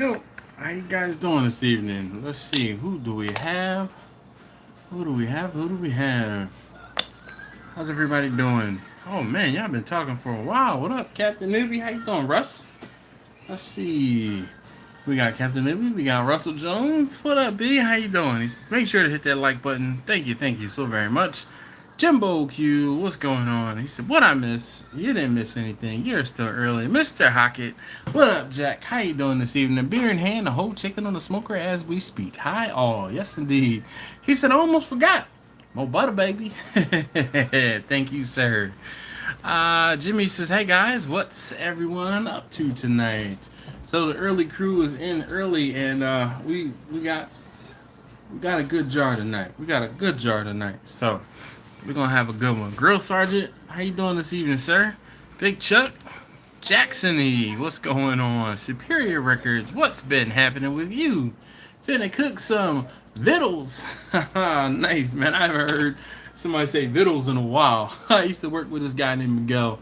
Yo, how you guys doing this evening? Let's see, who do we have? Who do we have? Who do we have? How's everybody doing? Oh man, y'all been talking for a while. What up, Captain Newbie? How you doing, Russ? Let's see. We got Captain Newbie. We got Russell Jones. What up, B? How you doing? Make sure to hit that like button. Thank you so very much. Jimbo Q, what's going on? He said, what I miss? You didn't miss anything. You're still early. Mr. Hockett, what up, Jack? How you doing this evening? Beer in hand, a whole chicken on the smoker as we speak. Hi, all. Yes, indeed. He said, I almost forgot. More butter, baby. Thank you, sir. Jimmy says, hey, guys, what's everyone up to tonight? So the early crew is in early, and we got a good jar tonight. We got a good jar tonight. So we're gonna have a good one. Grill Sergeant, how you doing this evening, sir? Big Chuck, Jacksony, what's going on? Superior Records, what's been happening with you? Finna cook some vittles. Nice, man. I haven't heard somebody say vittles in a while. I used to work with this guy named Miguel.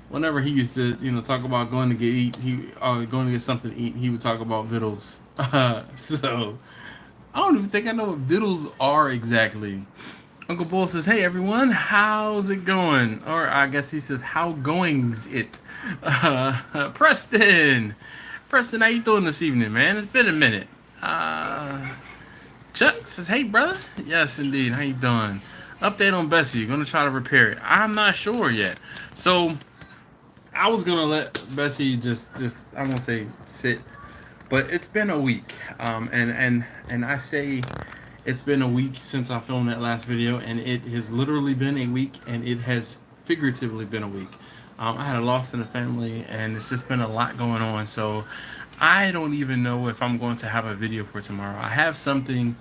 Whenever he used to, talk about going to going to get something to eat, he would talk about vittles. So I don't even think I know what vittles are exactly. Uncle Bull says, hey everyone, how's it going? Or I guess he says, how going's it? Preston, how you doing this evening, man? It's been a minute. Chuck says, hey brother. Yes indeed, how you doing? Update on Bessie, you're gonna try to repair it. I'm not sure yet. So I was gonna let Bessie just I'm gonna say sit, but it's been a week. And I say it's been a week since I filmed that last video, and it has literally been a week, and it has figuratively been a week. I had a loss in the family, and it's just been a lot going on. So I don't even know if I'm going to have a video for tomorrow. I have something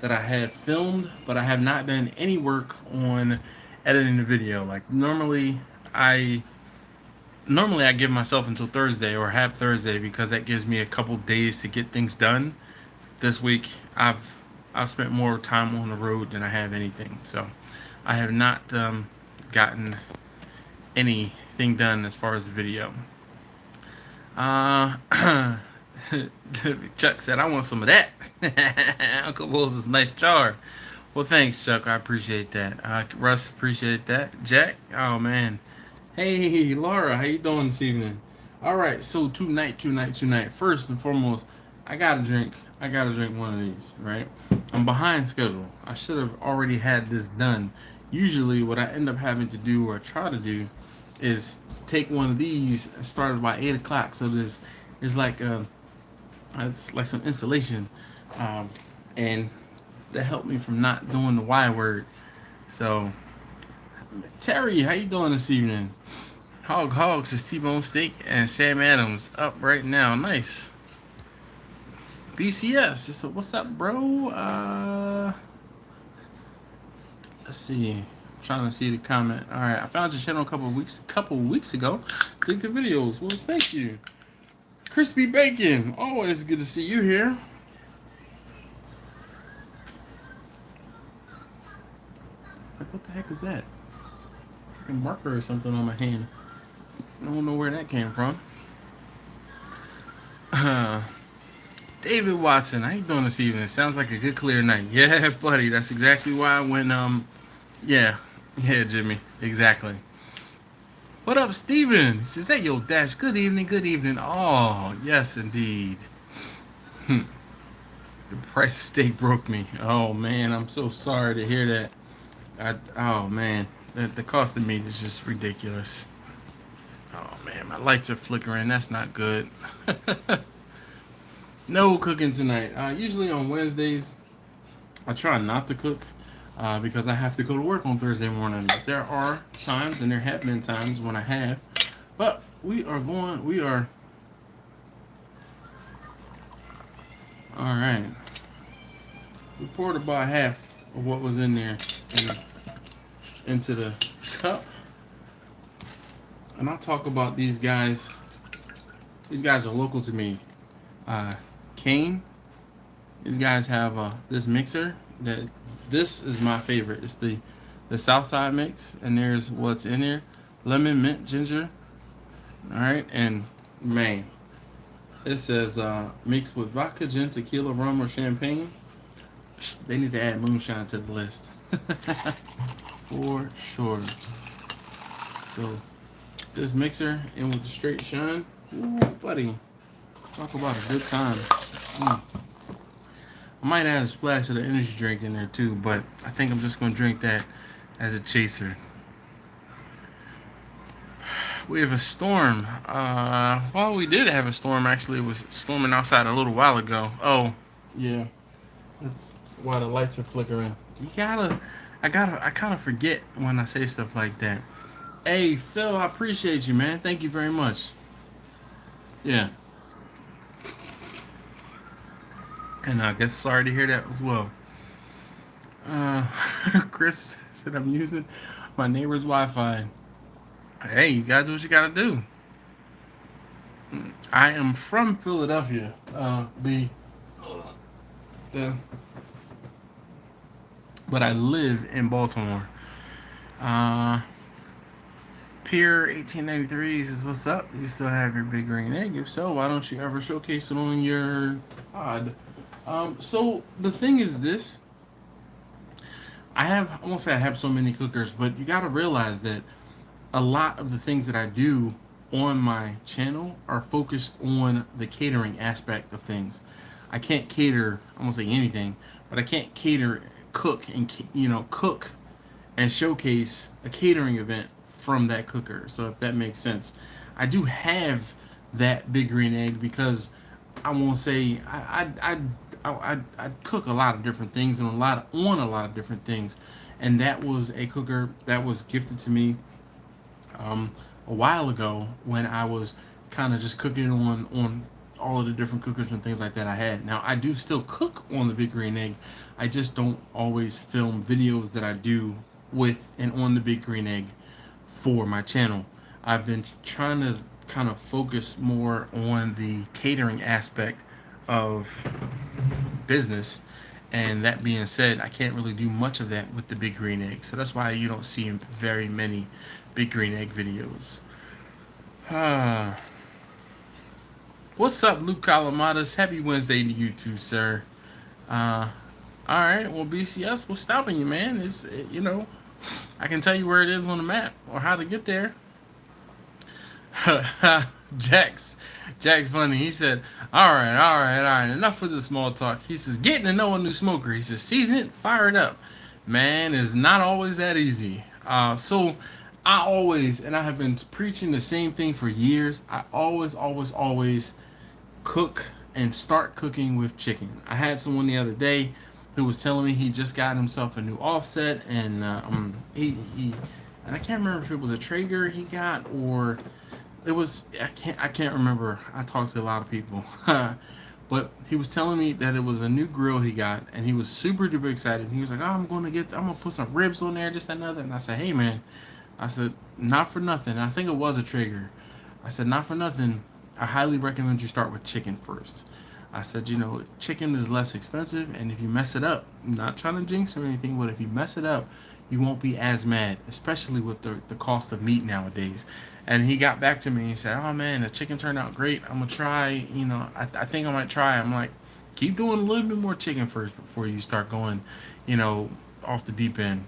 that I had filmed, but I have not done any work on editing the video. Like normally I give myself until Thursday or have Thursday because that gives me a couple days to get things done. This week I've spent more time on the road than I have anything, so I have not gotten anything done as far as the video. Chuck said, I want some of that. Uncle Will's is nice char. Well, thanks, Chuck. I appreciate that. Russ, appreciate that. Jack, oh man. Hey, Laura, how you doing this evening? All right, so tonight. First and foremost, I gotta drink one of these, right? I'm behind schedule. I should have already had this done. Usually what I end up having to do or try to do is take one of these started by 8 o'clock. So there's like it's like some installation, and that helped me from not doing the Y word. So Terry, how you doing this evening? Hogs is T-bone steak and Sam Adams up right now. Nice. BCS, so what's up, bro? Let's see. I'm trying to see the comment. All right, I found your channel a couple weeks ago. Think the videos. Well, thank you. Crispy Bacon, always good to see you here. Like, what the heck is that? A marker or something on my hand. I don't know where that came from. David Watson, how you doing this evening? Sounds like a good clear night. Yeah, buddy, that's exactly why I went, yeah, Jimmy, exactly. What up, Steven? He says, hey, yo, Dash, good evening. Oh, yes, indeed. The price of steak broke me. Oh, man, I'm so sorry to hear that. Oh, man, the cost of meat is just ridiculous. Oh, man, my lights are flickering. That's not good. No cooking tonight. Usually on Wednesdays, I try not to cook because I have to go to work on Thursday morning. But there are times, and there have been times when I have. But we are. All right. We poured about half of what was in there into the cup. And I'll talk about these guys. These guys are local to me. Kane. These guys have this mixer. This is my favorite. It's the Southside mix, and there's what's in here: lemon, mint, ginger. All right, and man, It says mixed with vodka, gin, tequila, rum, or champagne. They need to add moonshine to the list. For sure. So this mixer in with the straight shine. Ooh, buddy. Talk about a good time. Mm. I might add a splash of the energy drink in there too, but I think I'm just gonna drink that as a chaser. We have a storm. Well, we did have a storm actually. It was storming outside a little while ago. Oh, yeah. That's why the lights are flickering. I kind of forget when I say stuff like that. Hey, Phil, I appreciate you, man. Thank you very much. Yeah. And I guess sorry to hear that as well. Chris said I'm using my neighbor's Wi-Fi. Hey, you gotta do what you gotta do. I am from Philadelphia. Yeah. But I live in Baltimore. Pier 1893 says, "What's up? You still have your big green egg? If so, why don't you ever showcase it on your pod?" So the thing is this. I won't say I have so many cookers, but you gotta realize that a lot of the things that I do on my channel are focused on the catering aspect of things. I can't cater, I won't say anything, but I can't cook and showcase a catering event from that cooker. So if that makes sense, I do have that big green egg because I won't say I cook a lot of different things and a lot of different things, and that was a cooker that was gifted to me a while ago when I was kind of just cooking on all of the different cookers and things like that I had. Now I do still cook on the big green egg. I just don't always film videos that I do with and on the big green egg for my channel. I've been trying to kind of focus more on the catering aspect of business, and that being said, I can't really do much of that with the big green egg, so that's why you don't see very many big green egg videos. What's up, Luke Calamadas? Happy Wednesday to you too, sir. All right, well, BCS, what's stopping you, man? I can tell you where it is on the map or how to get there. Jack's funny. He said, all right. Enough with the small talk. He says, getting to know a new smoker. He says, season it, fire it up. Man, it's not always that easy. So I always, and I have been preaching the same thing for years, I always cook and start cooking with chicken. I had someone the other day who was telling me he just got himself a new offset, and and I can't remember if it was a Traeger he got or it was, I can't remember. I talked to a lot of people. But he was telling me that it was a new grill he got, and he was super duper excited. He was like, "Oh, I'm gonna put some ribs on there, just another." And I said, "Hey man," I said, "not for nothing." I think it was a Traeger. I said, "Not for nothing. I highly recommend you start with chicken first." I said, chicken is less expensive, and if you mess it up, I'm not trying to jinx or anything, but if you mess it up, you won't be as mad, especially with the cost of meat nowadays. And he got back to me and said, "Oh man, the chicken turned out great. I'm gonna try, I think I might try." I'm like, keep doing a little bit more chicken first before you start going, off the deep end.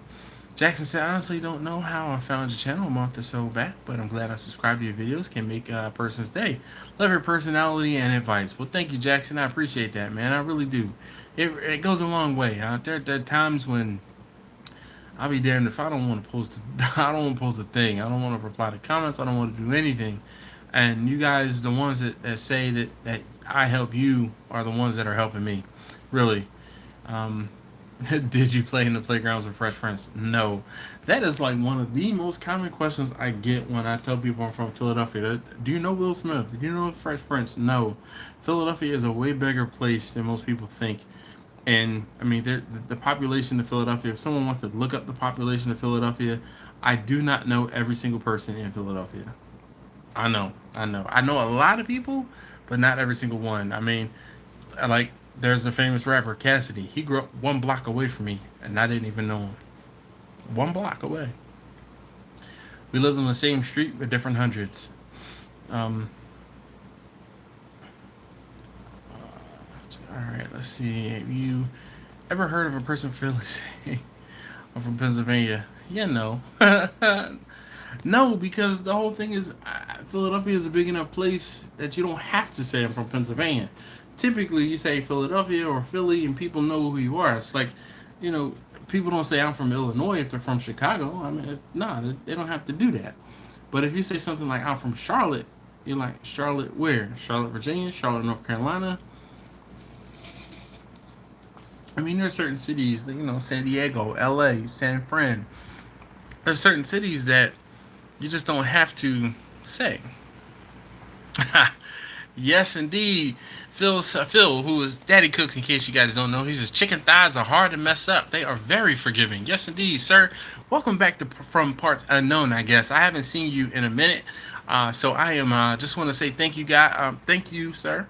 Jackson said, "I honestly don't know how I found your channel a month or so back, but I'm glad I subscribed to your videos. Can make a person's day. Love your personality and advice." Well, thank you, Jackson. I appreciate that, man. I really do. It goes a long way. There are times when I'll be damned if I don't want to post. I don't want to post a thing. I don't want to reply to comments. I don't want to do anything. And you guys, the ones that say that I help you, are the ones that are helping me. Really. Did you play in the playgrounds with Fresh Prince? No. That is like one of the most common questions I get when I tell people I'm from Philadelphia. Do you know Will Smith? Do you know Fresh Prince? No. Philadelphia is a way bigger place than most people think. And I mean, the population of Philadelphia, if someone wants to look up the population of Philadelphia, I do not know every single person in Philadelphia. I know a lot of people, but not every single one. I mean, there's a famous rapper, Cassidy. He grew up 1 block away from me, and I didn't even know him. 1 block away. We lived on the same street with different hundreds. All right, let's see. Have you ever heard of a person feeling say, I'm from Pennsylvania? Yeah, no. No, because the whole thing is Philadelphia is a big enough place that you don't have to say I'm from Pennsylvania. Typically, you say Philadelphia or Philly, and people know who you are. It's like, you know, people don't say I'm from Illinois if they're from Chicago. I mean, no, they don't have to do that. But if you say something like I'm from Charlotte, you're like, Charlotte where? Charlotte, Virginia? Charlotte, North Carolina? I mean, there are certain cities, you know, San Diego, LA, San Fran. There's certain cities that you just don't have to say. Yes, indeed. Phil, who is Daddy Cooks, in case you guys don't know, he says chicken thighs are hard to mess up. They are very forgiving. Yes, indeed, sir. Welcome back to From Parts Unknown. I guess I haven't seen you in a minute, so I am just want to say thank you, guy. Thank you, sir,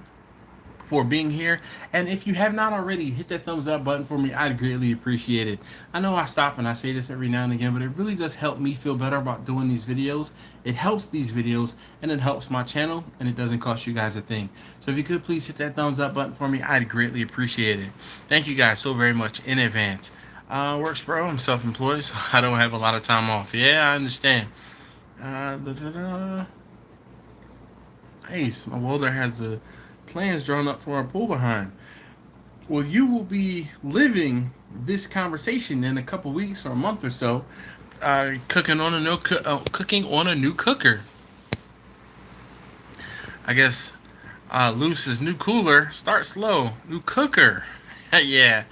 for being here. And if you have not already, hit that thumbs up button for me. I'd greatly appreciate it. I know I stop and I say this every now and again, but it really does help me feel better about doing these videos. It helps these videos and it helps my channel, and it doesn't cost you guys a thing. So if you could please hit that thumbs up button for me, I'd greatly appreciate it. Thank you guys so very much in advance. Works, bro. I'm self-employed, so I don't have a lot of time off. Yeah, I understand. Hey, my welder has the plans drawn up for our pull behind. Well, you will be living this conversation in a couple weeks or a month or so, cooking on a new cooker. I guess Luce's new cooler. Start slow. New cooker. Yeah.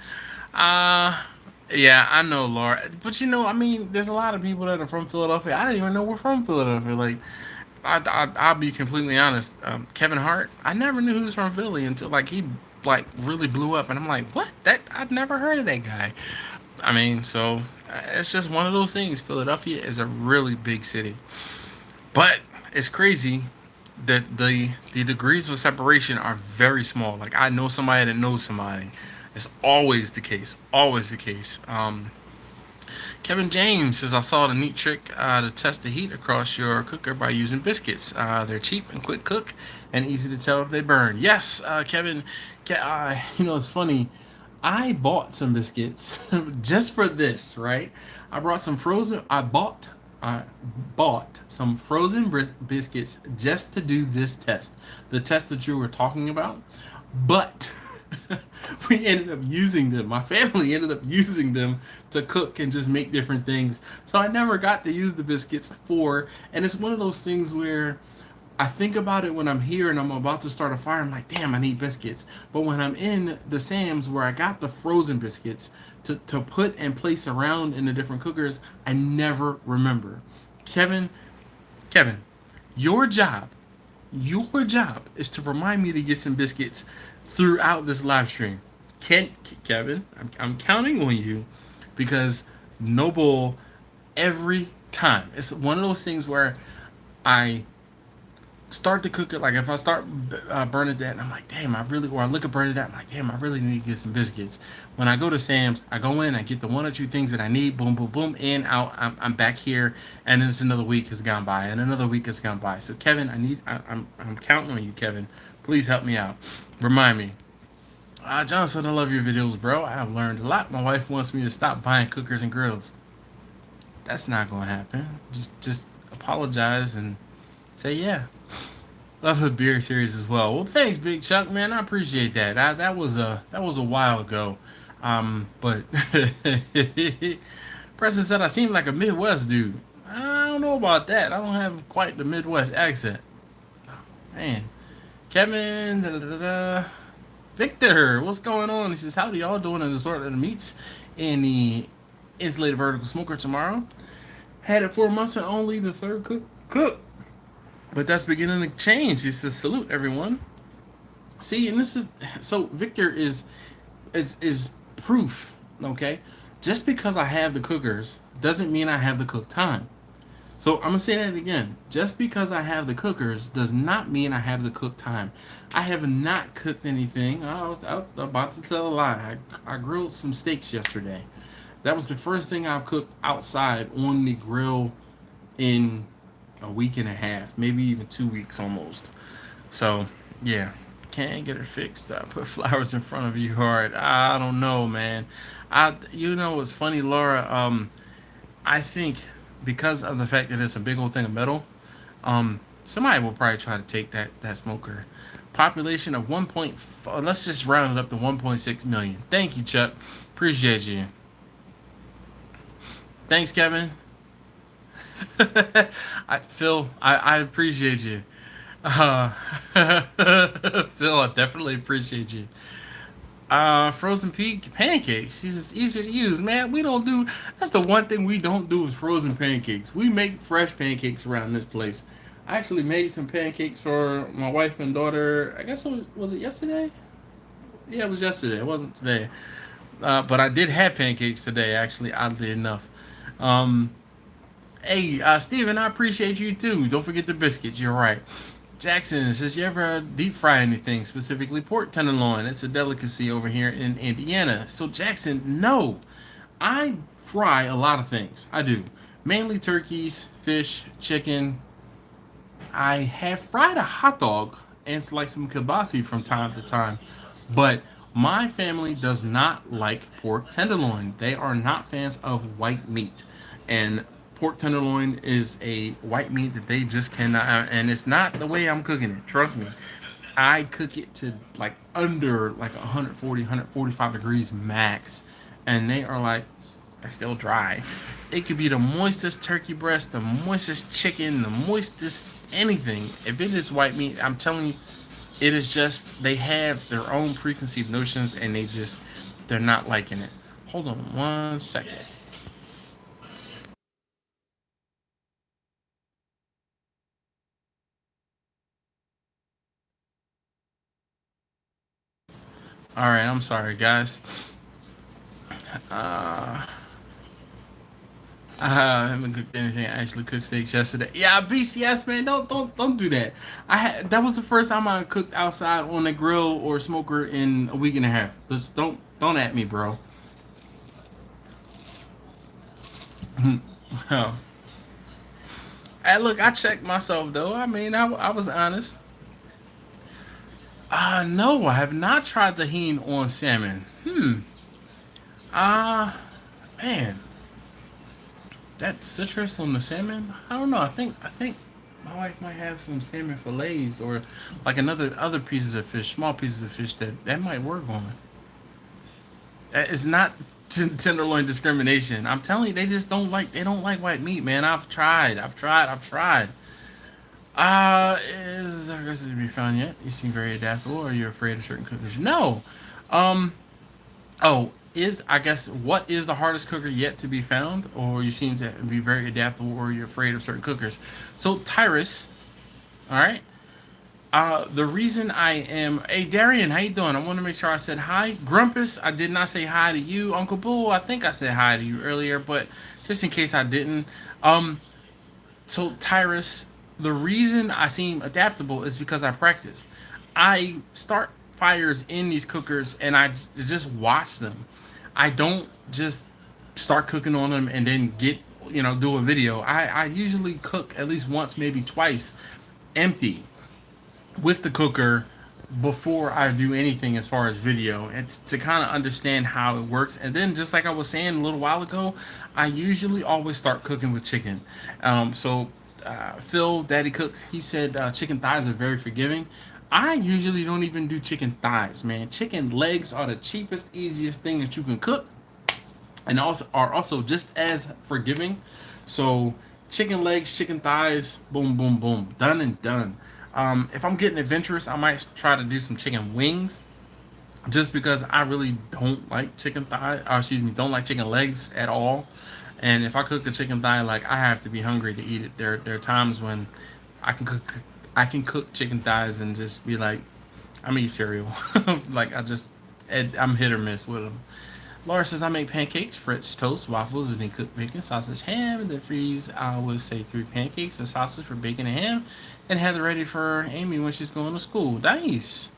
Yeah, I know, Laura. But you know, I mean, there's a lot of people that are from Philadelphia. I didn't even know we're from Philadelphia. Like, I'll be completely honest. Kevin Hart, I never knew he was from Philly until like he like really blew up, and I'm like, what? That I've never heard of that guy. I mean, so it's just one of those things. Philadelphia is a really big city, but it's crazy that the degrees of separation are very small. Like I know somebody that knows somebody. It's always the case. Always the case. Kevin James says, I saw the neat trick to test the heat across your cooker by using biscuits. They're cheap and quick cook and easy to tell if they burn. Yes, Kevin, you know, it's funny. I bought some biscuits just for this, right? I bought some frozen biscuits just to do this test. The test that you were talking about. But we ended up using them. My family ended up using them to cook and just make different things. So I never got to use the biscuits and it's one of those things where I think about it when I'm here and I'm about to start a fire. I'm like, damn, I need biscuits. But when I'm in the Sam's where I got the frozen biscuits to put and place around in the different cookers, I never remember. Kevin, your job is to remind me to get some biscuits throughout this live stream. Kevin, I'm counting on you, because no bull every time. It's one of those things where I start to cook it. Like if I start Bernadette, and I'm like, damn, or I look at Bernadette, I'm like, damn, I really need to get some biscuits. When I go to Sam's, I go in, I get the one or two things that I need, boom, boom, boom, in, out. I'm back here, and then it's another week has gone by, and another week has gone by. So Kevin, I'm counting on you, Kevin. Please help me out. Remind me. Johnson, I love your videos, bro. I have learned a lot. My wife wants me to stop buying cookers and grills. That's not gonna happen. Just apologize and say yeah. Love the beer series as well. Well, thanks, Big Chuck, man. I appreciate that. That was a while ago. But Preston said I seem like a Midwest dude. I don't know about that. I don't have quite the Midwest accent. Oh, man. Kevin, Victor, what's going on? He says, howdy y'all, doing an assortment of meats in the insulated vertical smoker tomorrow. Had it 4 months and only the third cook. But that's beginning to change. He says, salute everyone. See, and this is, so Victor is proof, okay? Just because I have the cookers doesn't mean I have the cook time. So I'm gonna say that again. Just because I have the cookers does not mean I have the cook time. I have not cooked anything. I was about to tell a lie. I grilled some steaks yesterday. That was the first thing I've cooked outside on the grill in a week and a half, maybe even 2 weeks almost. So yeah, Can't get it fixed. Put flowers in front of your yard. I don't know, man. You know what's funny, Laura? I think because of the fact that it's a big old thing of metal, somebody will probably try to take that smoker. Population of 1. Let's just round it up to 1.6 million. Thank you, Chuck. Appreciate you. Thanks, Kevin. I appreciate you. Uh, Phil, I definitely appreciate you. Frozen peak pancakes. It's easier to use, man. We don't do. That's the one thing we don't do is frozen pancakes. We make fresh pancakes around this place. I actually made some pancakes for my wife and daughter. I guess was it yesterday? Yeah, it was yesterday. It wasn't today. But I did have pancakes today, actually, oddly enough. Um, Hey, Steven, I appreciate you too. Don't forget the biscuits. You're right. Jackson says, you ever deep fry anything, specifically pork tenderloin? It's a delicacy over here in Indiana. So, Jackson, no. I fry a lot of things. I do. Mainly turkeys, fish, chicken. I have fried a hot dog and like some kielbasa from time to time. But my family does not like pork tenderloin. They are not fans of white meat. And pork tenderloin is a white meat that they just cannot, and it's not the way I'm cooking it. Trust me. I cook it to like under like 140, 145 degrees max, and they are like, it's still dry. It could be the moistest turkey breast, the moistest chicken, the moistest anything. If it is white meat, I'm telling you, it is just they have their own preconceived notions, and they're not liking it. Hold on 1 second. All right, I'm sorry, guys. Uh, I haven't cooked anything. I actually cooked steaks yesterday. Yeah, BCS man, don't do that. That was the first time I cooked outside on a grill or smoker in a week and a half. Just don't at me, bro. Oh. Hey, look, I checked myself though. I mean, I was honest. No, I have not tried tahini on salmon. Uh, Man, that citrus on the salmon. I don't know. I think my wife might have some salmon fillets or like another other pieces of fish, small pieces of fish that might work on. It's not tenderloin discrimination. I'm telling you, they don't like white meat, man. I've tried. Is there recipe to be found yet? You seem very adaptable. Or are you afraid of certain cookers? No. Um. Oh, is I guess what is the hardest cooker yet to be found? Or you seem to be very adaptable, or you're afraid of certain cookers. So Tyrus, all right. The reason I am, hey Darian, how you doing? I want to make sure I said hi. Grumpus, I did not say hi to you. Uncle Boo, I think I said hi to you earlier, but just in case I didn't. Um, so Tyrus, the reason I seem adaptable is because I practice. I start fires in these cookers and just watch them. I don't just start cooking on them and then do a video. I usually cook at least once, maybe twice, empty with the cooker before I do anything as far as video. It's to kind of understand how it works. And then, just like I was saying a little while ago, I usually always start cooking with chicken. Phil, Daddy Cooks, he said chicken thighs are very forgiving. I usually don't even do chicken thighs, man. Chicken legs are the cheapest, easiest thing that you can cook, and also just as forgiving. So chicken legs, chicken thighs, boom, boom, boom, done and done. If I'm getting adventurous, I might try to do some chicken wings, just because I really don't like chicken thigh. Don't like chicken legs at all. And if I cook a chicken thigh, like I have to be hungry to eat it. There are times when I can cook chicken thighs and just be like, I'm eat cereal. Like I'm hit or miss with them. Laura says I make pancakes, French toast, waffles, and then cook bacon, sausage, ham, and then freeze. I would say 3 pancakes and sausage for bacon and ham, and have it ready for Amy when she's going to school. Nice.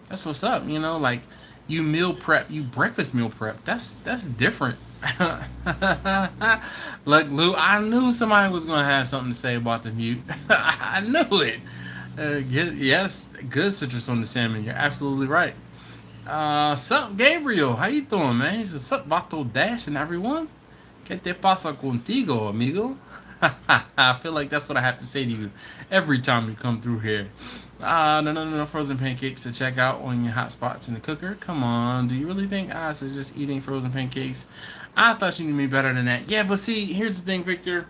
That's what's up. Like you meal prep, you breakfast meal prep. That's different. Look, Lou, I knew somebody was gonna have something to say about the mute. I knew it. Yes, good citrus on the salmon. You're absolutely right. Sup, Gabriel? How you doing, man? He says, sup, Vato Dash and everyone? ¿Qué te pasa contigo, amigo? I feel like that's what I have to say to you every time you come through here. No frozen pancakes to check out on your hot spots in the cooker. Come on, do you really think us is just eating frozen pancakes? I thought you knew me better than that. Yeah, but see, here's the thing, Victor.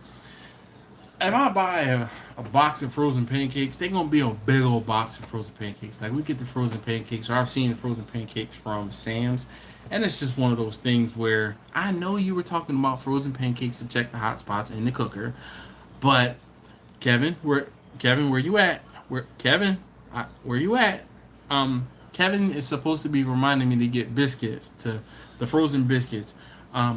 If I buy a box of frozen pancakes, they're gonna be a big old box of frozen pancakes. Like we get the frozen pancakes, or I've seen the frozen pancakes from Sam's, and it's just one of those things where I know you were talking about frozen pancakes to check the hot spots in the cooker, but Kevin, where you at? Where you at? Kevin is supposed to be reminding me to get biscuits, to the frozen biscuits,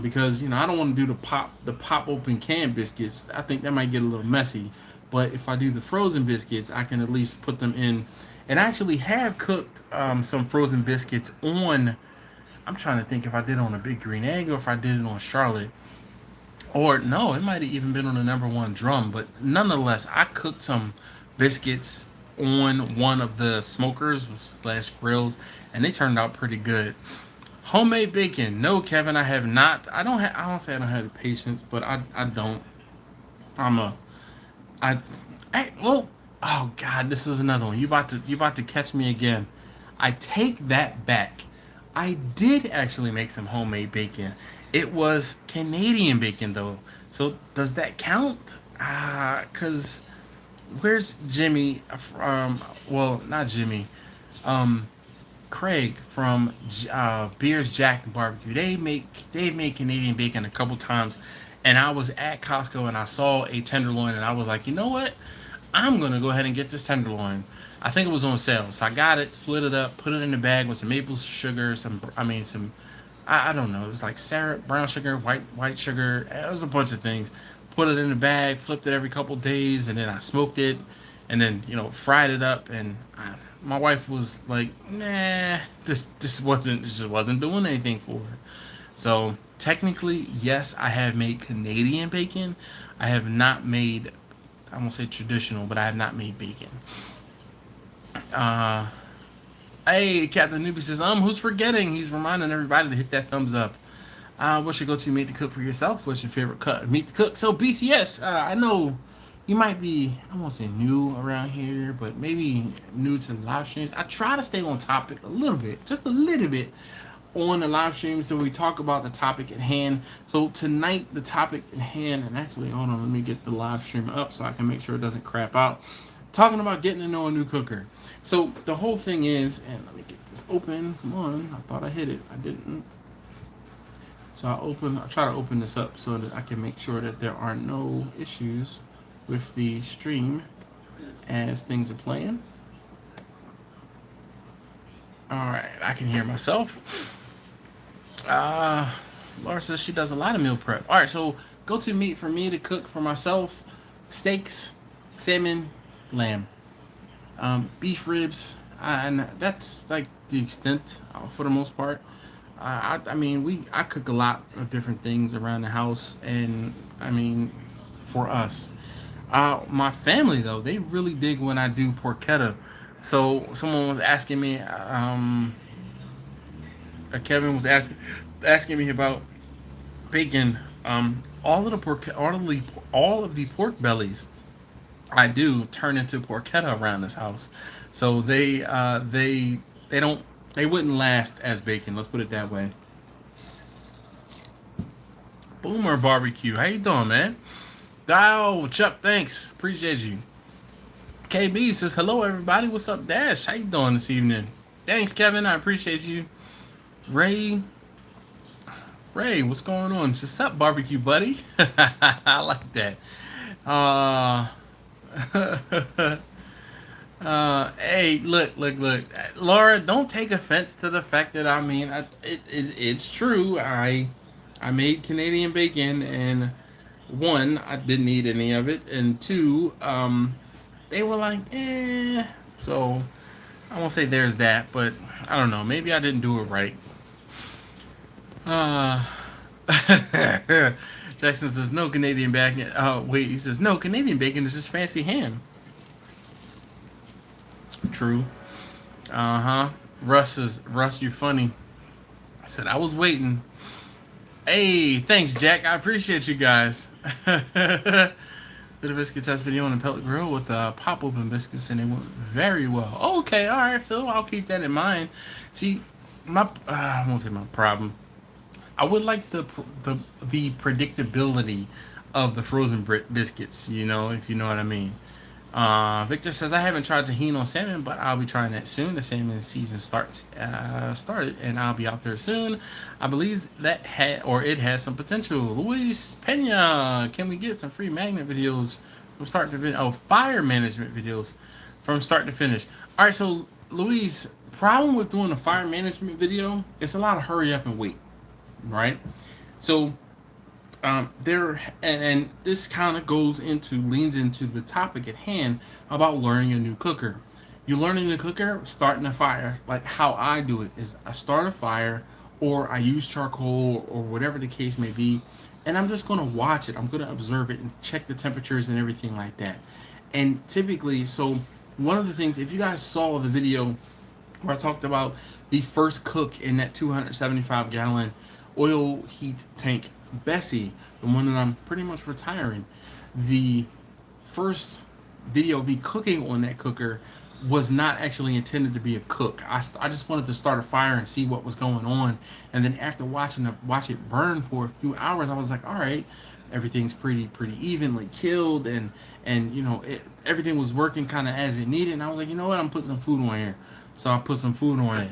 because I don't want to do the pop open can biscuits. I think that might get a little messy. But if I do the frozen biscuits, I can at least put them in, and I actually have cooked some frozen biscuits on. I'm trying to think if I did it on a Big Green Egg or if I did it on Charlotte. Or no, it might have even been on the number one drum. But nonetheless, I cooked some biscuits on one of the smokers slash grills, and they turned out pretty good. Homemade bacon? No, Kevin, I have not. I don't say I don't have the patience, but I don't. I'm a I. Well, oh God, this is another one. You about to catch me again. I take that back. I did actually make some homemade bacon. It was Canadian bacon though. So does that count? Cause where's Jimmy from? Well, not Jimmy. Um, Craig from Beers Jack and Barbecue. They've made Canadian bacon a couple times, and I was at Costco and I saw a tenderloin and I was like, you know what? I'm gonna go ahead and get this tenderloin. I think it was on sale, so I got it, split it up, put it in the bag with some maple sugar, some I don't know, it was like syrup, brown sugar, white sugar. It was a bunch of things. Put it in the bag, flipped it every couple days, and then I smoked it, and then fried it up. And my wife was like, "Nah, this just wasn't doing anything for her." So technically, yes, I have made Canadian bacon. I have not made, I won't say traditional, but I have not made bacon. Uh, Hey, Captain Newbie says, who's forgetting? He's reminding everybody to hit that thumbs up. What's your go-to meat to cook for yourself? What's your favorite meat to cook? So, BCS, I know you might be, I won't say new around here, but maybe new to the live streams. I try to stay on topic a little bit, just a little bit, on the live streams, so we talk about the topic at hand. So, tonight, the topic at hand, and actually, hold on, let me get the live stream up so I can make sure it doesn't crap out. Talking about getting to know a new cooker. So the whole thing is, and let me get this open. Come on, I thought I hit it. I didn't. So I try to open this up so that I can make sure that there are no issues with the stream as things are playing. All right, I can hear myself. Laura says she does a lot of meal prep. All right, so go-to meat for me to cook for myself: steaks, salmon, lamb, beef ribs, and that's like the extent for the most part. I mean, I cook a lot of different things around the house, and I mean, for us, my family though, they really dig when I do porchetta. So someone was asking me, Kevin was asking me about bacon. All of the pork bellies I do turn into porchetta around this house, so they wouldn't last as bacon. Let's put it that way. Boomer Barbecue, how you doing, man? Oh, Chuck, thanks, appreciate you. KB says hello, everybody. What's up, Dash? How you doing this evening? Thanks, Kevin. I appreciate you. Ray, what's going on? What's up, barbecue buddy? I like that. Uh, hey, look, Laura, don't take offense to the fact that it's true. I made Canadian bacon, and one, I didn't eat any of it, and two, they were like, eh. So I won't say there's that, but I don't know. Maybe I didn't do it right. Jackson says no Canadian bacon. Oh wait, he says no Canadian bacon is just fancy ham. True. Uh-huh. Russ, you funny. I said I was waiting. Hey, thanks, Jack. I appreciate you guys. Did a biscuit test video on the pellet grill with pop open biscuits, and they went very well. Okay, all right, Phil. I'll keep that in mind. See, I won't say my problem. I would like the predictability of the frozen biscuits. You know, if you know what I mean. Victor says I haven't tried tahini on salmon, but I'll be trying that soon. The salmon season started, and I'll be out there soon. I believe that it has some potential. Luis Pena, can we get some free magnet videos from start to finish? Oh, fire management videos from start to finish. All right, so Luis, problem with doing a fire management video, it's a lot of hurry up and wait, right? So and this kind of leans into the topic at hand about learning a new cooker. You're learning a new cooker, starting a fire. Like how I do it is I start a fire, or I use charcoal, or whatever the case may be, and I'm just gonna watch it. I'm gonna observe it and check the temperatures and everything like that. And typically, so one of the things, if you guys saw the video where I talked about the first cook in that 275-gallon oil heat tank, Bessie, the one that I'm pretty much retiring, the first video of me cooking on that cooker was not actually intended to be a cook. I just wanted to start a fire and see what was going on, and then after watch it burn for a few hours, I was like, all right, everything's pretty evenly killed, and you know, everything was working kind of as it needed, and I was like, you know what, I'm putting some food on here. So I put some food on it.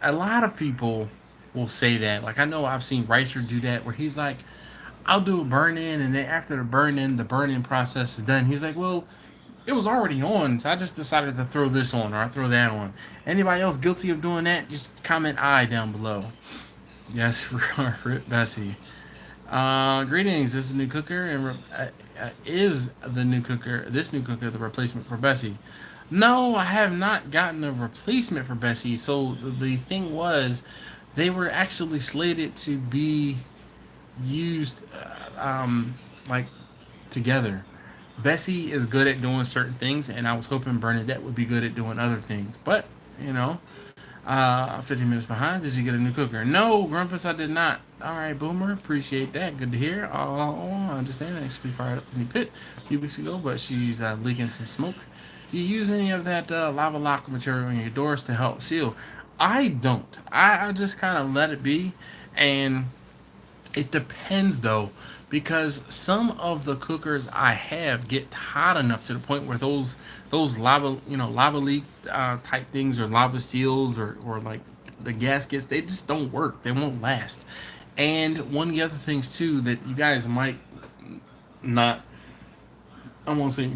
A lot of people will say that. Like, I know I've seen Ricer do that, where he's like, I'll do a burn in, and then after the burn in process is done, he's like, well, it was already on, so I just decided to throw this on, or I throw that on. Anybody else guilty of doing that? Just comment I down below. Yes, Rip Bessie. Greetings. This is the new cooker, and is this new cooker the replacement for Bessie? No, I have not gotten a replacement for Bessie. So the thing was, they were actually slated to be used like together. Bessie is good at doing certain things, and I was hoping Bernadette would be good at doing other things. But, you know, 15 minutes behind. Did you get a new cooker? No, Grumpus, I did not. All right, Boomer, appreciate that. Good to hear. I understand. I actually fired up the new pit a few weeks ago, but she's leaking some smoke. Do you use any of that lava lock material in your doors to help seal? I don't. I just kind of let it be, and it depends though, because some of the cookers I have get hot enough to the point where those lava leak type things, or lava seals, or like the gaskets, they just don't work. They won't last. And one of the other things too that you guys might not, I won't say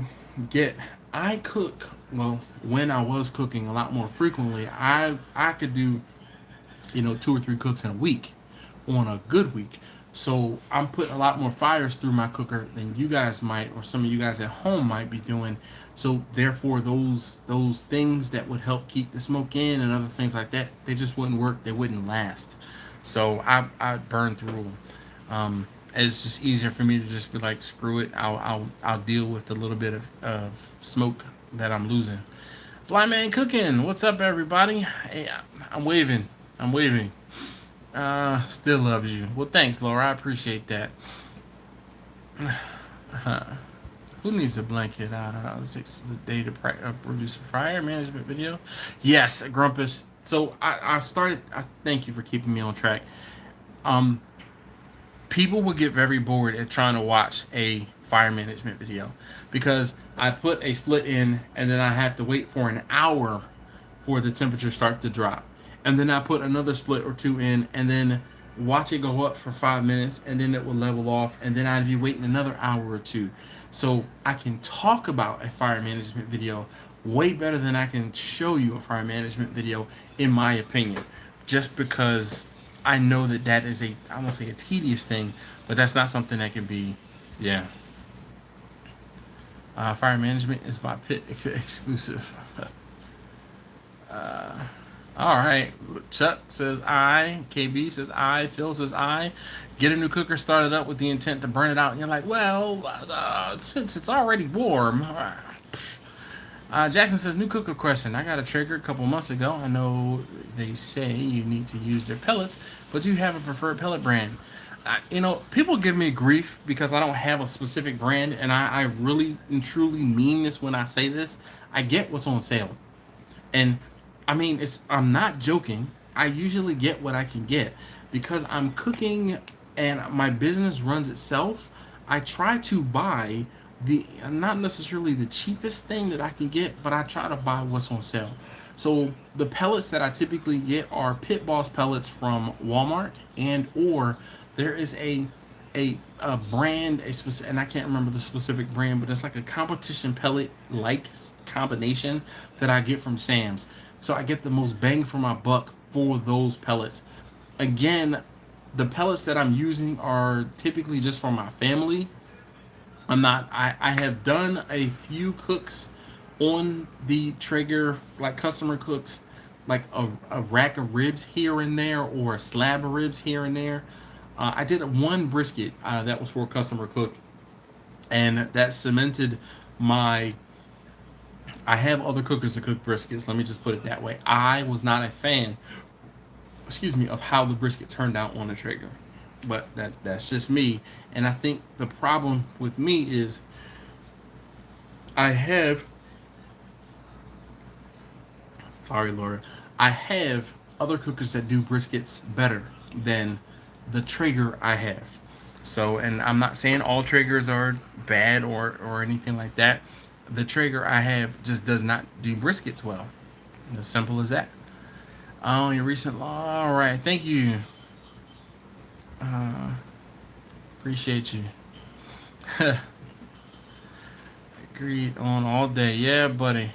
get. I cook, well, when I was cooking a lot more frequently, I could do, 2 or 3 cooks in a week on a good week. So I'm putting a lot more fires through my cooker than you guys might, or some of you guys at home might be doing. So therefore, those things that would help keep the smoke in and other things like that, they just wouldn't work. They wouldn't last. So I burn through them. It's just easier for me to just be like, screw it. I'll deal with a little bit of smoke that I'm losing. Blind Man Cooking, what's up, everybody? Hey, I'm waving. Still loves you. Well, thanks, Laura. I appreciate that. Who needs a blanket? 6 is the day to produce a fire management video. Yes, Grumpus. So I started. Thank you for keeping me on track. People would get very bored at trying to watch a fire management video, because I put a split in, and then I have to wait for an hour for the temperature start to drop, and then I put another split or 2 in, and then watch it go up for 5 minutes, and then it will level off, and then I'd be waiting another hour or 2. So I can talk about a fire management video way better than I can show you a fire management video, in my opinion, just because I know that is I won't say a tedious thing, but that's not something that can be, yeah. Fire management is my pit exclusive. All right. Chuck says I. KB says I. Phil says I. Get a new cooker started up with the intent to burn it out. And you're like, well, since it's already warm. Jackson says, new cooker question. I got a trigger a couple months ago. I know they say you need to use their pellets, but do you have a preferred pellet brand? People give me grief because I don't have a specific brand, and I really and truly mean this when I say this. I get what's on sale. And I mean, I'm not joking. I usually get what I can get because I'm cooking and my business runs itself. I try to buy not necessarily the cheapest thing that I can get, but I try to buy what's on sale. So the pellets that I typically get are Pit Boss pellets from Walmart, and or there is a brand, and I can't remember the specific brand, but it's like a competition pellet like combination that I get from Sam's. So I get the most bang for my buck for those pellets. Again, the pellets that I'm using are typically just for my family. I have done a few cooks on the Traeger, like customer cooks, like a rack of ribs here and there or a slab of ribs here and there. I did one brisket that was for a customer cook, and that cemented my. I have other cookers that cook briskets. Let me just put it that way. I was not a fan, of how the brisket turned out on the Traeger, but that's just me. And I think the problem with me is I have. Sorry, Laura. I have other cookers that do briskets better than the Traeger I have. So, and I'm not saying all Traegers are bad or anything like that. The Traeger I have just does not do briskets well. As simple as that. Oh, your recent law. All right, thank you. Appreciate you. Agreed on all day. Yeah, buddy.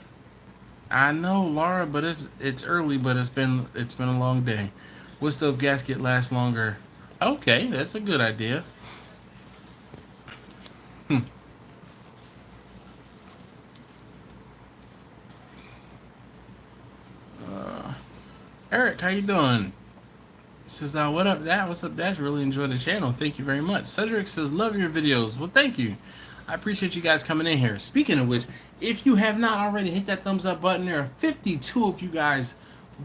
I know, Laura, but it's early, but it's been a long day. Wood stove gasket lasts longer. Okay, that's a good idea. Eric, how you doing? Says, what up, Dad? What's up, Dash? Really enjoy the channel. Thank you very much. Cedric says, love your videos. Well, thank you. I appreciate you guys coming in here. Speaking of which, if you have not already, hit that thumbs up button. There are 52 of you guys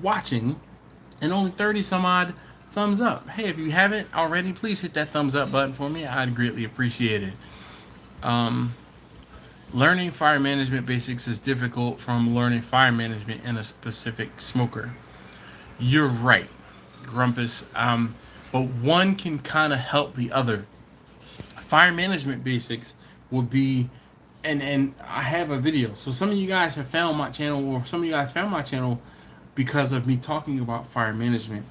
watching and only 30 some odd thumbs up. Hey, if you haven't already, please hit that thumbs up button for me. I'd greatly appreciate it. Learning fire management basics is difficult from learning fire management in a specific smoker. You're right, Grumpus. But one can kind of help the other. Fire management basics would be, and I have a video. So some of you guys have found my channel, or some of you guys found my channel because of me talking about fire management.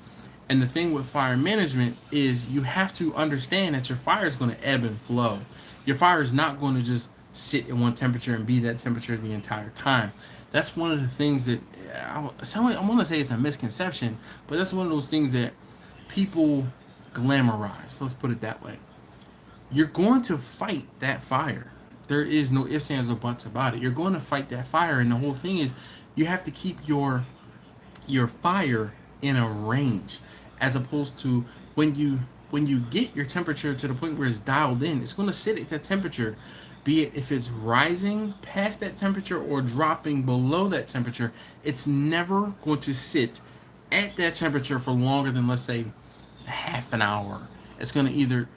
And the thing with fire management is you have to understand that your fire is going to ebb and flow. Your fire is not going to just sit in one temperature and be that temperature the entire time. That's one of the things that I want to say it's a misconception, but that's one of those things that people glamorize. Let's put it that way. You're going to fight that fire. There is no ifs, ands, or buts about it. You're going to fight that fire, and the whole thing is you have to keep your fire in a range, as opposed to when you get your temperature to the point where it's dialed in, it's going to sit at that temperature, be it if it's rising past that temperature or dropping below that temperature. It's never going to sit at that temperature for longer than, let's say, half an hour. It's going to either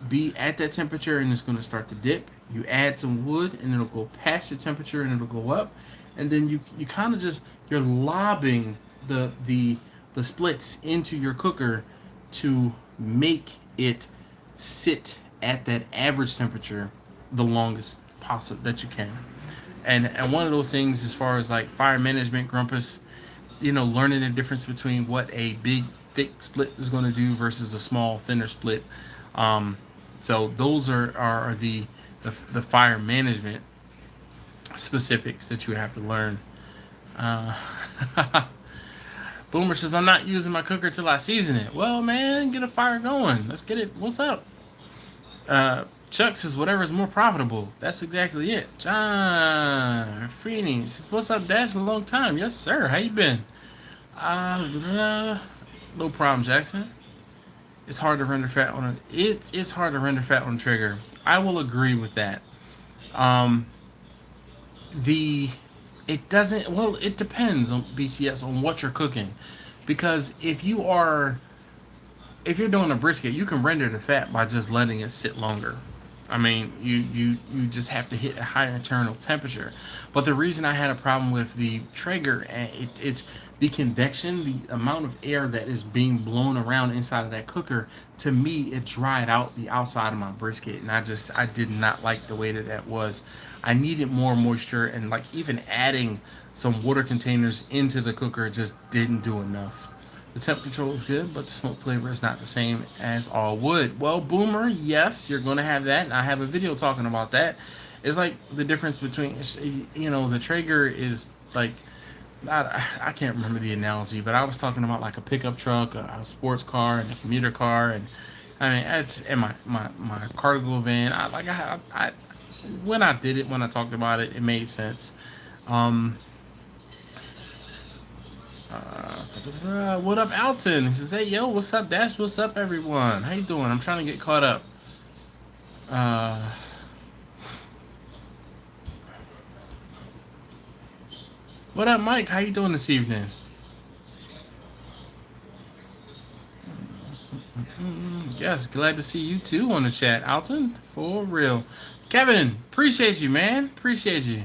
be at that temperature and it's going to start to dip. You add some wood and it'll go past the temperature and it'll go up, and then you kind of just, you're lobbing the splits into your cooker to make it sit at that average temperature the longest possible that you can. And one of those things, as far as like fire management, Grumpus, learning the difference between what a big thick split is going to do versus a small thinner split. So those are the fire management specifics that you have to learn. Boomer says, I'm not using my cooker till I season it. Well, man, get a fire going. Let's get it. What's up? Chuck says, whatever is more profitable. That's exactly it. John Freeney says, what's up, Dash? A long time. Yes, sir. How you been? No problem, Jackson. It's hard to render fat on it's hard to render fat on Traeger. I will agree with that. The It doesn't. Well, it depends on BCS on what you're cooking, because if you're doing a brisket, you can render the fat by just letting it sit longer. I mean, you just have to hit a higher internal temperature. But the reason I had a problem with the Traeger, it's the convection, the amount of air that is being blown around inside of that cooker. To me, it dried out the outside of my brisket, and I did not like the way that that was. I needed more moisture, and like even adding some water containers into the cooker just didn't do enough. The temp control is good, but the smoke flavor is not the same as all wood. Well, Boomer, yes, you're going to have that. And I have a video talking about that. It's like the difference between, the Traeger is like, I can't remember the analogy, but I was talking about like a pickup truck, a sports car, and a commuter car. And I mean, and my cargo van. When I did it, when I talked about it, it made sense. What up, Alton? He says, "Hey, yo, what's up, Dash? What's up, everyone? How you doing? I'm trying to get caught up." What up, Mike? How you doing this evening? Yes, glad to see you too on the chat, Alton. For real, Kevin. Appreciate you, man. Appreciate you.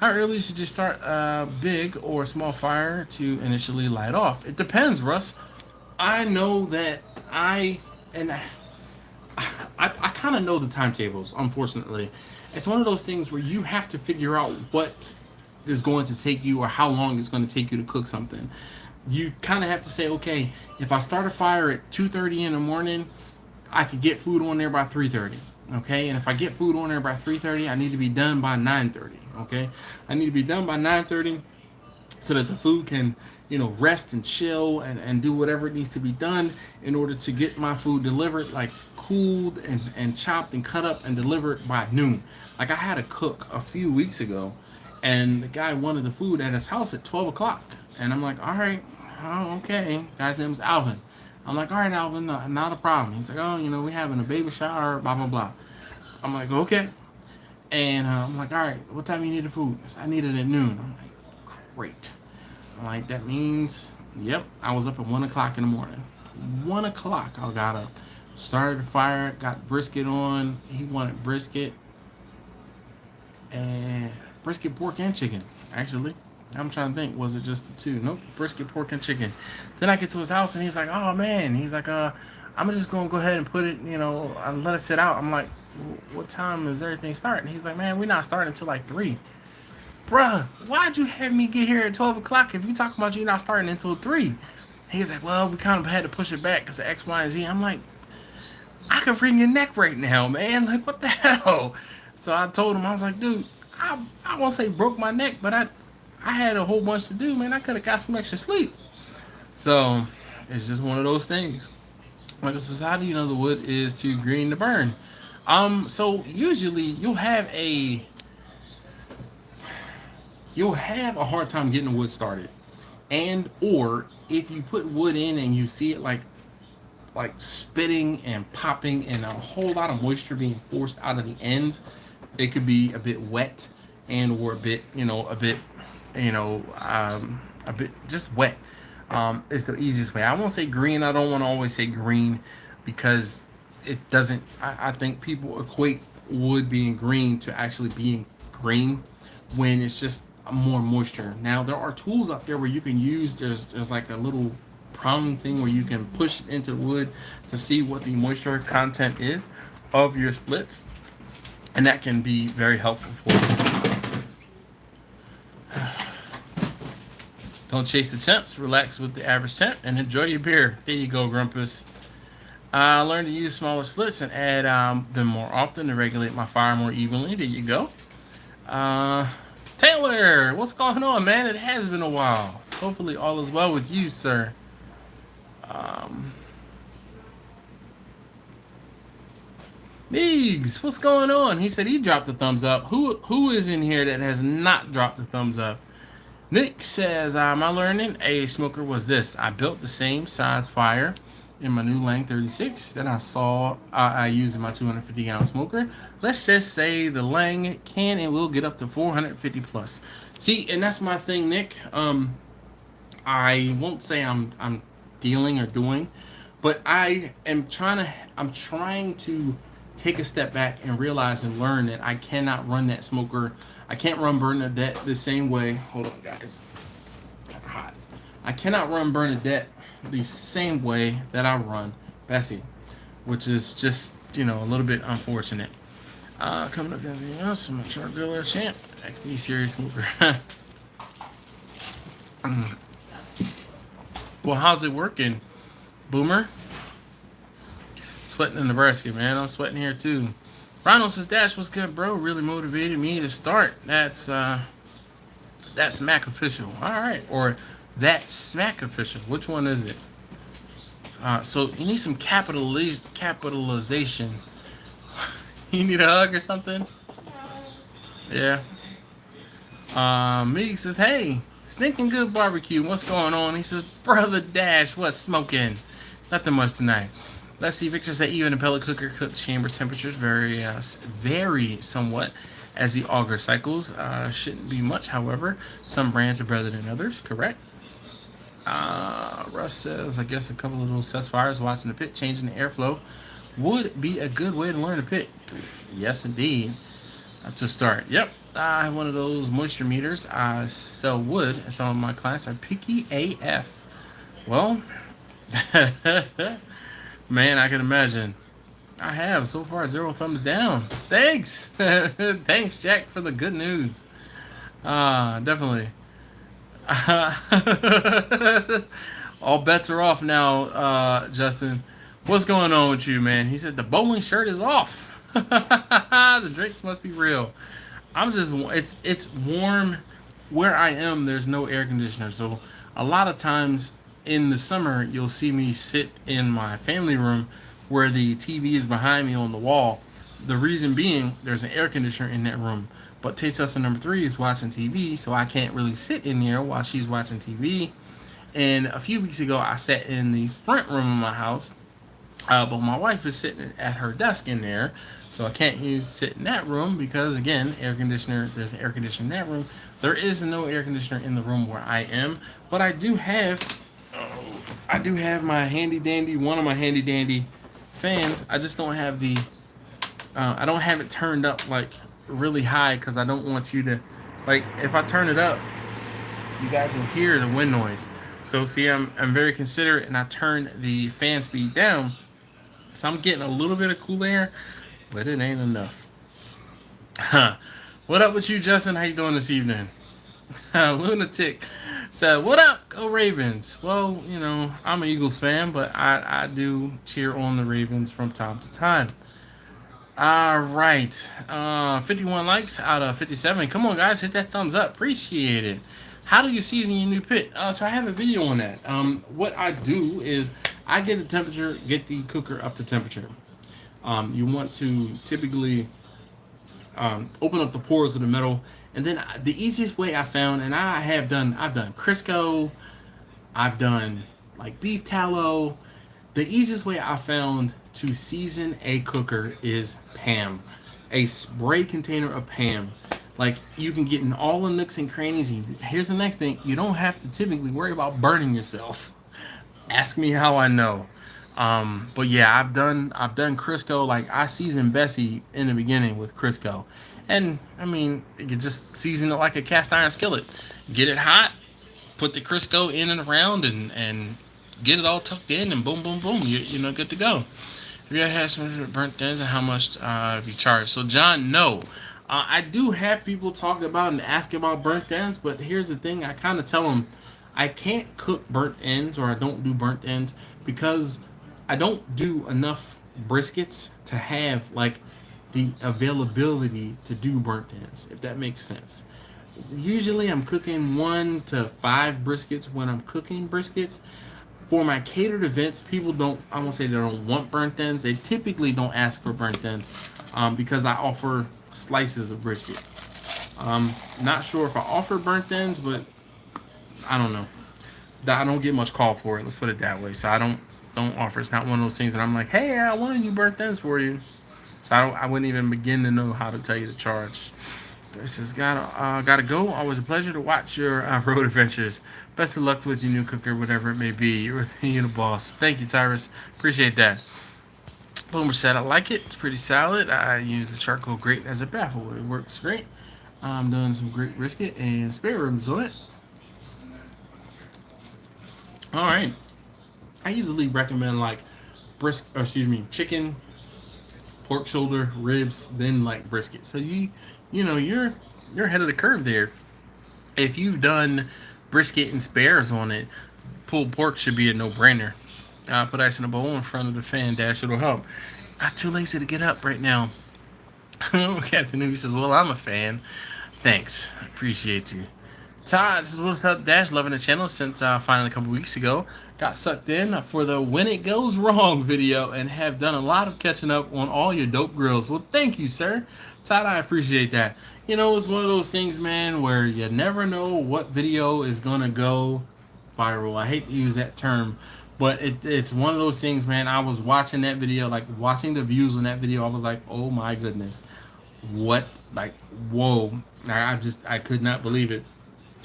How early should you start a big or small fire to initially light off? It depends, Russ. I know that I kind of know the timetables, unfortunately. It's one of those things where you have to figure out what is going to take you or how long it's going to take you to cook something. You kind of have to say, okay, if I start a fire at 2:30 in the morning, I could get food on there by 3:30. Okay, and if I get food on there by 3:30, I need to be done by 9:30. Okay, I need to be done by 9:30 so that the food can, rest and chill and do whatever it needs to be done in order to get my food delivered, like cooled and chopped and cut up and delivered by noon. Like I had a cook a few weeks ago, and the guy wanted the food at his house at 12 o'clock. And I'm like, all right, oh, okay. Guy's name is Alvin. I'm like, all right, Alvin, not a problem. He's like, oh, we're having a baby shower, blah, blah, blah. I'm like, okay. And I'm like, all right, what time you need the food? He said, I need it at noon. I'm like, great. I'm like, that means, yep, I was up at 1 o'clock in the morning. 1 o'clock, I got up. Started the fire, got brisket on. He wanted brisket. And brisket, pork, and chicken, actually. I'm trying to think, was it just the two? Nope, brisket, pork, and chicken. Then I get to his house, and he's like, oh, man. He's like, I'm just going to go ahead and put it, and let it sit out. I'm like, what time is everything starting? He's like, man, we're not starting until like 3. Bruh, why'd you have me get here at 12 o'clock if you talking about you not starting until 3? He's like, well, we kind of had to push it back because of X, Y, and Z. I'm like, I can wring your neck right now, man. Like, what the hell? So I told him, I was like, dude, I won't say broke my neck, but I had a whole bunch to do, man. I could have got some extra sleep. So it's just one of those things. Like a society, the wood is too green to burn. So usually you'll have a hard time getting the wood started. And or if you put wood in and you see it like spitting and popping and a whole lot of moisture being forced out of the ends, it could be a bit wet and or a bit just wet. Is the easiest way. I won't say green. I don't want to always say green because it doesn't. I think people equate wood being green to actually being green when it's just more moisture. Now there are tools out there where you can use. There's like a little prong thing where you can push it into the wood to see what the moisture content is of your splits, and that can be very helpful for you. Don't chase the temps. Relax with the average temp and enjoy your beer. There you go, Grumpus. Learn to use smaller splits and add them more often to regulate my fire more evenly. There you go. Taylor, what's going on, man? It has been a while. Hopefully all is well with you, sir. Biggs, what's going on? He said he dropped the thumbs up. Who is in here that has not dropped the thumbs up? Nick says, my learning a smoker was this. I built the same size fire in my new Lang 36 that I saw I use in my 250 gallon smoker. Let's just say the Lang can and will get up to 450 plus. See, and that's my thing, Nick. I won't say I'm dealing or doing, but I'm trying to take a step back and realize and learn that I cannot run that smoker. I can't run Bernadette the same way. Hold on, guys. Kind of hot. I cannot run Bernadette the same way that I run Bessie, which is just, a little bit unfortunate. Coming up to anything else, I'm a Chargilla champ. XD series mover. Well, how's it working, Boomer? Sweating in Nebraska, man. I'm sweating here too. Ronald says, Dash, what's good, bro? Really motivated me to start. That's Mac official. All right, or that's Smack official. Which one is it? So you need some capitalization. You need a hug or something? Yeah. Meek says, hey, stinking good barbecue. What's going on? He says, brother Dash, what's smoking? Nothing much tonight. Let's see. Victor said, even a pellet cooker cook chamber temperatures vary somewhat as the auger cycles. Shouldn't be much, however. Some brands are better than others. Correct. Russ says, I guess a couple of little cess fires watching the pit, changing the airflow would be a good way to learn to pit. Yes, indeed. To start. Yep. I have one of those moisture meters. I sell wood, and some of my clients are picky AF. Well, man, I can imagine. I have. So far, 0 thumbs down. Thanks. Thanks, Jack, for the good news. Definitely. All bets are off now, Justin. What's going on with you, man? He said the bowling shirt is off. The drinks must be real. I'm just, it's warm where I am. There's no air conditioner, so a lot of times in the summer you'll see me sit in my family room where the TV is behind me on the wall. The reason being there's an air conditioner in that room. But Taste Tester number 3 is watching TV, so I can't really sit in there while she's watching TV. And a few weeks ago, I sat in the front room of my house, but my wife is sitting at her desk in there, so I can't sit in that room because, again, air conditioner. There's an air conditioner in that room. There is no air conditioner in the room where I am, but I do have my handy dandy, one of my handy dandy fans. I just don't have the, I don't have it turned up like really high because I don't want you to, like, if I turn it up, you guys will hear the wind noise. So see, I'm very considerate, and I turn the fan speed down, so I'm getting a little bit of cool air, but it ain't enough. What up with you, Justin? How you doing this evening? Lunatic said, what up? Go Ravens. Well, I'm an Eagles fan, but I do cheer on the Ravens from time to time. All right. 51 likes out of 57. Come on, guys. Hit that thumbs up. Appreciate it. How do you season your new pit? So I have a video on that. What I do is I get the cooker up to temperature. You want to typically open up the pores of the metal. And then the easiest way I found, and I've done Crisco, I've done like beef tallow. The easiest way I found to season a cooker is Pam, a spray container of Pam. Like, you can get in all the nooks and crannies. And here's the next thing: you don't have to typically worry about burning yourself. Ask me how I know. But yeah, I've done Crisco. Like, I seasoned Bessie in the beginning with Crisco, and I mean, you can just season it like a cast iron skillet. Get it hot, put the Crisco in and around, and get it all tucked in, and boom, boom, boom. You're good to go. Have you ever had some burnt ends, and how much have you charged? So, John, no. I do have people talk about and ask about burnt ends, but here's the thing: I kind of tell them I can't cook burnt ends, or I don't do burnt ends, because I don't do enough briskets to have like the availability to do burnt ends, if that makes sense. Usually I'm cooking 1 to 5 briskets when I'm cooking briskets. For my catered events, people don't, I won't say they don't want burnt ends. They typically don't ask for burnt ends because I offer slices of brisket. Not sure if I offer burnt ends, but I don't know. I don't get much call for it. Let's put it that way. So I don't offer. It's not one of those things that I'm like, hey, I want to do burnt ends for you. So I wouldn't even begin to know how to tell you to charge. This has gotta go. Always a pleasure to watch your road adventures. Best of luck with your new cooker, whatever it may be. You're the boss. Thank you, Tyrus. Appreciate that. Boomer said, I like it. It's pretty solid. I use the charcoal grate as a baffle. It works great. I'm doing some great brisket and spare ribs on it. All right. I usually recommend like chicken, pork shoulder, ribs, then like brisket. So you're ahead of the curve there. If you've done brisket and spares on it, pulled pork should be a no-brainer. Put ice in a bowl in front of the fan dash. It'll help. Not too lazy to get up right now. Captain Newbie says, well, I'm a fan. Thanks. I appreciate you. Todd says, what's up, Dash? Loving the channel since finally a couple weeks ago. Got sucked in for the When It Goes Wrong video and have done a lot of catching up on all your dope grills. Well, thank you, sir. Todd, I appreciate that. You know, it's one of those things, man, where you never know what video is going to go viral. I hate to use that term, but it's one of those things, man. I was watching that video, like watching the views on that video. I was like, oh my goodness. What? Like, whoa. I could not believe it.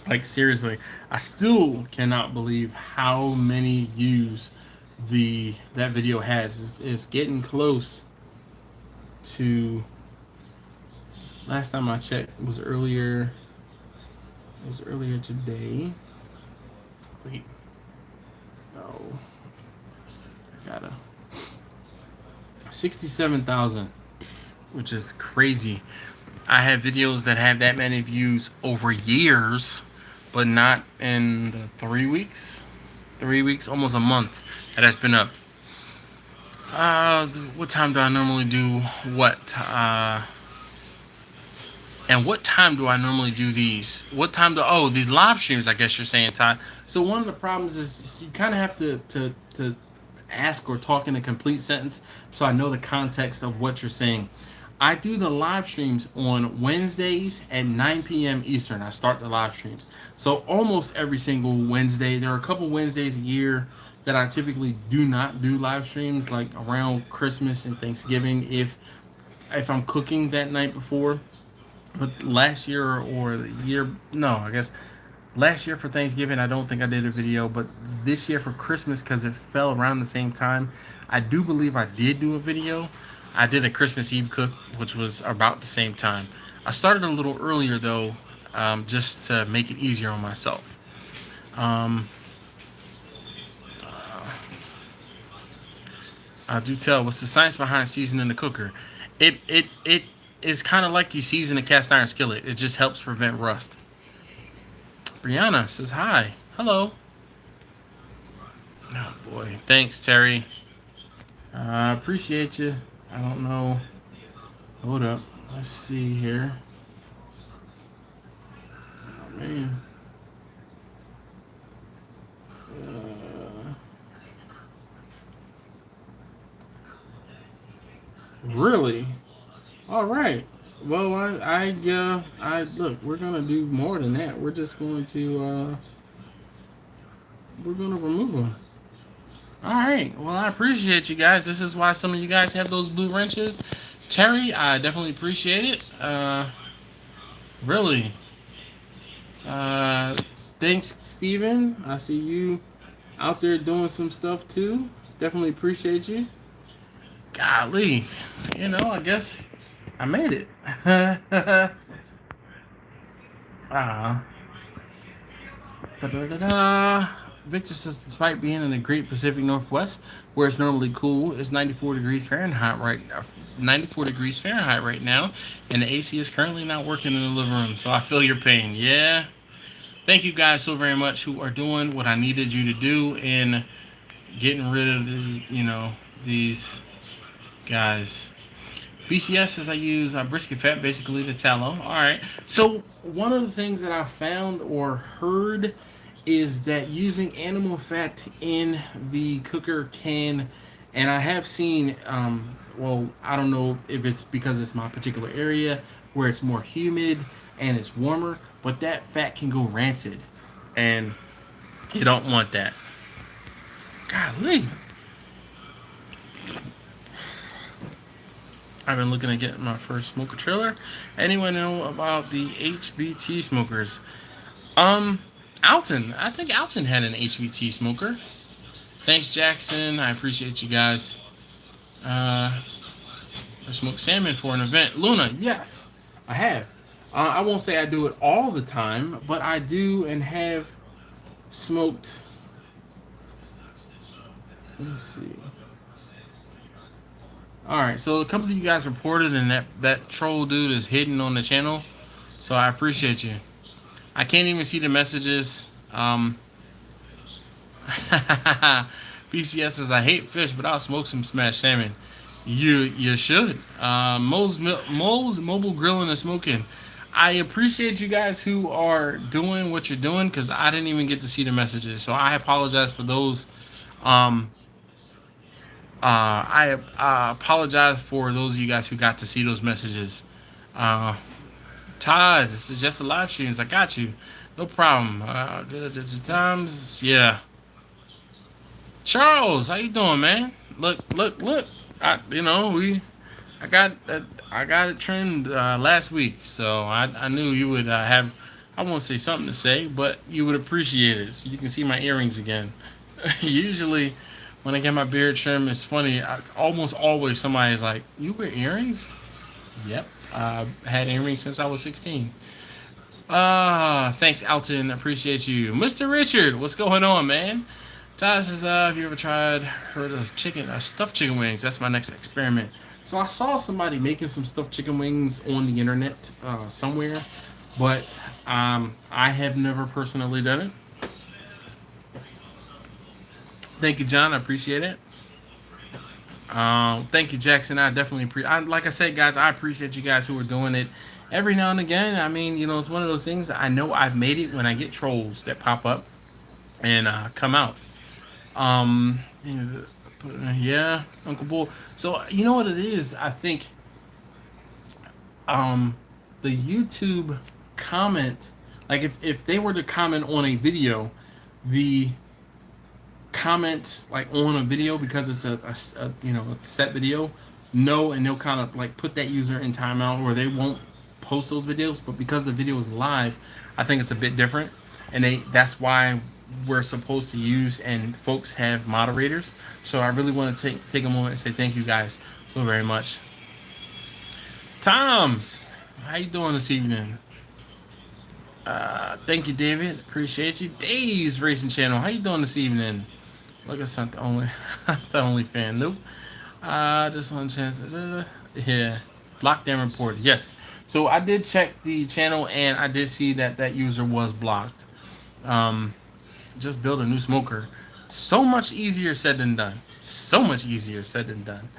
Like, seriously, I still cannot believe how many views that video has. It's getting close to, last time I checked was earlier today. Wait. No. I gotta 67,000, which is crazy. I have videos that have that many views over years, but not in the 3 weeks. 3 weeks, almost a month that has been up. What time do I normally do what? And what time do I normally do these? What time these live streams, I guess you're saying, Todd. So one of the problems is you kind of have to ask or talk in a complete sentence so I know the context of what you're saying. I do the live streams on Wednesdays at 9 p.m. Eastern. I start the live streams. So almost every single Wednesday. There are a couple Wednesdays a year that I typically do not do live streams, like around Christmas and Thanksgiving if I'm cooking that night before. But last year last year for Thanksgiving, I don't think I did a video, but this year for Christmas, because it fell around the same time, I do believe I did do a video. I did a Christmas Eve cook, which was about the same time. I started a little earlier, though, just to make it easier on myself. I do tell, what's the science behind seasoning the cooker? It is kind of like you season a cast iron skillet. It just helps prevent rust. Brianna says hi. Hello. Oh, boy. Thanks, Terry. I appreciate you. I don't know. Hold up. Let's see here. Oh, man. Really? All right. Well, I look. We're gonna do more than that. We're just going to remove them. All right. Well, I appreciate you guys. This is why some of you guys have those blue wrenches. Terry, I definitely appreciate it. Really. Thanks, Steven. I see you out there doing some stuff too. Definitely appreciate you. Golly. You know, I guess I made it. Victor says, despite being in the Great Pacific Northwest, where it's normally cool, it's 94 degrees Fahrenheit right now, and the AC is currently not working in the living room. So I feel your pain. Yeah. Thank you guys so very much who are doing what I needed you to do in getting rid of these guys. BCS says I use brisket fat, basically the tallow. All right. So one of the things that I found or heard is that using animal fat in the cooker can, and I have seen, well, I don't know if it's because it's my particular area where it's more humid and it's warmer, but that fat can go rancid, and you don't want that. Golly. I've been looking to get my first smoker trailer. Anyone know about the HBT smokers? Alton. I think Alton had an HBT smoker. Thanks, Jackson. I appreciate you guys. I smoked salmon for an event. Luna, yes, I have. I won't say I do it all the time, but I do and have smoked. Let's see. All right, so a couple of you guys reported, and that troll dude is hidden on the channel. So I appreciate you. I can't even see the messages. BCS says I hate fish, but I'll smoke some smashed salmon. You should. Mo's Mobile Grilling and Smoking. I appreciate you guys who are doing what you're doing, because I didn't even get to see the messages. So I apologize for those. I apologize for those of you guys who got to see those messages. Todd, this is just a live streams. I got you. No problem. Times, yeah. Charles, how you doing, man? Look. I got it trimmed last week, so I knew you would have. I won't say something to say, but you would appreciate it. So you can see my earrings again. Usually, when I get my beard trimmed, it's funny. Almost always somebody's like, "You wear earrings?" Yep, had earrings since I was 16. Thanks, Alton. Appreciate you, Mr. Richard. What's going on, man? Todd says, have you ever heard of stuffed chicken wings? That's my next experiment. So I saw somebody making some stuffed chicken wings on the internet somewhere, but I have never personally done it. Thank you, John. I appreciate it. Thank you, Jackson. I definitely like I said, guys, I appreciate you guys who are doing it every now and again. I mean, it's one of those things. I know I've made it when I get trolls that pop up and come out. Yeah, Uncle Bull. So you know what it is? I think the YouTube comment, like if they were to comment on a video, the comments like on a video, because it's a set video, no, and they'll kind of like put that user in timeout, or they won't post those videos. But because the video is live, I think it's a bit different, and that's why we're supposed to use, and folks have moderators. So I really want to take a moment and say thank you guys so very much. Toms, how you doing this evening? Thank you, David. Appreciate you. Dave's Racing Channel, how you doing this evening? Look at something only. The only fan. Nope. Just one chance. Yeah. Blocked and reported. Yes. So I did check the channel, and I did see that user was blocked. Just build a new smoker. So much easier said than done. So much easier said than done.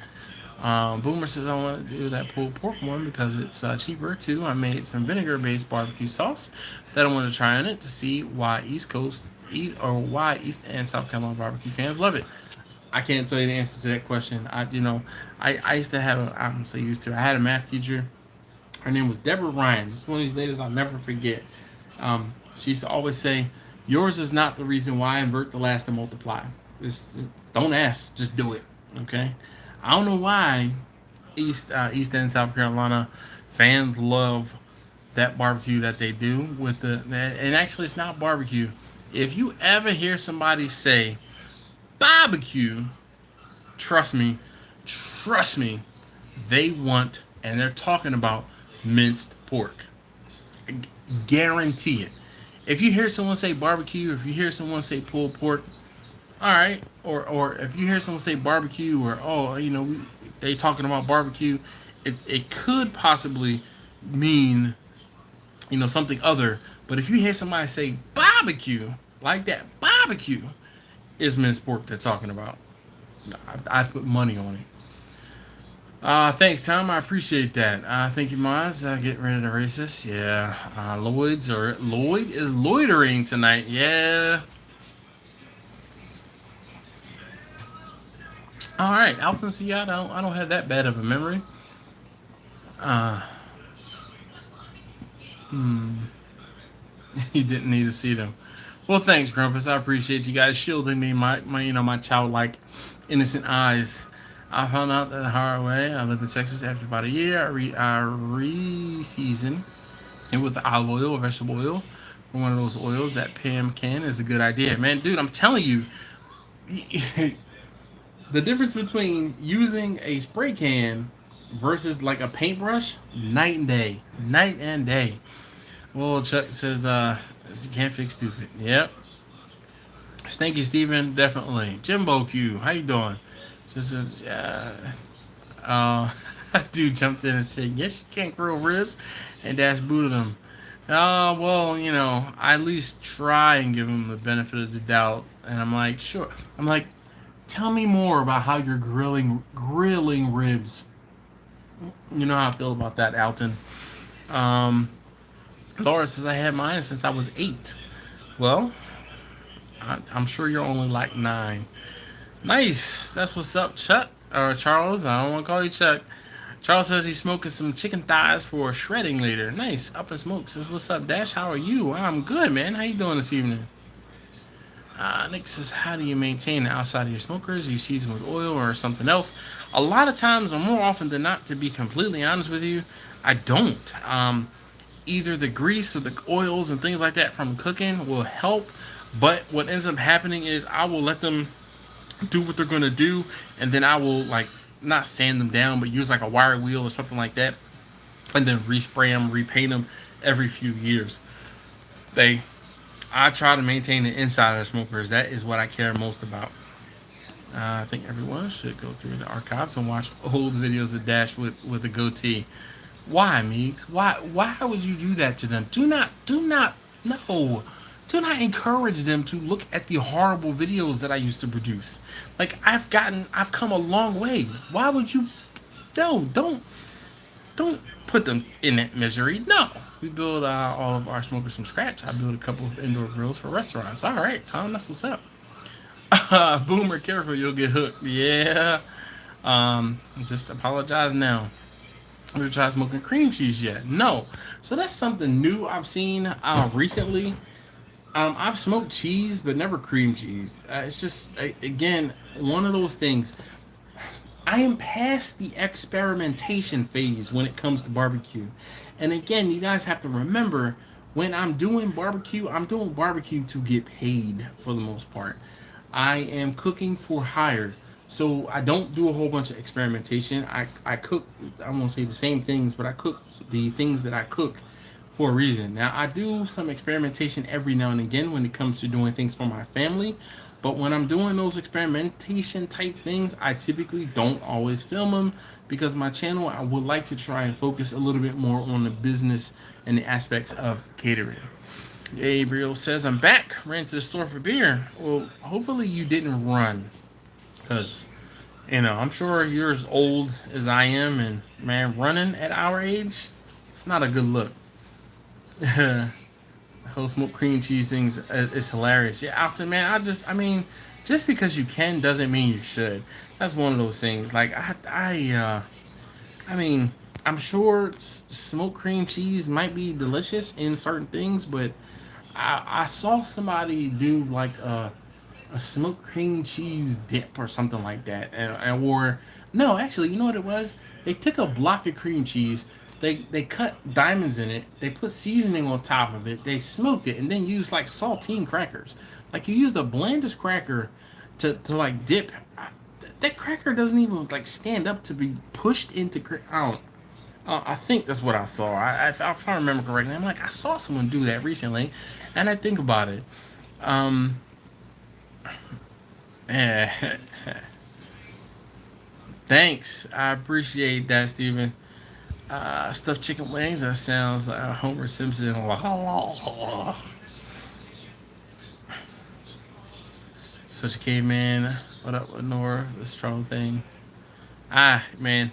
Boomer says I want to do that pulled pork one because it's cheaper too. I made some vinegar-based barbecue sauce that I want to try on it to see why East and South Carolina barbecue fans love it. I can't tell you the answer to that question. I used to have I'm so used to. I had a math teacher. Her name was Deborah Ryan. It's one of these ladies I'll never forget. She used to always say, "Yours is not the reason why. Invert the last and multiply. Don't ask, just do it." Okay. I don't know why East and South Carolina fans love that barbecue that they do with and actually it's not barbecue. If you ever hear somebody say barbecue, trust me, they want, and they're talking about minced pork. Guarantee it. If you hear someone say barbecue, if you hear someone say pulled pork, all right, or if you hear someone say barbecue, or they talking about barbecue, it could possibly mean something other. But if you hear somebody say barbecue like that, barbecue is minced pork they're talking about. I'd put money on it. Thanks, Tom. I appreciate that. Thank you, Maz. Get rid of the racist. Yeah. Lloyd is loitering tonight. Yeah. All right, Alton. See, I don't have that bad of a memory. He didn't need to see them. Well, thanks, Grumpus. I appreciate you guys shielding me, my childlike, innocent eyes. I found out the hard way. I lived in Texas after about a year. I re-season it with olive oil or vegetable oil. Or one of those oils that Pam can is a good idea. Man, dude, I'm telling you, the difference between using a spray can versus like a paintbrush, night and day. Night and day. Well, Chuck says, you can't fix stupid. Yep. Stanky Steven, definitely. Jimbo Q, how you doing? Just, dude jumped in and said, yes, you can't grill ribs, and Dash booted him. Well, you know, I at least try and give him the benefit of the doubt. And I'm like, sure. I'm like, tell me more about how you're grilling ribs. You know how I feel about that, Alton. Laura says I had mine since I was 8. Well, I'm sure you're only like 9. Nice. That's what's up, Chuck. Or Charles. I don't want to call you Chuck. Charles says he's smoking some chicken thighs for shredding later. Nice. Up in smoke. Says, what's up, Dash? How are you? I'm good, man. How you doing this evening? Nick says, how do you maintain the outside of your smokers? You season with oil or something else? A lot of times, or more often than not, to be completely honest with you, I don't. Either the grease or the oils and things like that from cooking will help, but what ends up happening is I will let them do what they're going to do, and then I will, like, not sand them down, but use like a wire wheel or something like that, and then respray them, repaint them every few years. I try to maintain the inside of the smokers. That is what I care most about. I think everyone should go through the archives and watch old videos of Dash with a goatee. Why, Meeks? Why would you do that to them? Do not, no. Do not encourage them to look at the horrible videos that I used to produce. Like, I've come a long way. Why would you? No, don't put them in that misery. No. We build all of our smokers from scratch. I build a couple of indoor grills for restaurants. All right, Tom, that's what's up. Boomer, careful, you'll get hooked. Yeah. Just apologize now. Have you tried smoking cream cheese yet? No. So that's something new I've seen recently. I've smoked cheese, but never cream cheese. It's just, again, one of those things. I am past the experimentation phase when it comes to barbecue. And again, you guys have to remember, when I'm doing barbecue to get paid for the most part. I am cooking for hire. So I don't do a whole bunch of experimentation. I cook, I won't say the same things, but I cook the things that I cook for a reason. Now, I do some experimentation every now and again when it comes to doing things for my family. But when I'm doing those experimentation type things, I typically don't always film them, because my channel, I would like to try and focus a little bit more on the business and the aspects of catering. Gabriel says, I'm back. Ran to the store for beer. Well, hopefully you didn't run, because, you know, I'm sure you're as old as I am, and man, running at our age, it's not a good look. Whole smoke cream cheese things is hilarious. Yeah, Alton, man, just because you can doesn't mean you should. That's one of those things. Like, I mean, I'm sure smoked cream cheese might be delicious in certain things, but I saw somebody do like a smoked cream cheese dip or something like that, or no, actually, you know what it was? They took a block of cream cheese. They cut diamonds in it. They put seasoning on top of it. They smoked it and then used like saltine crackers. Like, you use the blandest cracker to like dip. That cracker doesn't even like stand up to be pushed into. I think that's what I saw. If I remember correctly, I'm like, I saw someone do that recently, and I think about it. Thanks, I appreciate that, Steven. Stuffed chicken wings, that sounds like Homer Simpson. Such a caveman. What up with Nora? The strong thing. Man,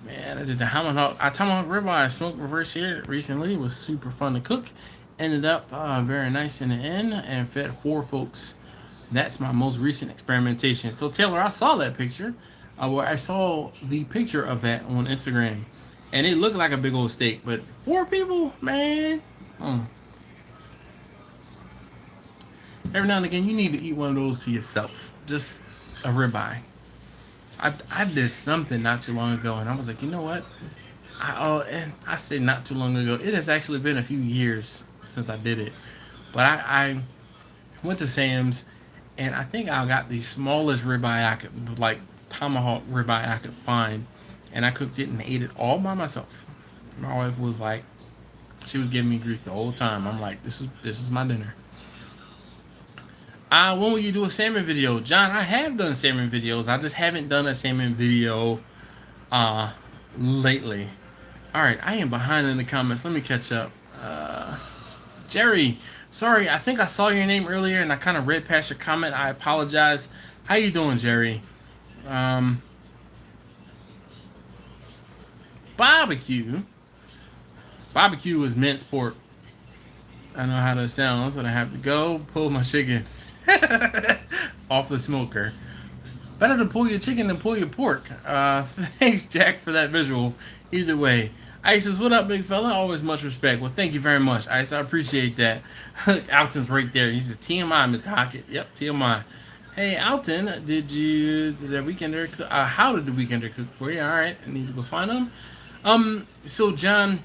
I did the tomahawk ribeye. I smoked reverse here recently. It was super fun to cook. Ended up very nice in the end, and fed 4 folks. That's my most recent experimentation. So Taylor, I saw that picture. Where I saw the picture of that on Instagram, and it looked like a big old steak, but 4 people, man. Every now and again, you need to eat one of those to yourself. Just a ribeye. I did something not too long ago, and I was like, you know what? And I say not too long ago. It has actually been a few years since I did it, but I went to Sam's, and I think I got the smallest ribeye I could, like tomahawk ribeye I could find, and I cooked it and ate it all by myself. My wife was like, she was giving me grief the whole time. I'm like, this is my dinner. When will you do a salmon video, John? I have done salmon videos. I just haven't done a salmon video uh lately. All right, I am behind in the comments. Let me catch up. Jerry, sorry, I think I saw your name earlier and I kind of read past your comment. I apologize. How you doing, Jerry? Um, barbecue. Barbecue is minced pork. I know how that sounds, but I have to go pull my chicken off the smoker. Better to pull your chicken than pull your pork. Thanks, Jack, for that visual. Either way. Ice says, what up, big fella? Always much respect. Well, thank you very much, Ice. I appreciate that. Alton's right there. He says, TMI, Mr. Hockett. Yep, TMI. Hey, Alton, did the weekender how did the weekender cook for you? All right, I need to go find them. So, John,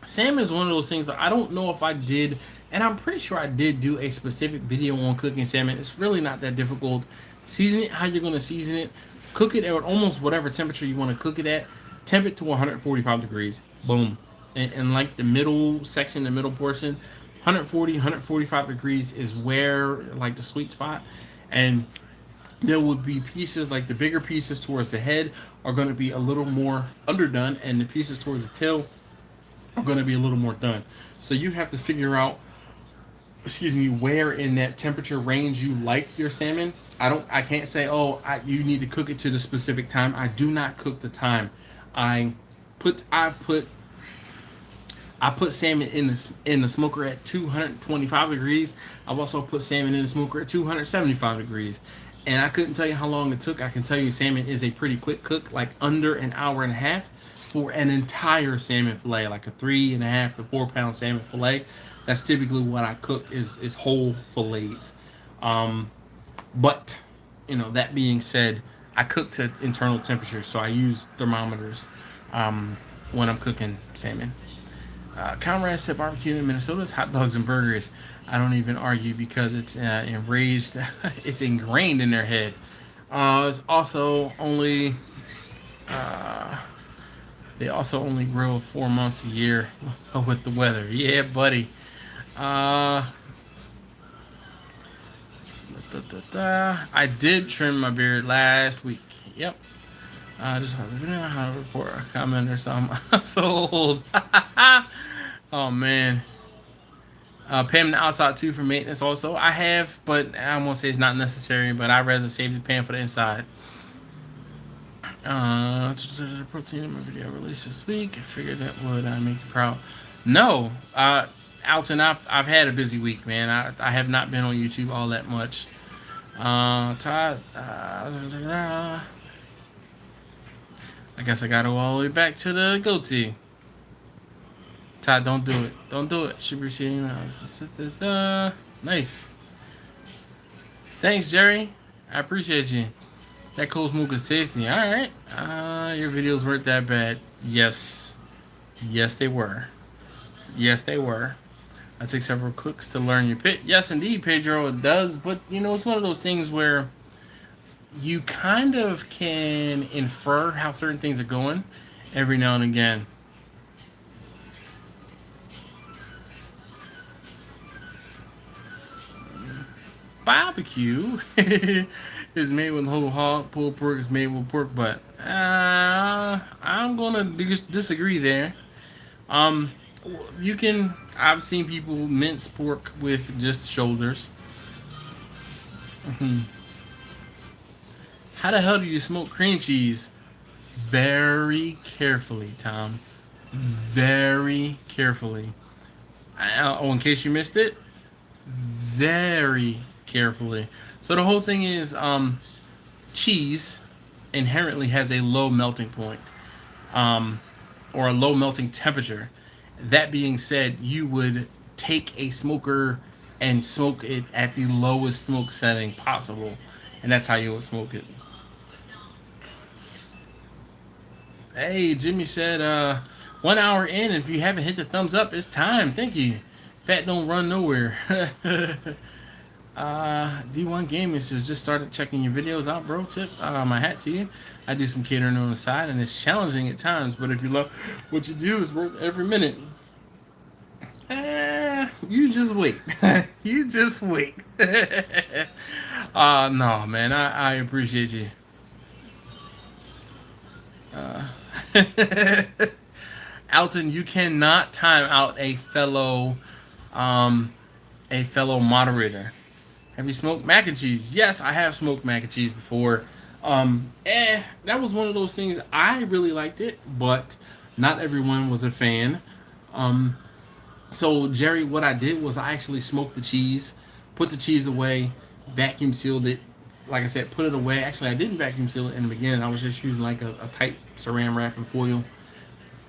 salmon is one of those things that I don't know if I did, and I'm pretty sure I did do a specific video on cooking salmon. It's really not that difficult. Season it how you're going to season it. Cook it at almost whatever temperature you want to cook it at. Temp it to 145 degrees. Boom. And like the middle section, the middle portion, 140, 145 degrees is where, like, the sweet spot. And there would be pieces, like the bigger pieces towards the head are going to be a little more underdone, and the pieces towards the tail are going to be a little more done. So you have to figure out, where in that temperature range you like your salmon. I can't say, you need to cook it to the specific time. I do not cook the time. I put salmon in the smoker at 225 degrees. I've also put salmon in the smoker at 275 degrees. And I couldn't tell you how long it took. I can tell you salmon is a pretty quick cook, like under an hour and a half for an entire salmon fillet, like a 3.5 to 4 pound salmon fillet. That's typically what I cook is whole fillets. But, that being said, I cook to internal temperature, so I use thermometers when I'm cooking salmon. Camwear said barbecue in Minnesota is hot dogs and burgers. I don't even argue because it's enraged. It's ingrained in their head. It's also only they also only grill 4 months a year with the weather. Yeah, buddy. I did trim my beard last week. Yep. Just how to report a comment or something. I'm so old. Oh man. Paying the outside too for maintenance also. I have, but I won't say it's not necessary, but I'd rather save the pan for the inside. Protein in my video released this week. I figured that would make you proud. No. Alton, I've had a busy week, man. I have not been on YouTube all that much. Todd, I guess I gotta go all the way back to the goatee. Todd, don't do it. Don't do it. Should be receiving nice. Thanks, Jerry. I appreciate you. That cold smoke is tasty. All right. Your videos weren't that bad. Yes. Yes, they were. Yes, they were. I took several cooks to learn your pit. Yes, indeed, Pedro, it does. But, it's one of those things where you kind of can infer how certain things are going every now and again. Barbecue is made with whole hog. Pulled pork is made with pork butt. I'm going to disagree there. I've seen people mince pork with just shoulders. How the hell do you smoke cream cheese? Very carefully, Tom. Very carefully. In case you missed it, very carefully. So the whole thing is, cheese inherently has a low melting point, or a low melting temperature. That being said, you would take a smoker and smoke it at the lowest smoke setting possible, and that's how you would smoke it. Hey, Jimmy said, 1 hour in, and if you haven't hit the thumbs up, it's time. Thank you. Fat don't run nowhere. D1 Gaming says, just started checking your videos out, bro. Tip my hat to you. I do some catering on the side, and it's challenging at times, but if you love what you do, it's worth every minute. You just wait. You just wait. No, man, I appreciate you. Alton, you cannot time out a fellow moderator. Have you smoked mac and cheese? Yes, I have smoked mac and cheese before. That was one of those things. I really liked it, but not everyone was a fan. So Jerry, what I did was I actually smoked the cheese, put the cheese away, vacuum sealed it. Like I said, put it away. Actually, I didn't vacuum seal it in the beginning. I was just using like a tight saran wrap and foil.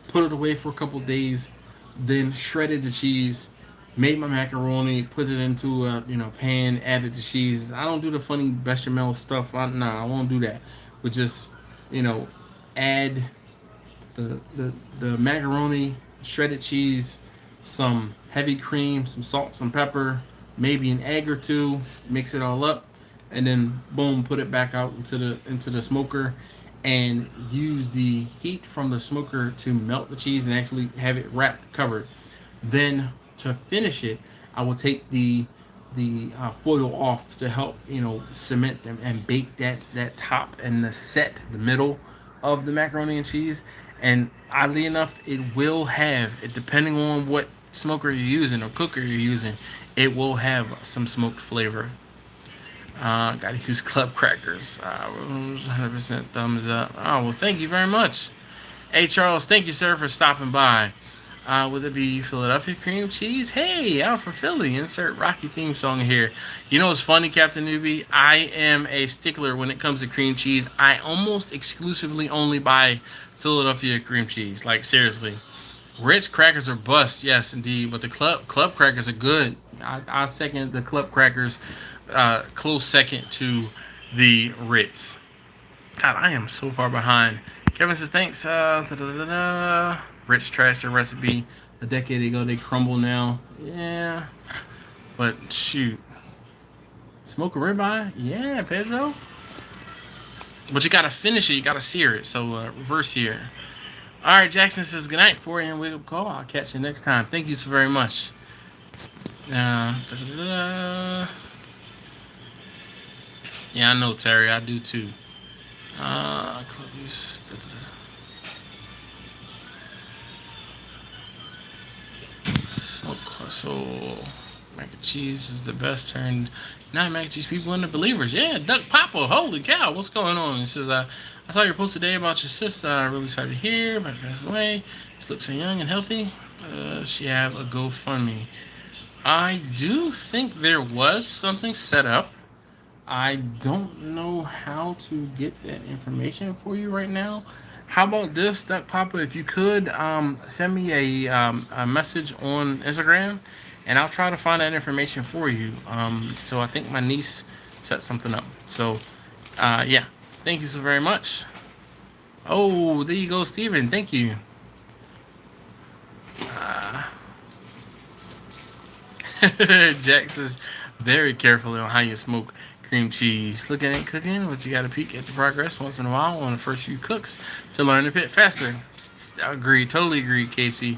Put it away for a couple days, then shredded the cheese, made my macaroni, put it into a pan, added the cheese. I don't do the funny bechamel stuff. I won't do that. But just add the macaroni, shredded cheese, some heavy cream, some salt, some pepper, maybe an egg or two. Mix it all up, and then boom, put it back out into the smoker, and use the heat from the smoker to melt the cheese and actually have it wrapped, covered. Then to finish it, I will take the foil off to help cement them and bake that top and the middle of the macaroni and cheese. And oddly enough, it will have it, depending on what smoker you're using or cooker you're using, it will have some smoked flavor. Gotta use club crackers. 100% thumbs up. Oh, well, thank you very much. Hey, Charles, thank you, sir, for stopping by. Would it be Philadelphia cream cheese? Hey, I'm from Philly. Insert Rocky theme song here. You know what's funny, Captain Newbie? I am a stickler when it comes to cream cheese. I almost exclusively only buy Philadelphia cream cheese. Like, seriously. Ritz crackers are bust, yes, indeed. But the club crackers are good. I second the club crackers. Close second to the Ritz. God, I am so far behind. Kevin says, thanks. Rich trashed the recipe a decade ago. They crumble now. Yeah. But shoot. Smoke a ribeye? Yeah, Pedro. But you gotta finish it. You gotta sear it. So reverse here. Alright, Jackson says, good night. 4 a.m. wake up call. I'll catch you next time. Thank you so very much. Yeah, I know, Terry. I do too. Club use. Smoke so mac and cheese is the best. Turned not mac and cheese people into believers. Yeah, Duck Papa. Holy cow, what's going on? He says, I saw your post today about your sister. Really sorry to hear, but passed away. She looks so young and healthy. She have a GoFundMe. I do think there was something set up. I don't know how to get that information for you right now. How about this, Duck Papa? If you could send me a message on Instagram, and I'll try to find that information for you. So I think my niece set something up. So yeah, thank you so very much. Oh, there you go, Steven. Thank you. Jack says, very carefully on how you smoke cream cheese. Looking at cooking, but you got to peek at the progress once in a while on the first few cooks to learn to pit faster. I agree, totally agree, Casey.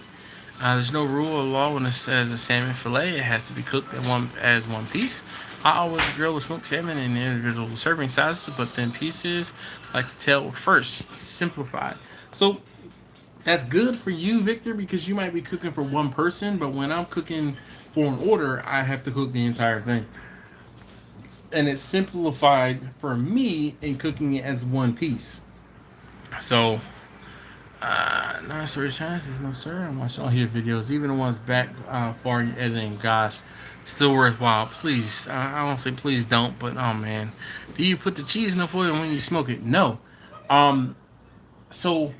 There's no rule or law when it says a salmon fillet. It has to be cooked as one piece. I always grill with smoked salmon in individual serving sizes, but then pieces like the tail first. Simplified. So that's good for you, Victor, because you might be cooking for one person, but when I'm cooking for an order, I have to cook the entire thing. And it's simplified for me in cooking it as one piece. So, no story chances, no sir. I'm watching all your videos, even the ones back far in editing. Gosh, still worthwhile. Please, I won't say please don't, but oh man, do you put the cheese in the foil when you smoke it? No. So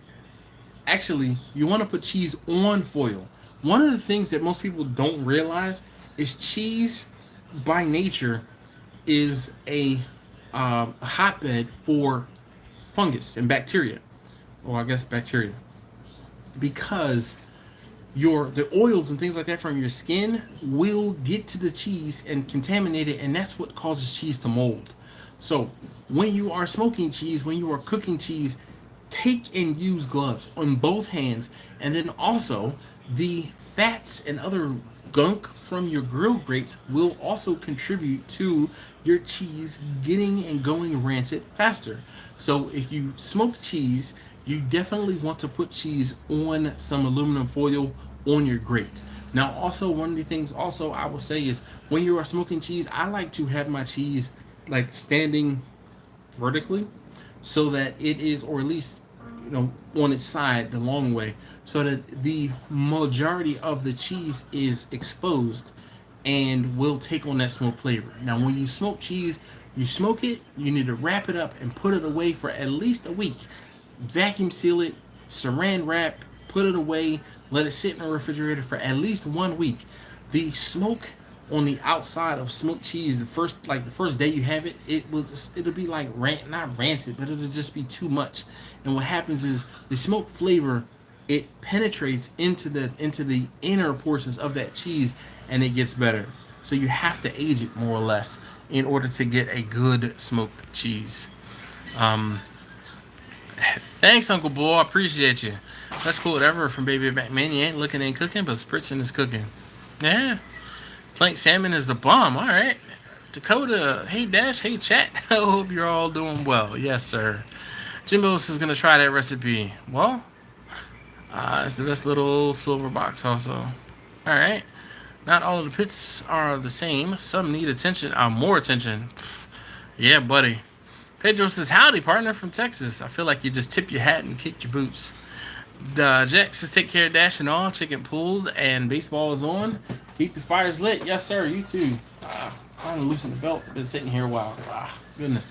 actually, you want to put cheese on foil. One of the things that most people don't realize is cheese, by nature, is a hotbed for fungus and bacteria. or I guess bacteria, because the oils and things like that from your skin will get to the cheese and contaminate it, and that's what causes cheese to mold. So when you are smoking cheese, when you are cooking cheese, take and use gloves on both hands, and then also the fats and other gunk from your grill grates will also contribute to your cheese getting and going rancid faster. So if you smoke cheese, you definitely want to put cheese on some aluminum foil on your grate. Now, also one of the things also I will say is when you are smoking cheese, I like to have my cheese like standing vertically so that it is, or at least on its side the long way, so that the majority of the cheese is exposed and will take on that smoke flavor. Now, when you smoke cheese, you smoke it, you need to wrap it up and put it away for at least a week. Vacuum seal it, saran wrap, put it away, let it sit in the refrigerator for at least 1 week. The smoke on the outside of smoked cheese, the first day you have it, it'll be like not rancid, but it'll just be too much. And what happens is the smoke flavor, it penetrates into the inner portions of that cheese, and it gets better. So you have to age it more or less in order to get a good smoked cheese. Thanks, Uncle Bull. I appreciate you. That's cool. Whatever from Baby Back Man. You ain't looking, ain't cooking, but spritzing is cooking. Yeah. Plank salmon is the bomb. All right. Dakota. Hey, Dash. Hey, chat. I hope you're all doing well. Yes, sir. Jimbo's is going to try that recipe. Well, it's the best little silver box also. All right. Not all of the pits are the same. Some need attention. More attention. Yeah, buddy. Pedro says, howdy, partner from Texas. I feel like you just tip your hat and kick your boots. Jack says, take care, Dash and all. Chicken pulled and baseball is on. Keep the fires lit. Yes, sir. You too. Time to loosen the belt. Been sitting here a while. Goodness.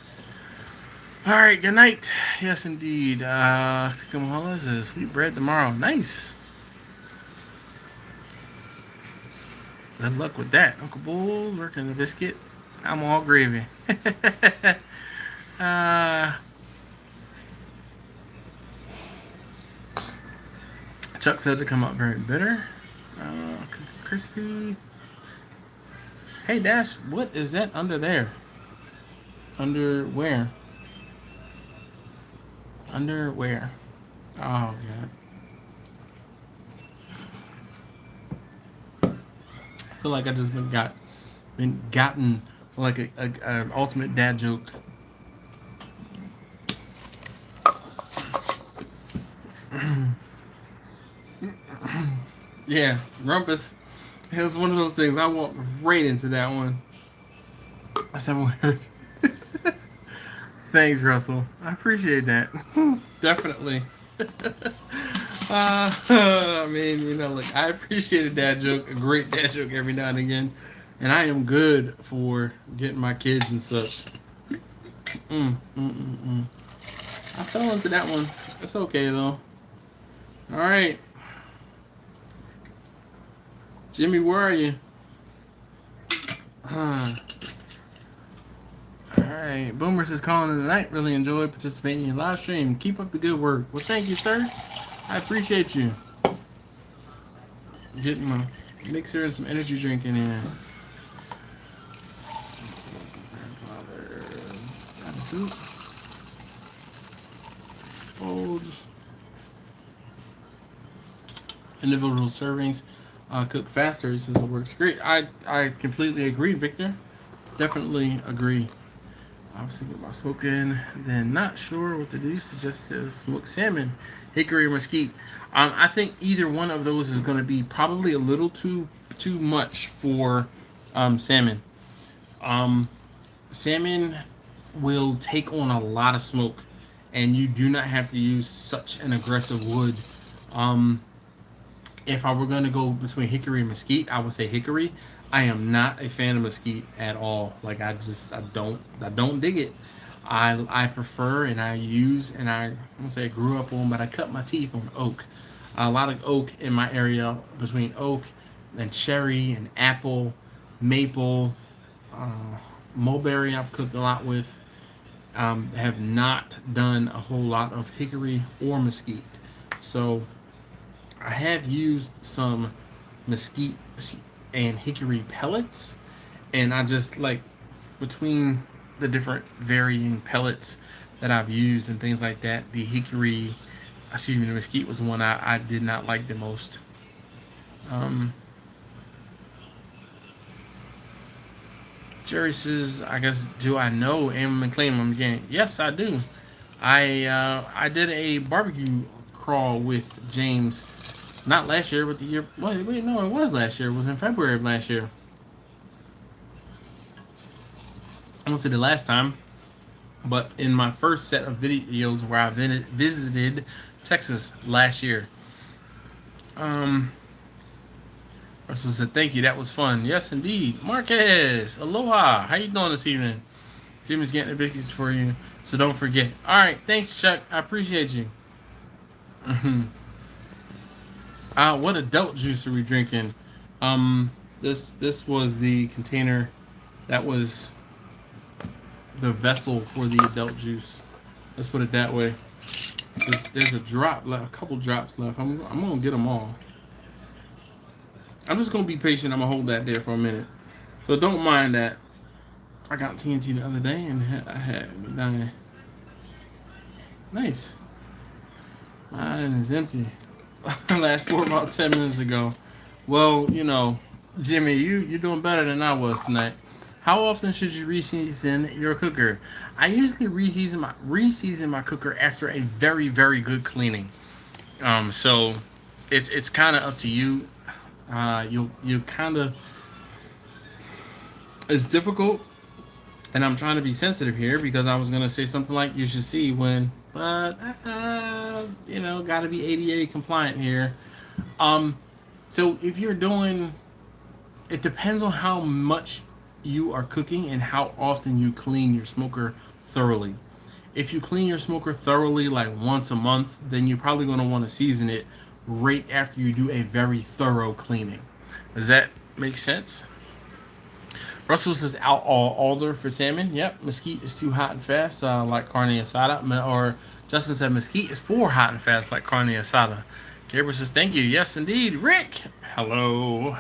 All right. Good night. Yes, indeed. Come is a sweet bread tomorrow. Nice. Good luck with that. Uncle Bull working the biscuit. I'm all gravy. Chuck said to come out very bitter. Crispy. Hey, Dash, what is that under there? Under where? Under where? Oh, God. I feel like I just been gotten like an ultimate dad joke. Yeah, rumpus. It was one of those things. I walked right into that one. That's that word. Thanks, Russell. I appreciate that. Definitely. I mean, look, I appreciate a dad joke, a great dad joke every now and again. And I am good for getting my kids and such. I fell into that one. It's okay, though. All right. Jimmy, where are you? Alright, Boomers is calling in tonight. Really enjoyed participating in your live stream. Keep up the good work. Well, thank you, sir. I appreciate you. Getting my mixer and some energy drink in here. Grandfather. Folds. Individual servings. Cook faster. This is works great. I completely agree, Victor. Definitely agree. I was thinking about smoking, then not sure what to do. Suggest smoked salmon, hickory, or mesquite. I think either one of those is going to be probably a little too much for salmon. Salmon will take on a lot of smoke, and you do not have to use such an aggressive wood. If I were going to go between hickory and mesquite, I would say hickory. I am not a fan of mesquite at all. Like I don't dig it. I prefer and I use and I won't say I grew up on, but I cut my teeth on oak. A lot of oak in my area, between oak and cherry and apple, maple, mulberry I've cooked a lot with. have not done a whole lot of hickory or mesquite. So I have used some mesquite and hickory pellets, and I just like between the different varying pellets that I've used and things like that, the the mesquite was one I did not like the most. Jerry says, I guess, do I know Aaron McLean? I'm getting, yes, I do. I did a barbecue crawl with James, not last year, but the year. Wait, no, it was last year. It was in February of last year. I almost did it last time, but in my first set of videos where I visited Texas last year. Russell said, thank you, that was fun. Yes, indeed. Marquez, aloha. How you doing this evening? Jim is getting the biscuits for you, so don't forget. All right, thanks, Chuck. I appreciate you. What adult juice are we drinking? This was the container that was the vessel for the adult juice. Let's put it that way. There's a couple drops left. I'm gonna get them all. I'm just gonna be patient. I'm gonna hold that there for a minute. So don't mind that. I got TNT the other day and I had me dying. Nice. Mine is empty. Last pour about 10 minutes ago. Well, you know, Jimmy, you're doing better than I was tonight. How often should you reseason your cooker? I usually reseason my cooker after a very, very good cleaning. So it's kind of up to you. You kind of, it's difficult, and I'm trying to be sensitive here because I was gonna say something like you should see when, but you know, got to be ADA compliant here. So if you're doing, it depends on how much you are cooking and how often you clean your smoker thoroughly. If you clean your smoker thoroughly like once a month, then you're probably going to want to season it right after you do a very thorough cleaning. Does that make sense? Russell says alder for salmon. Yep, mesquite is too hot and fast like carne asada. Or Justin said mesquite is for hot and fast like carne asada. Gabriel says thank you. Yes, indeed. Rick. Hello.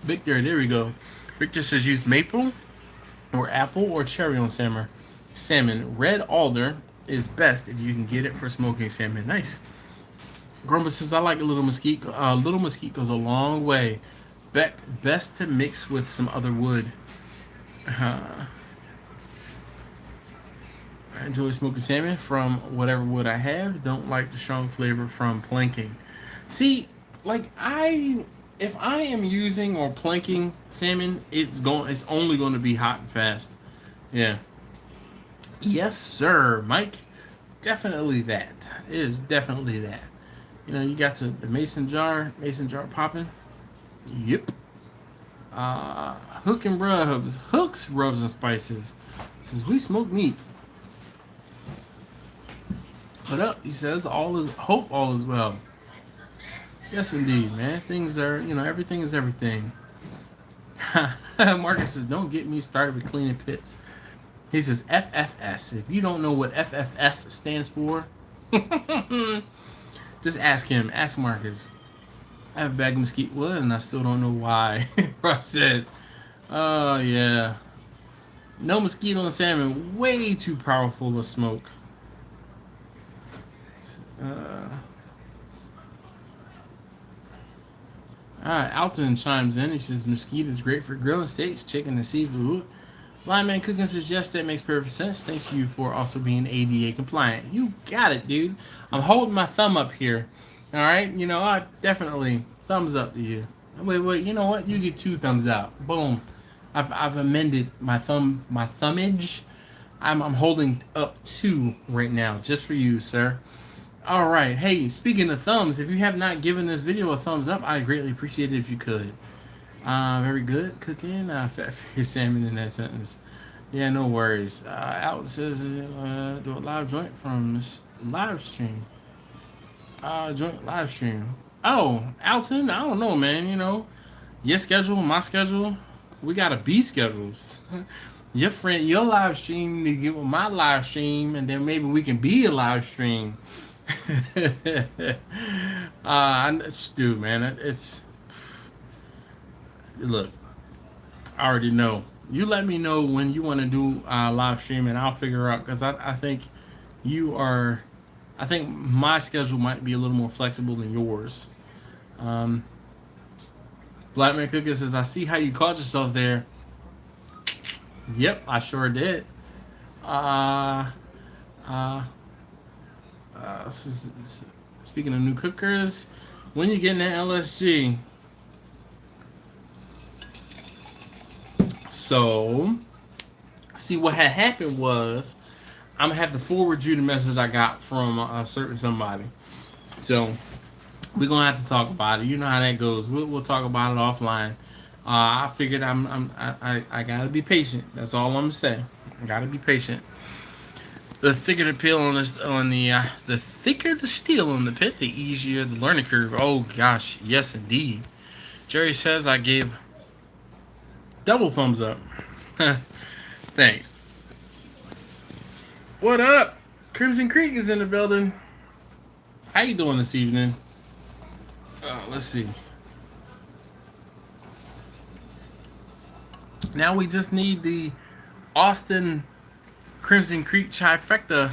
Victor, there we go. Victor says use maple or apple or cherry on salmon. Red alder is best if you can get it for smoking salmon. Nice. Grumble says I like a little mesquite. Little mesquite goes a long way. Best to mix with some other wood. I enjoy smoking salmon from whatever wood I have. Don't like the strong flavor from planking. See, like if I am using or planking salmon, it's only going to be hot and fast. Yeah. Yes, sir, Mike. Definitely that. It is definitely that. You know, you got the mason jar popping. Yep. Hooks, rubs, and spices. Says we smoke meat. What up? He says all is well. Yes, indeed, man. Things are, you know, everything is everything. Marcus says, don't get me started with cleaning pits. He says FFS. If you don't know what FFS stands for, just ask him. Ask Marcus. I have a bag of mesquite wood and I still don't know why. I said, oh yeah. No mosquito on salmon. Way too powerful to smoke. Alright, Alton chimes in. He says mesquite is great for grilling steaks, chicken, and seafood. Lineman Cooking says yes, that makes perfect sense. Thank you for also being ADA compliant. You got it, dude. I'm holding my thumb up here. Alright, you know, I definitely thumbs up to you. Wait, you know what? You get 2 thumbs out. Boom. I've amended my thumbage. I'm holding up 2 right now, just for you, sir. All right. Hey, speaking of thumbs, if you have not given this video a thumbs up, I greatly appreciate it if you could. Very good. Cooking. Fat figure salmon in that sentence. Yeah, no worries. Alex says, do a live joint from this live stream. Joint live stream. Oh, Alton, I don't know, man. You know, Your schedule, my schedule, we gotta be schedules. Your live stream need to get with my live stream, and then maybe we can be a live stream. Dude, man, it's look. I already know. You let me know when you want to do live stream, and I'll figure out because I think you are. I think my schedule might be a little more flexible than yours. Blackman Cookie says, I see how you caught yourself there. Yep, I sure did. Speaking of new cookers, when you getting that LSG? So, see what had happened was, I'm gonna have to forward you the message I got from a certain somebody. So, we're gonna have to talk about it. You know how that goes. We'll talk about it offline. I figured I gotta be patient. That's all I'm gonna say. I gotta be patient. The thicker the peel on this, the thicker the steel on the pit, the easier the learning curve. Oh gosh, yes indeed. Jerry says I gave double thumbs up. Thanks. What up? Crimson Creek is in the building. How you doing this evening? Let's see. Now we just need the Austin Crimson Creek trifecta.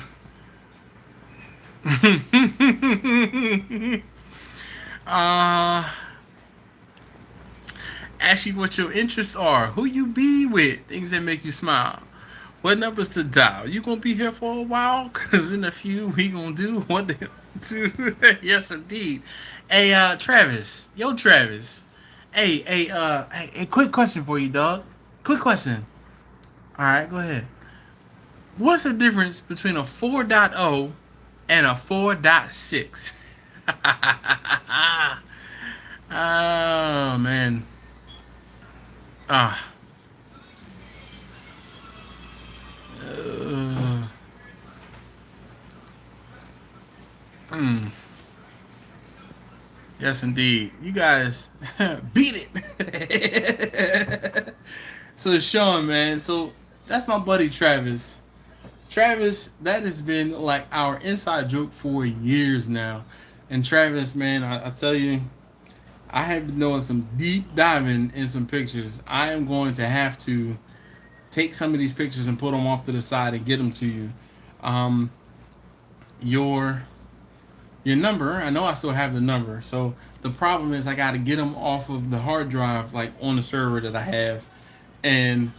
Ask you what your interests are, who you be with, things that make you smile, what numbers to dial. You gonna be here for a while? Cause in a few we gonna do what they do. Yes indeed. Hey Travis. Yo Travis. Hey, quick question for you, dog. Quick question. Alright, go ahead. What's the difference between a 4.0 and a 4.6? Oh man. Yes, indeed. You guys beat it. So, Sean, man. So, that's my buddy Travis. Travis, that has been like our inside joke for years now. And Travis, man, I tell you, I have been doing some deep diving in some pictures. I am going to have to take some of these pictures and put them off to the side and get them to you. Your number, I know I still have the number. So the problem is I got to get them off of the hard drive, like on the server that I have. And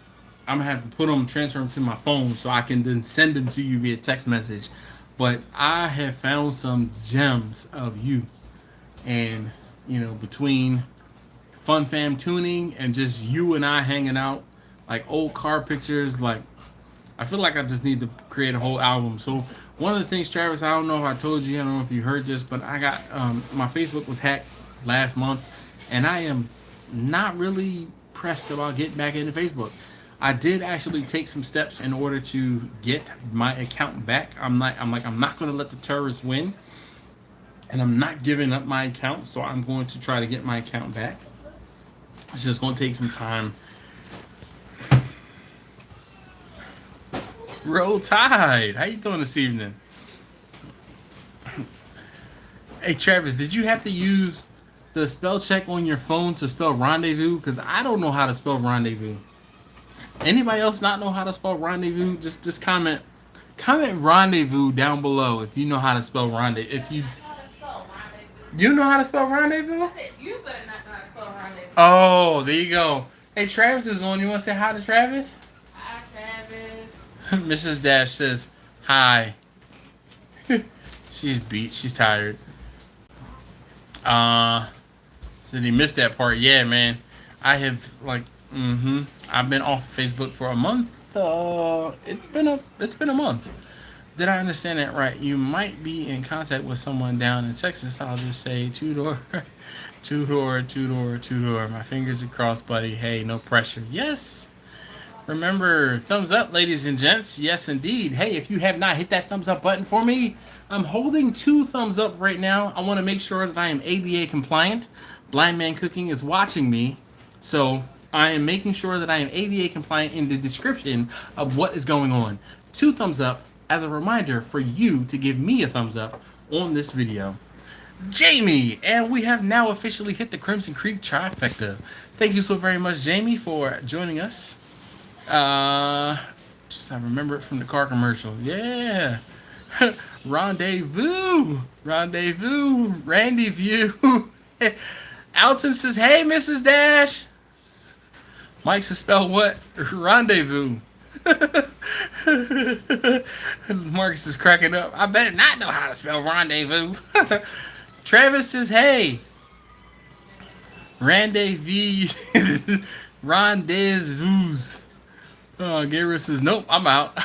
I'm going to have to transfer them to my phone so I can then send them to you via text message. But I have found some gems of you. And, you know, between FunFam tuning and just you and I hanging out, like old car pictures, like I feel like I just need to create a whole album. So one of the things, Travis, I don't know if I told you, I don't know if you heard this, but I got my Facebook was hacked last month, and I am not really pressed about getting back into Facebook. I did actually take some steps in order to get my account back. I'm not going to let the terrorists win, and I'm not giving up my account. So I'm going to try to get my account back. It's just going to take some time. Roll Tide, how you doing this evening? Hey Travis, did you have to use the spell check on your phone to spell rendezvous? Because I don't know how to spell rendezvous. Anybody else not know how to spell rendezvous? Just comment rendezvous down below if you know how to spell rendezvous. If you know how to spell rendezvous? I said you better not know how to spell rendezvous. Oh, there you go. Hey, Travis is on. You want to say hi to Travis? Hi, Travis. Mrs. Dash says hi. She's beat. She's tired. Said he missed that part. Yeah, man. I have I've been off Facebook for a month. It's been a month. Did I understand that right? You might be in contact with someone down in Texas. I'll just say two-door, two-door, two-door, two-door. My fingers are crossed, buddy. Hey, no pressure. Yes. Remember, thumbs up, ladies and gents. Yes, indeed. Hey, if you have not hit that thumbs up button for me, I'm holding 2 thumbs up right now. I want to make sure that I am ABA compliant. Blind Man Cooking is watching me. So I am making sure that I am ADA compliant in the description of what is going on. 2 thumbs up as a reminder for you to give me a thumbs up on this video. Jamie, and we have now officially hit the Crimson Creek trifecta. Thank you so very much, Jamie, for joining us. Just I remember it from the car commercial. Yeah. Rendezvous. Randy View. Alton says, hey, Mrs. Dash. Mike says, spell what? Rendezvous. Marcus is cracking up. I better not know how to spell rendezvous. Travis says, hey. Rendezvous. Rendezvous. Gabriel says, nope, I'm out.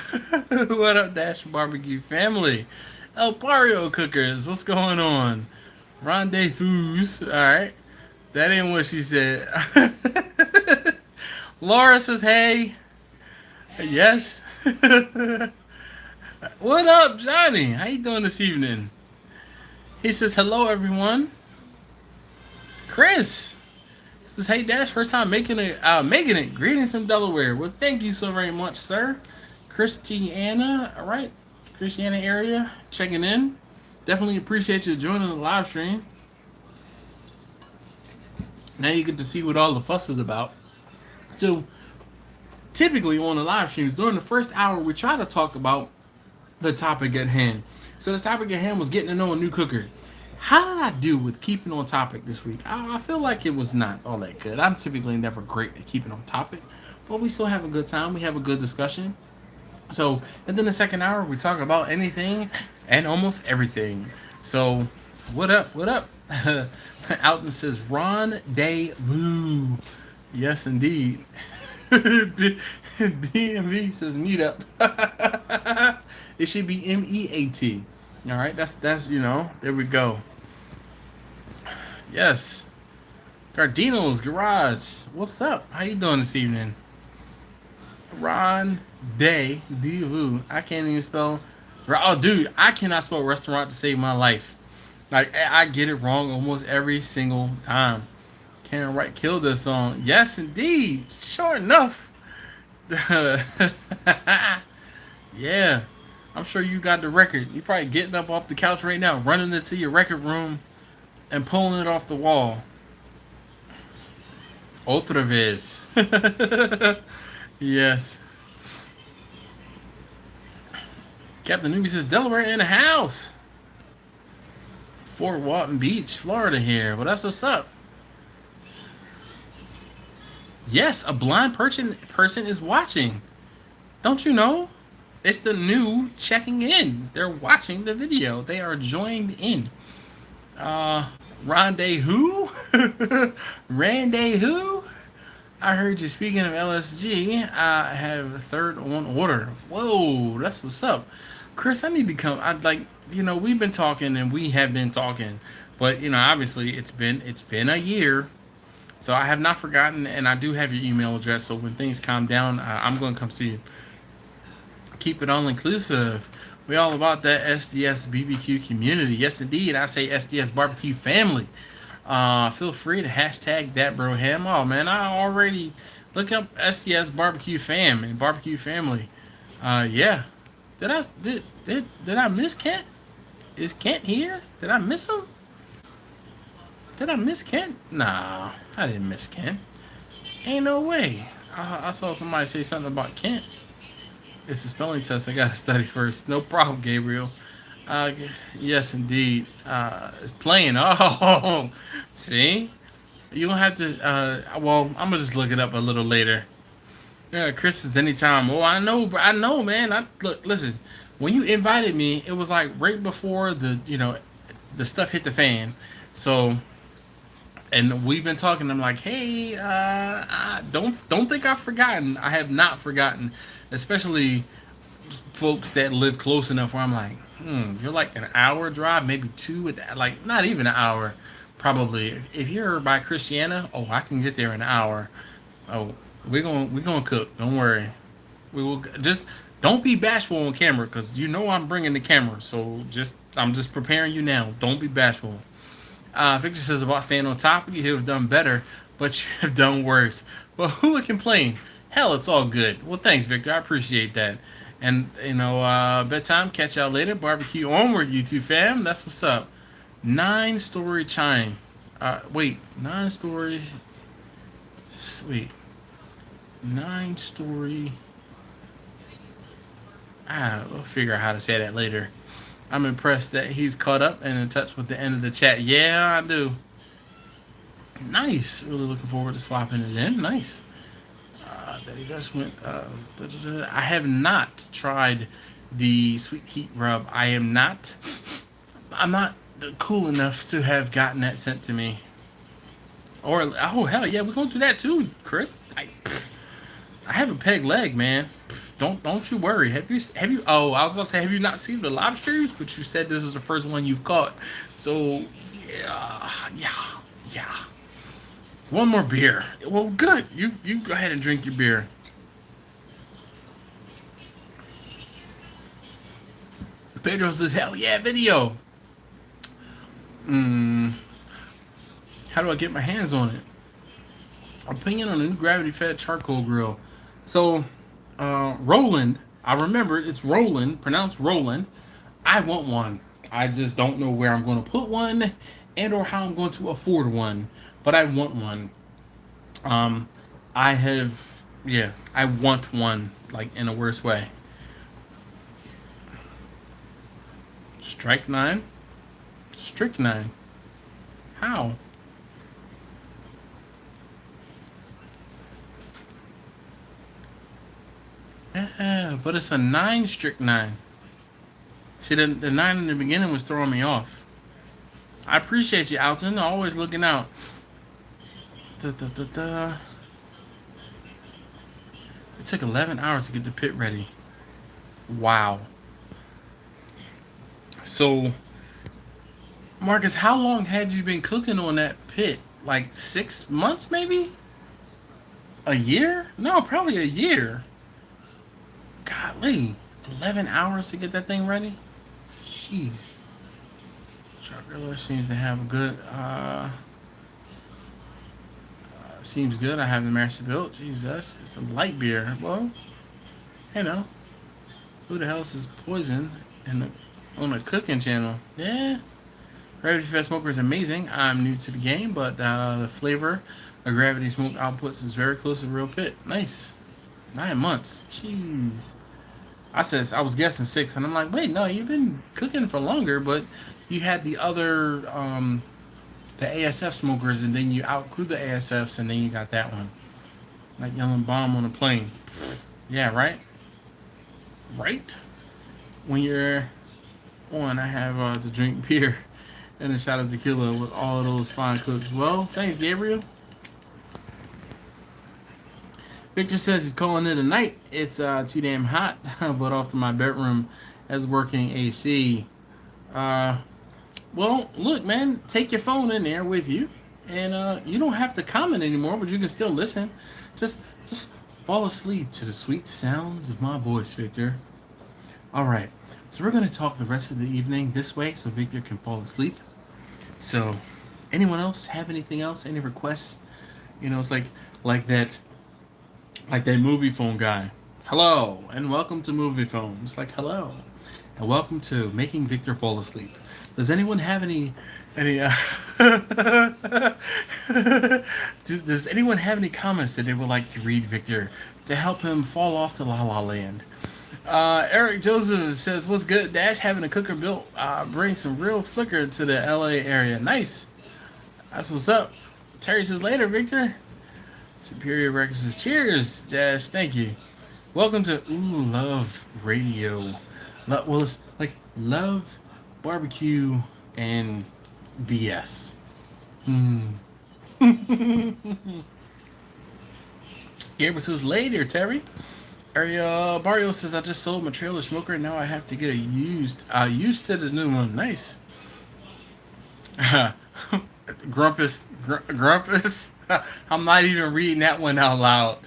What up, Dash Barbecue family? El Barrio Cookers, what's going on? Rendezvous. Alright. That ain't what she said. Laura says, hey. Yes. What up, Johnny? How you doing this evening? He says, hello, everyone. Chris says, hey, Dash, first time making it. Greetings from Delaware. Well, thank you so very much, sir. Christiana, all right. Christiana area, checking in. Definitely appreciate you joining the live stream. Now you get to see what all the fuss is about. So, typically on the live streams, during the first hour, we try to talk about the topic at hand. So the topic at hand was getting to know a new cooker. How did I do with keeping on topic this week? I feel like it was not all that good. I'm typically never great at keeping on topic, but we still have a good time. We have a good discussion. So, and then the second hour, we talk about anything and almost everything. So, what up? Alton says, rendezvous. Yes, indeed. DMV says meetup. It should be MEAT. All right, that's there we go. Yes. Gardino's Garage. What's up? How you doing this evening? Rendezvous. I can't even spell. Oh, dude, I cannot spell restaurant to save my life. Like, I get it wrong almost every single time. Karen Wright killed this song. Yes, indeed. Sure enough. Yeah. I'm sure you got the record. You're probably getting up off the couch right now, running into your record room, and pulling it off the wall. Otra vez. Yes. Captain Newbie says, Delaware in the house. Fort Walton Beach, Florida here. Well, that's what's up. Yes, a blind person is watching. Don't you know? It's the new checking in. They're watching the video. They are joined in. Rendezvous? Rendezvous? I heard you speaking of LSG. I have third on order. Whoa, that's what's up. Chris, I need to come. We've been talking and we have been talking. But, obviously it's been a year. So I have not forgotten, and I do have your email address. So when things calm down, I'm going to come see you. Keep it all inclusive. We all about that SDSBBQ community. Yes, indeed. I say SDS Barbecue family. Feel free to hashtag thatbroham. Oh man, I already look up SDS Barbecue fam and Barbecue family. Yeah. Did I miss Kent? Is Kent here? Did I miss him? Did I miss Kent? Nah, I didn't miss Kent. Ain't no way. I saw somebody say something about Kent. It's a spelling test. I gotta study first. No problem, Gabriel. Yes, indeed. It's playing. Oh, see? You don't have to. Well, I'm gonna just look it up a little later. Yeah, Chris is anytime. Oh, I know, man. Listen. When you invited me, it was like right before the stuff hit the fan. So, and we've been talking. I'm like, hey, don't think I've forgotten. I have not forgotten. Especially folks that live close enough where I'm like, you're like an hour drive, maybe two, like not even an hour, probably. If you're by Christiana, I can get there in an hour. Oh, we're gonna cook. Don't worry. We will just don't be bashful on camera because I'm bringing the camera. So I'm just preparing you now. Don't be bashful. Victor says about staying on topic, he would have done better. but you have done worse. Well, who would complain? Hell, it's all good. Well, thanks, Victor. I appreciate that. And, bedtime. Catch y'all later. Barbecue onward, YouTube fam. That's what's up. 9-story chime. Wait. 9-story. Sweet. 9-story. We'll figure out how to say that later. I'm impressed that he's caught up and in touch with the end of the chat. Yeah, I do. Nice. Really looking forward to swapping it in. Nice. That he just went. I have not tried the sweet heat rub. I'm not cool enough to have gotten that sent to me. Or oh hell yeah, we're gonna do that too, Chris. I have a peg leg, man. Don't you worry. Have you? Oh, I was about to say, have you not seen the lobsters? But you said this is the first one you've caught. So yeah. One more beer. Well, good. You go ahead and drink your beer. Pedro says, hell yeah, video. How do I get my hands on it? Opinion on the new gravity-fed charcoal grill. So, Roland, I remember it's Roland, pronounced Roland. I want one. I just don't know where I'm going to put one and or how I'm going to afford one. But I want one. I want one, like, in a worse way. Strychnine? Strychnine. How? But it's a 9 strychnine. See, the 9 in the beginning was throwing me off. I appreciate you, Alton. Always looking out. It took 11 hours to get the pit ready. Wow. So, Marcus, how long had you been cooking on that pit? Like 6 months, maybe? A year? No, probably a year. Golly. 11 hours to get that thing ready? Jeez. Truck griller seems to have a good, seems good. I have the master built. Jesus. It's a light beer. Well, you know. Who the hell is poison on a cooking channel? Yeah. Gravity Fed Smoker is amazing. I'm new to the game, but the flavor of Gravity Smoke outputs is very close to real pit. Nice. 9 months. Jeez. I was guessing 6, and I'm like, wait, no, you've been cooking for longer, but you had the other, the ASF smokers, and then you outgrew the ASFs, and then you got that one. Like yelling bomb on a plane. Yeah, right? Right? When you're on, I have to drink beer and a shot of tequila with all of those fine cooks. Well, thanks, Gabriel. Victor says he's calling it a night. It's too damn hot, but off to my bedroom as working AC. Well, look, man, take your phone in there with you, and you don't have to comment anymore, but you can still listen. Just fall asleep to the sweet sounds of my voice, Victor. All right, so we're going to talk the rest of the evening this way so Victor can fall asleep. So, anyone else have anything else? Any requests? You know, it's like that movie phone guy. Hello, and welcome to Movie Phone. It's like, hello, and welcome to Making Victor Fall Asleep. Does anyone have any does anyone have any comments that they would like to read Victor to help him fall off to La La Land? Eric Joseph says, what's good, Dash? Having a cooker built brings some real flicker to the LA area. Nice. That's what's up. Terry says, later, Victor. Superior Records says, cheers, Dash. Thank you. Welcome to Ooh Love Radio. Well, it's like Love, Barbecue, and BS. Gabriel says, later, Terry. Barrio says, I just sold my trailer smoker and now I have to get a used to the new one. Nice. Grumpus. I'm not even reading that one out loud.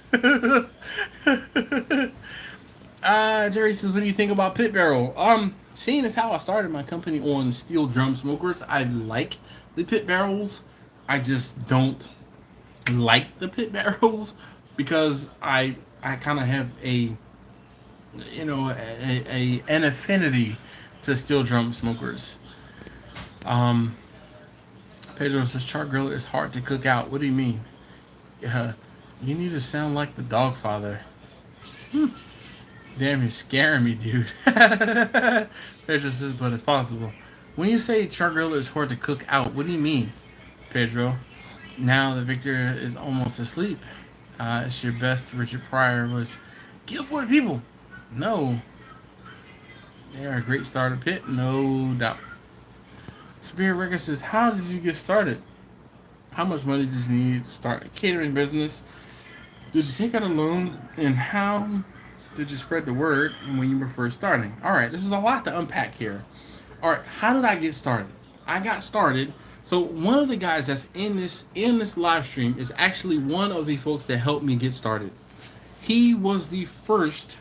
Jerry says, what do you think about Pit Barrel? Seeing as how I started my company on steel drum smokers, I like the Pit Barrels. I just don't like the pit barrels because I kind of have a an affinity to steel drum smokers. Um, Pedro says char griller is hard to cook out. What do you mean? You need to sound like the dog father. Damn, you're scaring me, dude. Pedro says, but it's possible. When you say char griller is hard to cook out, what do you mean, Pedro? Now that Victor is almost asleep, it's your best. Richard Pryor was kill 40 people. No, they are a great starter pit, no doubt. Spirit Record says, how did you get started? How much money did you need to start a catering business? Did you take out a loan? And how did you spread the word when you were first starting? All right, this is a lot to unpack here. All right, how did I get started? I got started. So one of the guys that's in this live stream is actually one of the folks that helped me get started. He was the first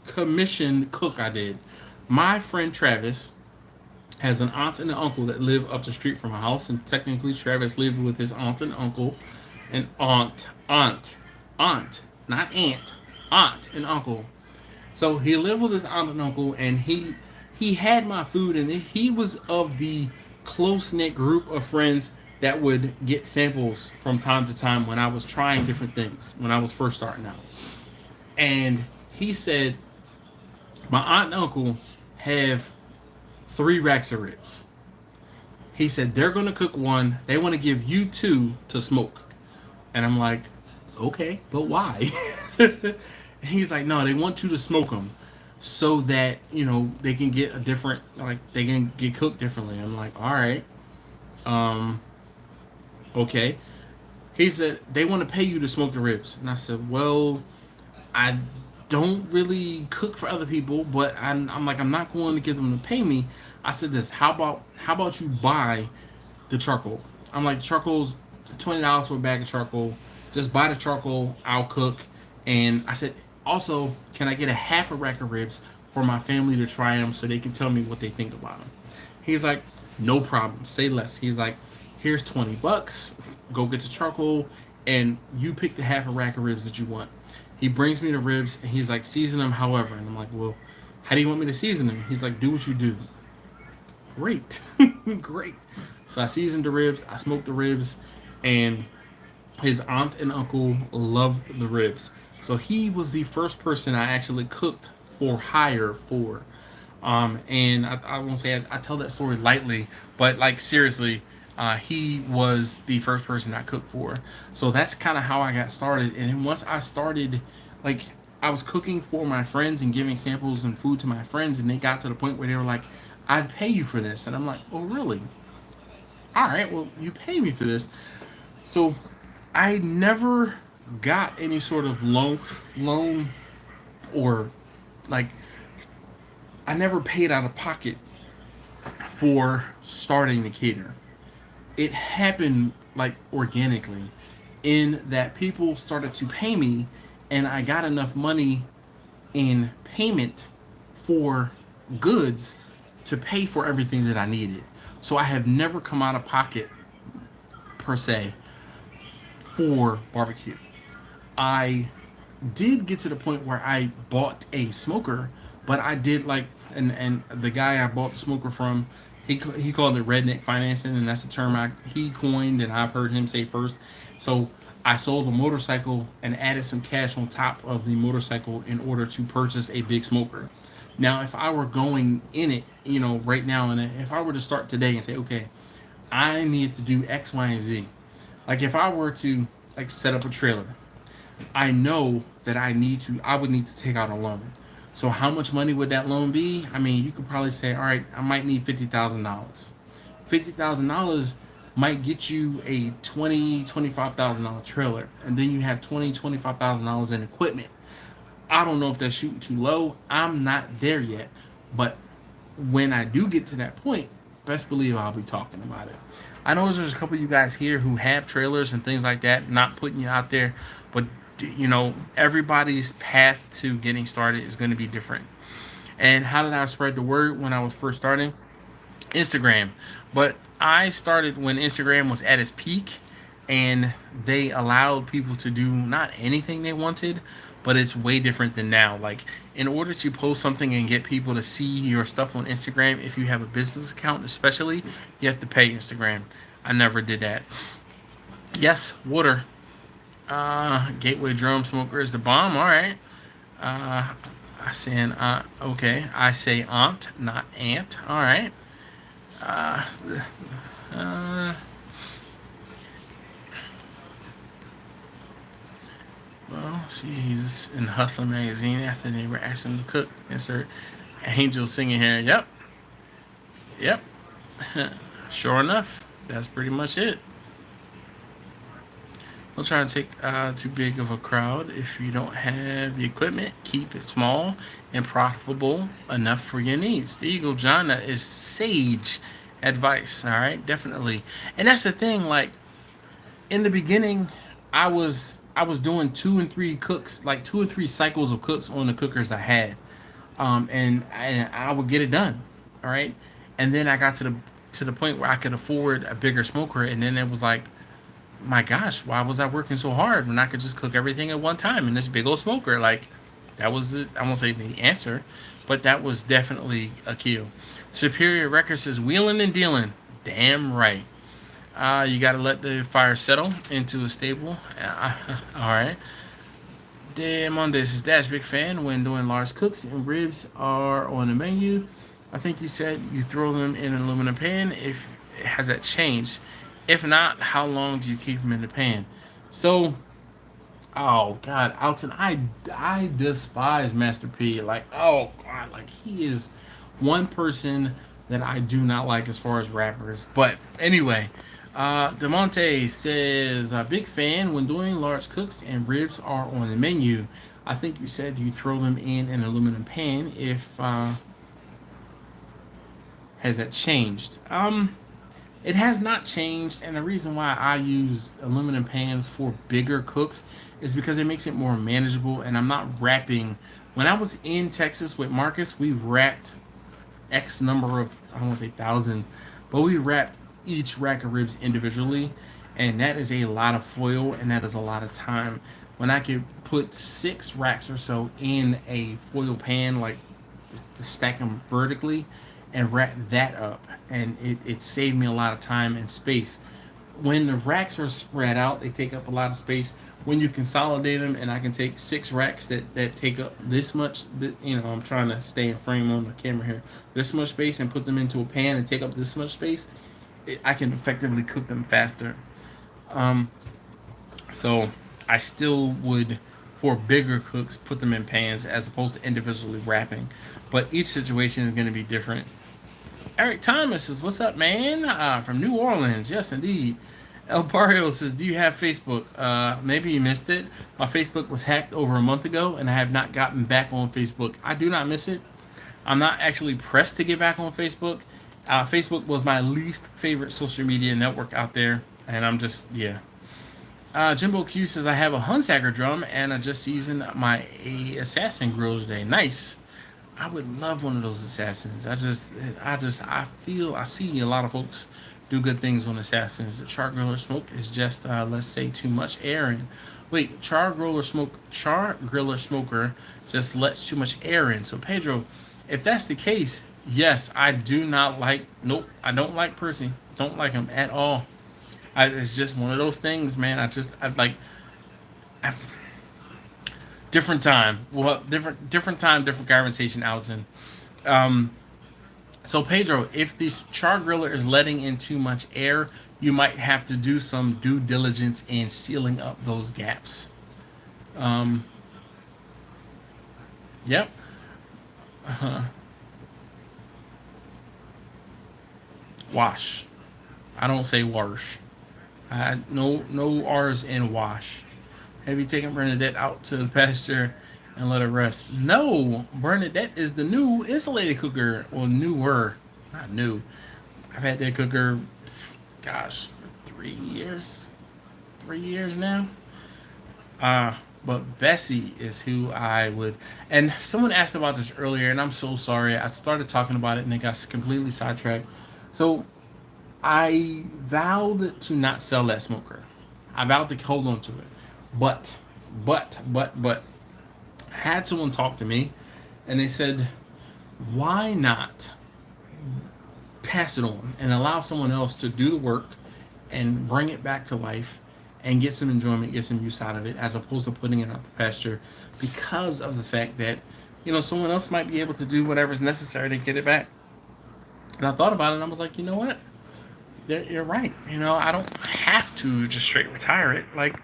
commissioned cook I did. My friend Travis has an aunt and an uncle that live up the street from my house, and technically Travis lived with his aunt and uncle, and aunt, not aunt and uncle. So he lived with his aunt and uncle, and he had my food, and he was of the close-knit group of friends that would get samples from time to time when I was trying different things, when I was first starting out. And he said, my aunt and uncle have 3 racks of ribs. He said, they're going to cook 1. They want to give you 2 to smoke. And I'm like, okay, but why? He's like, no, they want you to smoke them so that, they can get a different, like, they can get cooked differently. I'm like, all right. Okay. He said, they want to pay you to smoke the ribs. And I said, well, I don't really cook for other people, but I'm like, I'm not going to give them to pay me. I said this, how about you buy the charcoal? I'm like, charcoal's $20 for a bag of charcoal. Just buy the charcoal, I'll cook. And I said, also, can I get a half a rack of ribs for my family to try them so they can tell me what they think about them? He's like, no problem, say less. He's like, here's $20, go get the charcoal, and you pick the half a rack of ribs that you want. He brings me the ribs, and he's like, season them however. And I'm like, well, how do you want me to season them? He's like, do what you do. Great. Great. So I seasoned the ribs, I smoked the ribs, and his aunt and uncle loved the ribs. So he was the first person I actually cooked for hire for. And I won't say I tell that story lightly, but like seriously, he was the first person I cooked for. So that's kind of how I got started. And then once I started, like, I was cooking for my friends and giving samples and food to my friends, and they got to the point where they were like, I'd pay you for this. And I'm like, oh, really? All right, well, you pay me for this. So I never got any sort of loan or, like, I never paid out of pocket for starting the cater. It happened like organically in that people started to pay me, and I got enough money in payment for goods to pay for everything that I needed. So I have never come out of pocket per se for barbecue. I did get to the point where I bought a smoker, but I did like, and the guy I bought the smoker from, he called it redneck financing, and that's the term he coined, and I've heard him say first. So I sold a motorcycle and added some cash on top of the motorcycle in order to purchase a big smoker. Now, if I were going in it, right now, and if I were to start today and say, okay, I need to do X, Y, and Z. Like if I were to like set up a trailer, I know that I would need to take out a loan. So how much money would that loan be? I mean, you could probably say, all right, I might need $50,000. $50,000 might get you a $25,000 trailer, and then you have $25,000 in equipment. I don't know if that's shooting too low. I'm not there yet, but when I do get to that point, best believe I'll be talking about it. I know there's a couple of you guys here who have trailers and things like that, not putting you out there, but everybody's path to getting started is going to be different. And how did I spread the word when I was first starting? Instagram. But I started when Instagram was at its peak. and they allowed people to do not anything they wanted, but it's way different than now. Like, in order to post something and get people to see your stuff on Instagram, if you have a business account especially, you have to pay Instagram. I never did that. Yes, water. Gateway drum smoker is the bomb. All right. I saying okay. I say aunt, not aunt. All right. Uh, uh, well, see, he's in Hustler magazine after they were asking him to cook. Insert Angel singing here. Yep. Yep. Sure enough, that's pretty much it. Don't try to take too big of a crowd. If you don't have the equipment, keep it small and profitable enough for your needs. There you go, John. That is sage advice. All right, definitely. And that's the thing. Like, in the beginning, I was doing 2 and 3 cooks, like 2 or 3 cycles of cooks on the cookers I had, and I would get it done. All right, and then I got to the point where I could afford a bigger smoker, and then it was like, my gosh, why was I working so hard when I could just cook everything at one time in this big old smoker? Like, that was I won't say the answer, but that was definitely a cue. Superior Record says wheeling and dealing. Damn right. You got to let the fire settle into a stable. All right. Damn Monday says Dash big fan when doing large cooks and ribs are on the menu. I think you said you throw them in an aluminum pan. If has that changed? If not, how long do you keep them in the pan? So, oh God, Alton, I despise Master P. Like, oh God, like he is one person that I do not like as far as rappers. But anyway, Demonte says, big fan when doing large cooks and ribs are on the menu. I think you said you throw them in an aluminum pan. If has that changed? It has not changed, and the reason why I use aluminum pans for bigger cooks is because it makes it more manageable, and I'm not wrapping. When I was in Texas with Marcus, we wrapped X number of, I don't want to say thousand, but we wrapped each rack of ribs individually, and that is a lot of foil, and that is a lot of time. When I could put 6 racks or so in a foil pan, like to stack them vertically, and wrap that up, and it saved me a lot of time and space. When the racks are spread out, they take up a lot of space. When you consolidate them, and I can take 6 racks that take up this much, I'm trying to stay in frame on the camera here, this much space, and put them into a pan and take up this much space, I can effectively cook them faster. So I still would, for bigger cooks, put them in pans as opposed to individually wrapping. But each situation is going to be different. Eric Thomas says, "What's up, man?" From New Orleans. Yes, indeed. El Barrio says, "Do you have Facebook?" Maybe you missed it. My Facebook was hacked over a month ago, and I have not gotten back on Facebook. I do not miss it. I'm not actually pressed to get back on Facebook. Facebook was my least favorite social media network out there, and I'm just, yeah. Jimbo Q says, "I have a Hunsaker drum, and I just seasoned my assassin grill today." Nice. I would love one of those assassins. I feel, I see a lot of folks do good things on assassins. The char griller smoke is just, let's say, too much air in. Wait, char griller smoker just lets too much air in. So Pedro, if that's the case, yes, I do not like. Nope, I don't like Percy. Don't like him at all. It's just one of those things, man. I like. Different time. Well, different time, different conversation, Alton. So Pedro, if this char griller is letting in too much air, you might have to do some due diligence in sealing up those gaps. Yep. Wash. I don't say wash. No R's in wash. Have you taken Bernadette out to the pasture and let her rest? No, Bernadette is the new insulated cooker. Well, newer, not new. I've had that cooker, gosh, for 3 years. 3 years now. But Bessie is who I would. And someone asked about this earlier, and I'm so sorry. I started talking about it and it got completely sidetracked. So I vowed to not sell that smoker. I vowed to hold on to it. But, I had someone talk to me, and they said, why not pass it on and allow someone else to do the work and bring it back to life and get some enjoyment, get some use out of it, as opposed to putting it out the pasture, because of the fact that, someone else might be able to do whatever's necessary to get it back. And I thought about it, and I was like, you know what? You're right. I don't have to just straight retire it. Like,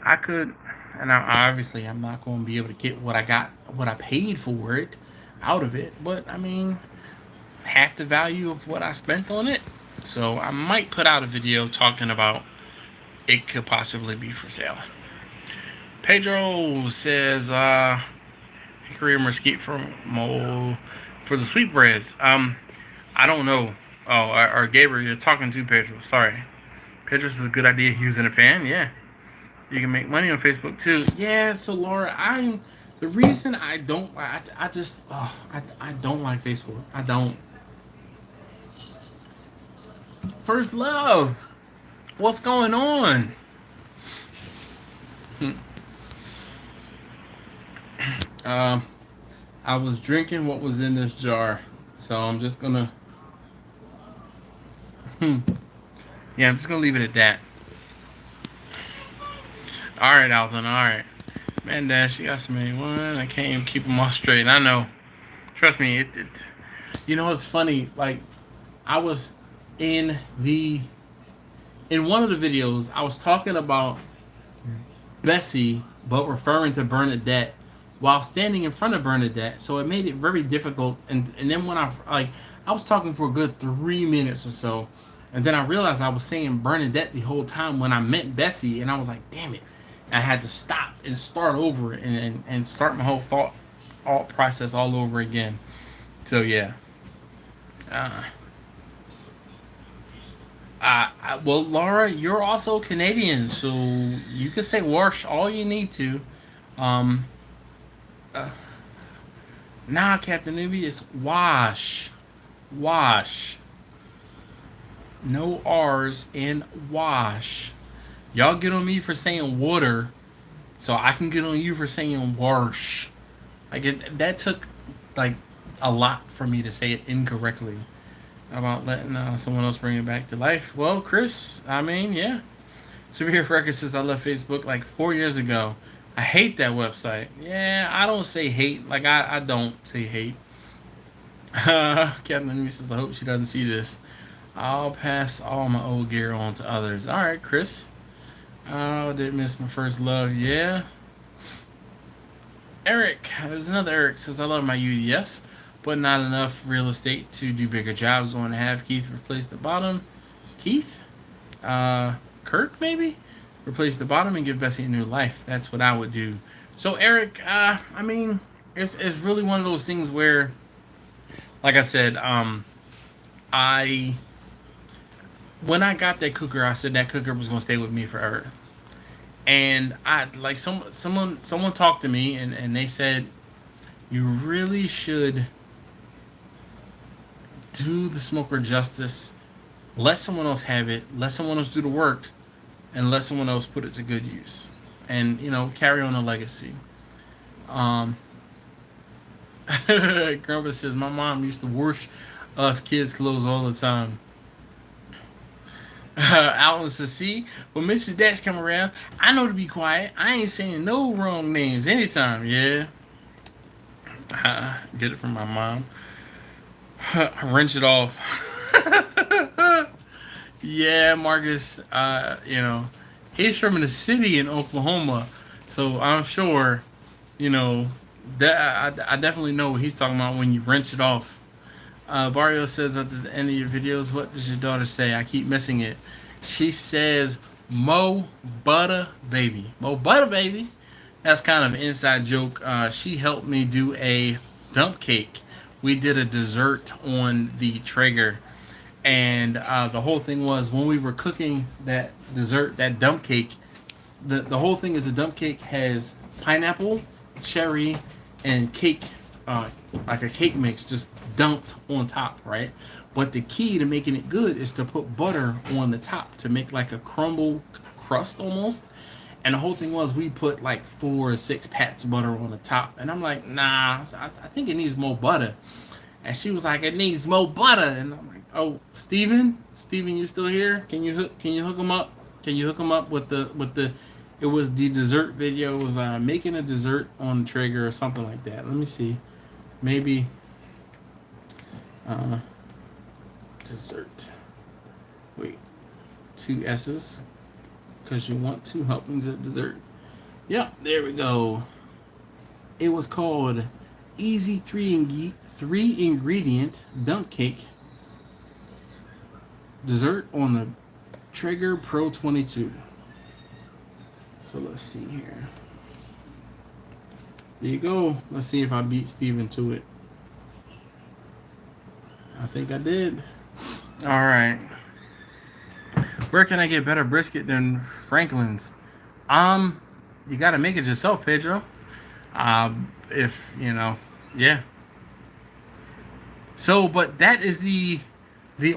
I could, and obviously I'm not going to be able to get what I paid for it out of it, but I mean, half the value of what I spent on it. So I might put out a video talking about it could possibly be for sale. Pedro says, hickory mesquite for the sweetbreads. I don't know. Oh, or Gabriel, you're talking to Pedro. Sorry. Pedro says a good idea using a pan. Yeah. You can make money on Facebook too. Yeah, so Laura, the reason I don't like Facebook. I don't. First love. What's going on? I was drinking what was in this jar, so I'm just gonna. Yeah, I'm just gonna leave it at that. All right, Alvin. All right, man. Dash, you got so many. One, I can't even keep them all straight. I know. Trust me. It's funny. Like, I was in one of the videos, I was talking about Bessie, but referring to Bernadette while standing in front of Bernadette. So it made it very difficult. And then when I was talking for a good 3 minutes or so, and then I realized I was saying Bernadette the whole time when I meant Bessie, and I was like, damn it. I had to stop and start over and start my whole thought process all over again. So yeah. Well, Laura, you're also Canadian, so you can say wash all you need to. Nah, Captain Newbie, it's wash. Wash. No R's in wash. Y'all get on me for saying water, so I can get on you for saying wash. That took like a lot for me to say it incorrectly about letting someone else bring it back to life. Well, Chris, I mean, yeah. Superhero Records says I left Facebook like 4 years ago. I hate that website. Yeah, I don't say hate. Like, I don't say hate. Captain Enemy says, I hope she doesn't see this. I'll pass all my old gear on to others. All right, Chris. Oh, did miss my first love. Yeah. Eric. There's another Eric says, I love my UDS, but not enough real estate to do bigger jobs. Want to have Keith replace the bottom. Keith? Kirk, maybe? Replace the bottom and give Bessie a new life. That's what I would do. So, Eric, I mean, it's really one of those things where, like I said, when I got that cooker, I said that cooker was going to stay with me forever. And someone talked to me and they said, you really should do the smoker justice. Let someone else have it. Let someone else do the work. And let someone else put it to good use. And, carry on a legacy. Grandpa says, my mom used to wash us kids' clothes all the time. Alan says, see, when Mrs. Dash come around, I know to be quiet. I ain't saying no wrong names anytime. Yeah. Get it from my mom. Wrench it off. Yeah, Marcus, he's from the city in Oklahoma, so I'm sure, that I definitely know what he's talking about when you wrench it off. Barrio says at the end of your videos, what does your daughter say? I keep missing it. She says, Mo Butter Baby. Mo Butter Baby. That's kind of an inside joke. She helped me do a dump cake. We did a dessert on the Traeger. And the whole thing was when we were cooking that dessert, that dump cake, the whole thing is the dump cake has pineapple, cherry, and cake, like a cake mix just dumped on top, right? But the key to making it good is to put butter on the top to make like a crust almost. And the whole thing was we put like 4 or 6 pats of butter on the top. And I'm like, nah, I think it needs more butter. And she was like, it needs more butter. And I'm like, oh, Steven, you still here? Can you hook him up? Can you hook him up with the it was the dessert video. It was making a dessert on the Traeger or something like that. Let me see. Maybe dessert. Wait, 2 S's. Because you want 2 helpings of dessert. Yep, there we go. It was called Easy 3 ingredient dump cake dessert on the Traeger Pro 22. So let's see here. There you go. Let's see if I beat Steven to it. I think I did. All right. Where can I get better brisket than Franklin's? You gotta make it yourself, Pedro. If you know, yeah. So, but that is the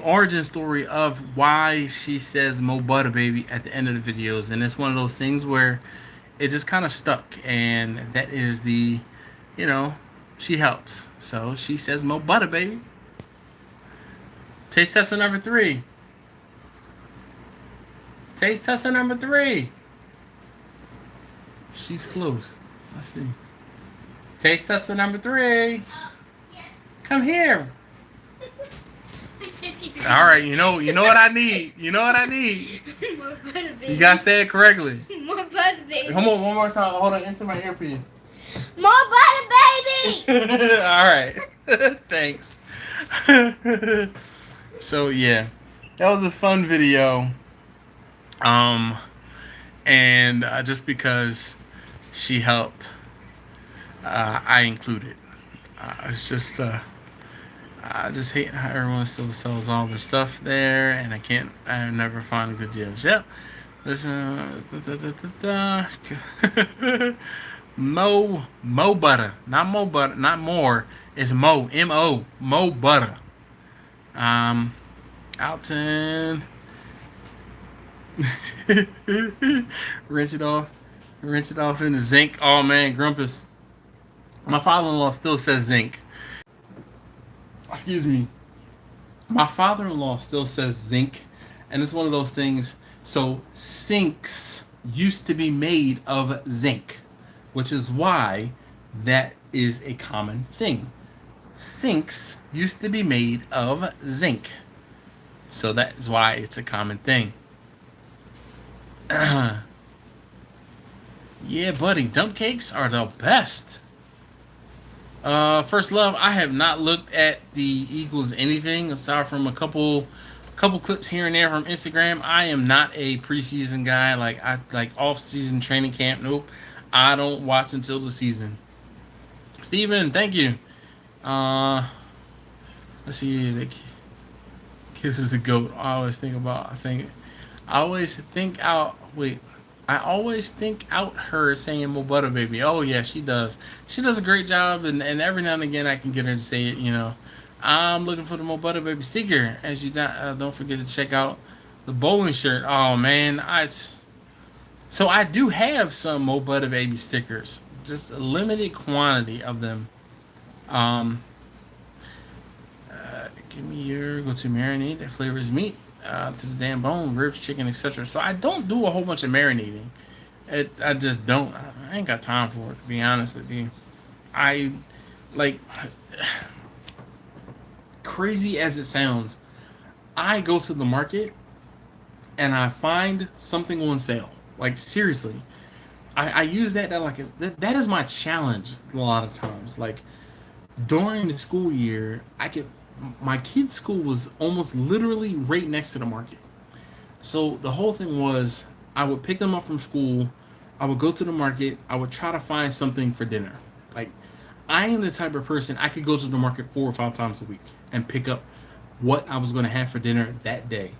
origin story of why she says "Mo butter, baby" at the end of the videos, and it's one of those things where it just kind of stuck, and that is the, you know, she helps. So she says "Mo butter, baby." Taste tester number 3. Taste tester number 3. She's close. Let's see. Taste tester number 3. Yes. Come here. All right, you know what I need. You know what I need. More butter, baby. You gotta say it correctly. More butter, baby. Come on, one more time. Hold on, into my earpiece. More butter, baby. All right. Thanks. So yeah, that was a fun video. And just because she helped, I included. It's just I just hate how everyone still sells all their stuff there, and I never find good deals. Yep. Listen, Mo butter, not Mo butter, not more. It's Mo, M-O, Mo butter. Alton. Rinse it off in the zinc. Oh man, Grumpus. My father-in-law still says zinc. Excuse me. My father-in-law still says zinc, and it's one of those things. So sinks used to be made of zinc, which is why that is a common thing. Sinks used to be made of zinc, so that is why it's a common thing. Yeah, buddy, dump cakes are the best. First Love, I have not looked at the equals anything aside from a couple clips here and there from Instagram. I am not a preseason guy, like off-season training camp. Nope, I don't watch until the season. Steven, thank you. Let's see. The kids is the GOAT. I always think out her saying "Mo butter, baby." Oh yeah, she does. She does a great job, and every now and again I can get her to say it. You know, I'm looking for the "Mo butter, baby" sticker. As you don't forget to check out the bowling shirt. Oh man, so I do have some "Mo butter, baby" stickers, just a limited quantity of them. Give me your go-to marinade that flavors meat to the damn bone, ribs, chicken, etc. So I don't do a whole bunch of marinating. I just don't. I ain't got time for it, to be honest with you. I like, crazy as it sounds, I go to the market and I find something on sale. Like seriously, I use that that is my challenge a lot of times. Like during the school year, my kid's school was almost literally right next to the market. So the whole thing was I would pick them up from school, I would go to the market, I would try to find something for dinner. Like I am the type of person I could go to the market 4 or 5 times a week and pick up what I was going to have for dinner that day.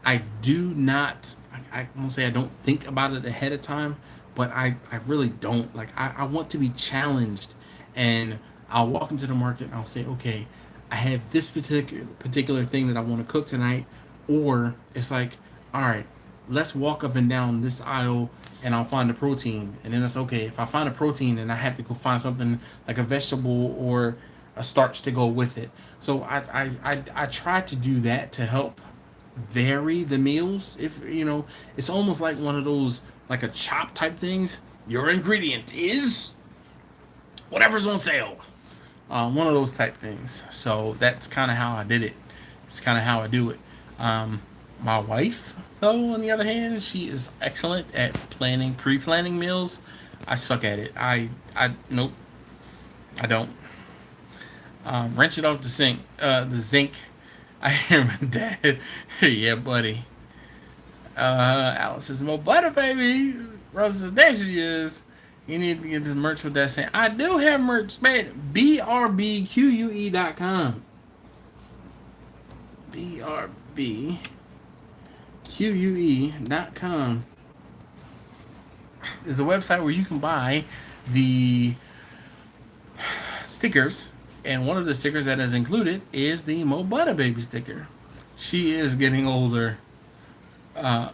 I won't say I don't think about it ahead of time, but I really don't. Like I want to be challenged, and I'll walk into the market and I'll say, okay, I have this particular thing that I want to cook tonight. Or it's like, all right, let's walk up and down this aisle and I'll find the protein. And then it's okay. If I find a protein and I have to go find something like a vegetable or a starch to go with it. So I try to do that to help vary the meals. If you know, it's almost like one of those like a chop type things. Your ingredient is whatever's on sale. One of those type things. So that's kind of how I did it. It's kind of how I do it. My wife, though, on the other hand, she is excellent at pre-planning meals. I suck at it. Nope, I don't. Wrench it off the zinc. I hear my dad. Yeah, buddy. Alice says, "More butter, baby." Rosa says, "There she is." You need to get the merch with that saying. I do have merch, man. BRBQUE.com. BRBQUE.com is a website where you can buy the stickers, and one of the stickers that is included is the Mo Butter Baby sticker. She is getting older. A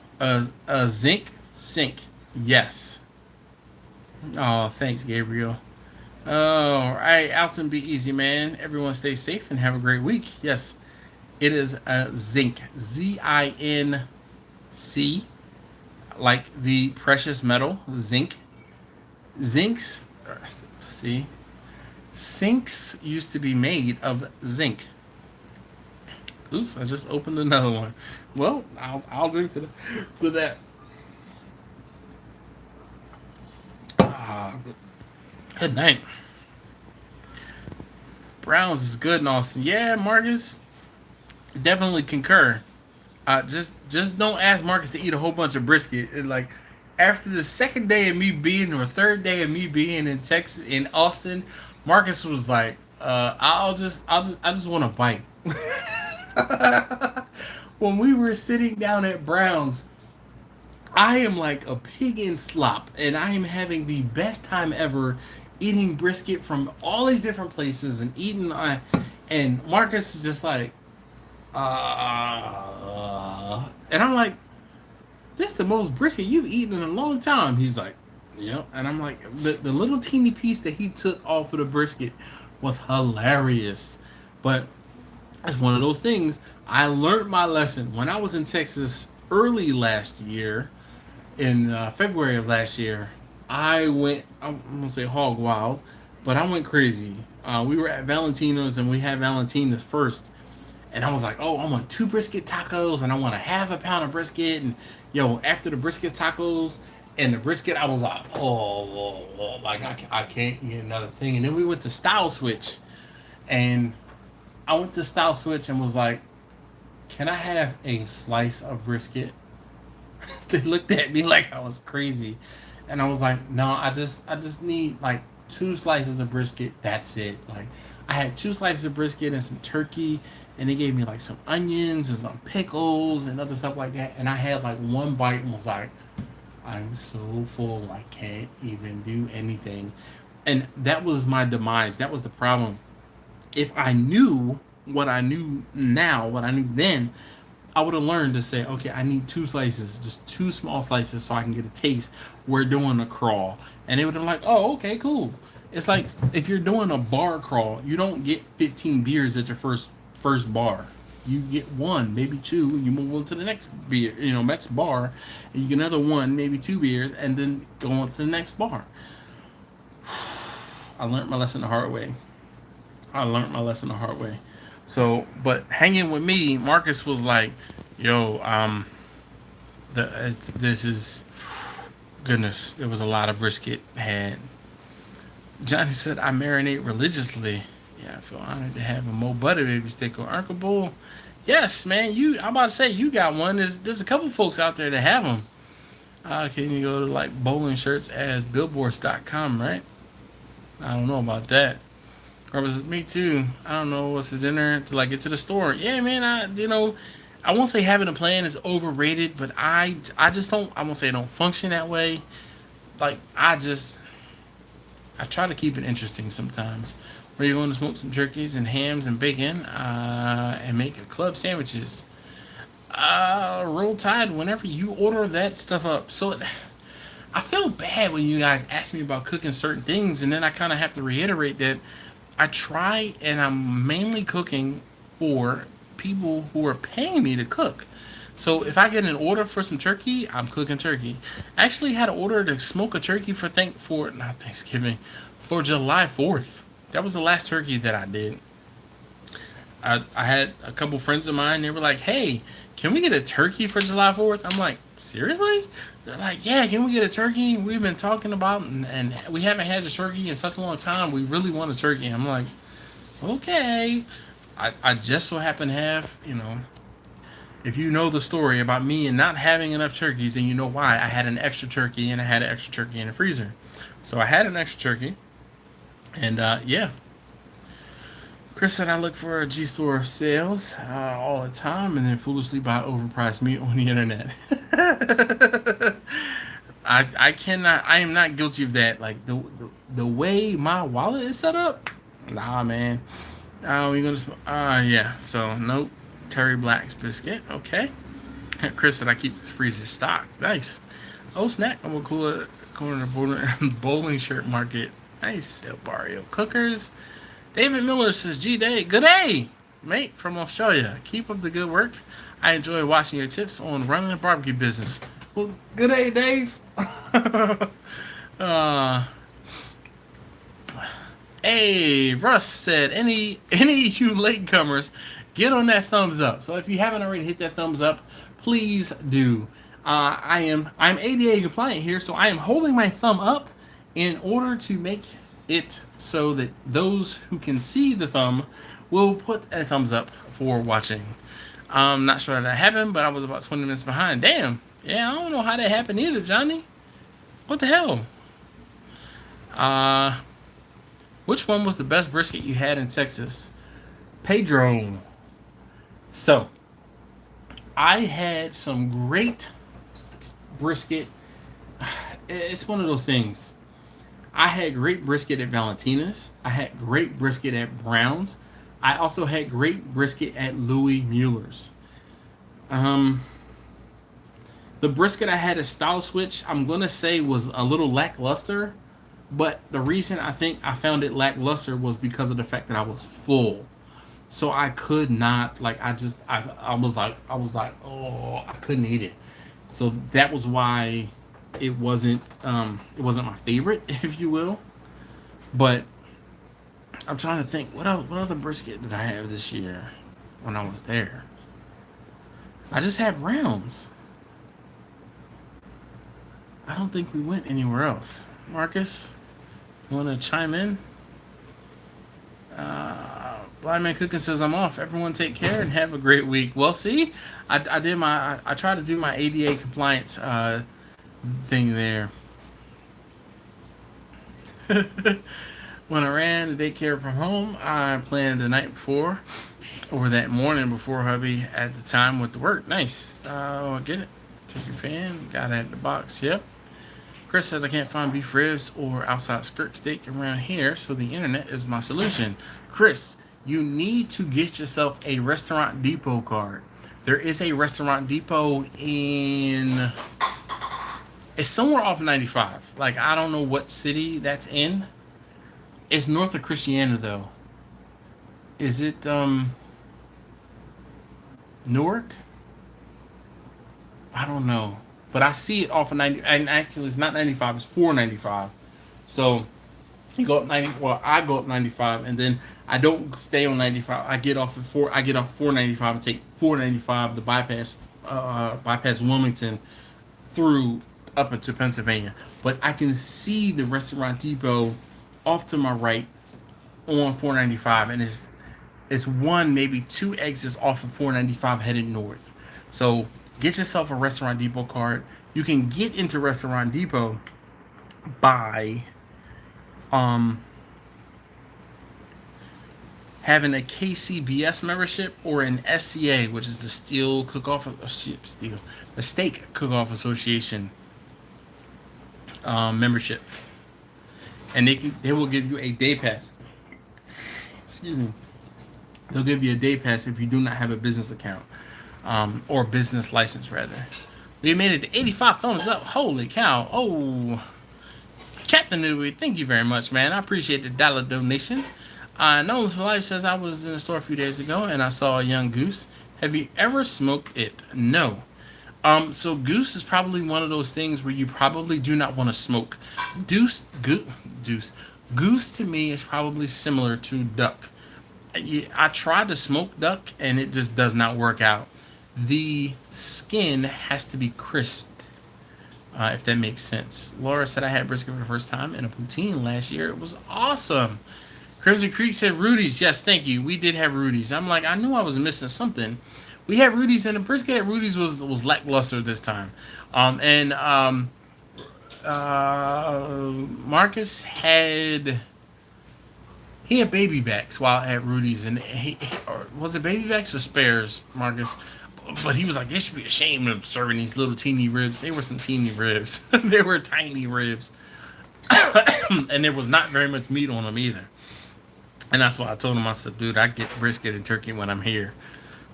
zinc sink. Yes. Oh, thanks, Gabriel. All right, Alton, be easy, man. Everyone stay safe and have a great week. Yes, it is a zinc. ZINC, like the precious metal, zinc. Zincs, see? Sinks used to be made of zinc. Oops, I just opened another one. Well, I'll drink to that. Good night. Browns is good in Austin. Yeah, Marcus, definitely concur. Just don't ask Marcus to eat a whole bunch of brisket. Like after the second day of me being or third day of me being in Texas, in Austin, Marcus was like, I just want to bite. When we were sitting down at Brown's, I am like a pig in slop, and I am having the best time ever eating brisket from all these different places and eating. And Marcus is just like, and I'm like, this is the most brisket you've eaten in a long time. He's like, yep. And I'm like, the little teeny piece that he took off of the brisket was hilarious. But it's one of those things. I learned my lesson when I was in Texas early last year. In February of last year, I'm going to say hog wild, but I went crazy. We were at Valentino's, and we had Valentina's first. And I was like, oh, I want 2 brisket tacos, and I want a half a pound of brisket. And, after the brisket tacos and the brisket, I was like, like I can't eat another thing. And then we went to Style Switch. And I went to Style Switch and was like, can I have a slice of brisket? They looked at me like I was crazy, and I was like, "No, I just need like 2 slices of brisket. That's it." Like, I had 2 slices of brisket and some turkey, and they gave me like some onions and some pickles and other stuff like that. And I had like 1 bite and was like, "I'm so full, I can't even do anything." And that was my demise. That was the problem. If I knew what I knew now, what I knew then, I would have learned to say, okay, I need 2 slices, just 2 small slices so I can get a taste. We're doing a crawl. And they would have been like, oh, okay, cool. It's like if you're doing a bar crawl, you don't get 15 beers at your first bar. You get 1, maybe 2, and you move on to the next beer, next bar, and you get another 1, maybe 2 beers, and then go on to the next bar. I learned my lesson the hard way. So, but hanging with me, Marcus was like, "Yo, this is goodness. There was a lot of brisket had." Johnny said, "I marinate religiously." Yeah, I feel honored to have a Mo Butter Baby stick or Uncle Bull. Yes, man. I'm about to say you got one. There's a couple folks out there that have them. Can you go to like bowling shirts as billboards.com, right? I don't know about that. Says, me too. I don't know what's for dinner to like get to the store. Yeah, man. I won't say having a plan is overrated, but I just don't. I won't say I don't function that way. Like I try to keep it interesting sometimes. Where you going to smoke some turkeys and hams and bacon, and make club sandwiches. Roll Tide whenever you order that stuff up. So I feel bad when you guys ask me about cooking certain things, and then I kind of have to reiterate that I try and I'm mainly cooking for people who are paying me to cook. So if I get an order for some turkey, I'm cooking turkey. I actually had an order to smoke a turkey for not Thanksgiving, for July 4th. That was the last turkey that I did. I had a couple friends of mine. They were like, "Hey, can we get a turkey for July 4th?" I'm like, "Seriously?" They're like, "Yeah, can we get a turkey? We've been talking about and we haven't had a turkey in such a long time. We really want a turkey." I'm like, "Okay." I just so happen to have, if you know the story about me and not having enough turkeys, then you know why. I had an extra turkey and I had an extra turkey in the freezer. So I had an extra turkey, and yeah. Chris said I look for G-store sales all the time and then foolishly buy overpriced meat on the internet. I am not guilty of that. Like the way my wallet is set up, nah, man. We gonna, yeah. So nope. Terry Black's biscuit. Okay. Chris said I keep the freezer stocked. Nice. Oh snap! I'm gonna cool it. Corner bowling shirt market. Nice. El Barrio Cookers. David Miller says, G Day, good day, mate, from Australia. Keep up the good work. I enjoy watching your tips on running a barbecue business. Well, good day, Dave. Hey, Russ said, any you latecomers, get on that thumbs up. So if you haven't already hit that thumbs up, please do. I'm ADA compliant here, so I am holding my thumb up in order to make it so that those who can see the thumb will put a thumbs up for watching. I'm not sure how that happened, but I was about 20 minutes behind. Damn. Yeah, I don't know how that happened either, Johnny. What the hell? Which one was the best brisket you had in Texas? Pedro. So, I had some great brisket. It's one of those things. I had great brisket at Valentina's. I had great brisket at Brown's. I also had great brisket at Louis Mueller's. The brisket I had at Style Switch, I'm going to say was a little lackluster. But the reason I think I found it lackluster was because of the fact that I was full. So I could not, like, I was like, oh, I couldn't eat it. So that was why it wasn't my favorite, if you will. But I'm trying to think, what other brisket did I have this year when I was there? I just had rounds. I don't think we went anywhere else. Marcus, you want to chime in? Blind Man Cooking says I'm off. Everyone take care and have a great week. Well, see, I tried to do my ADA compliance thing there. When I ran the daycare from home, I planned the night before or that morning before hubby at the time with the work. Nice. I get it. Take your fan. Got it at the box. Yep. Chris says I can't find beef ribs or outside skirt steak around here, so the internet is my solution. Chris, you need to get yourself a Restaurant Depot card. There is a Restaurant Depot in... It's somewhere off 95. Like, I don't know what city that's in. It's north of Christiana, though. Is it, Newark? I don't know. But I see it off of 90, and actually it's not 95, it's 495. So you go up 90, well, I go up 95, and then I don't stay on 95. I get off 495 and take 495 the bypass Wilmington through up into Pennsylvania. But I can see the Restaurant Depot off to my right on 495, and it's one, maybe two exits off of 495 headed north. So get yourself a Restaurant Depot card. You can get into Restaurant Depot by having a KCBS membership or an SCA, which is the Steak Cook-Off Association membership, and they will give you a day pass. Excuse me. They'll give you a day pass if you do not have a business account. or business license rather. We made it to 85 thumbs up. Holy cow! Oh, Captain Newey, thank you very much, man. I appreciate the $1 donation. Nolan's for Life says I was in the store a few days ago and I saw a young goose. Have you ever smoked it? No. So goose is probably one of those things where you probably do not want to smoke. Goose to me is probably similar to duck. I tried to smoke duck and it just does not work out. The skin has to be crisp, if that makes sense. Laura said I had brisket for the first time in a poutine last year. It was awesome. Crimson Creek said Rudy's. Yes, thank you. We did have Rudy's. I'm like, I knew I was missing something. We had Rudy's, and the brisket at Rudy's was lackluster this time. Marcus had baby backs while at Rudy's, and or was it baby backs or spares, Marcus? But he was like, they should be ashamed of serving these little teeny ribs. They were some teeny ribs. They were tiny ribs, and there was not very much meat on them either. And that's why I told him, I said, dude, I get brisket and turkey when I'm here.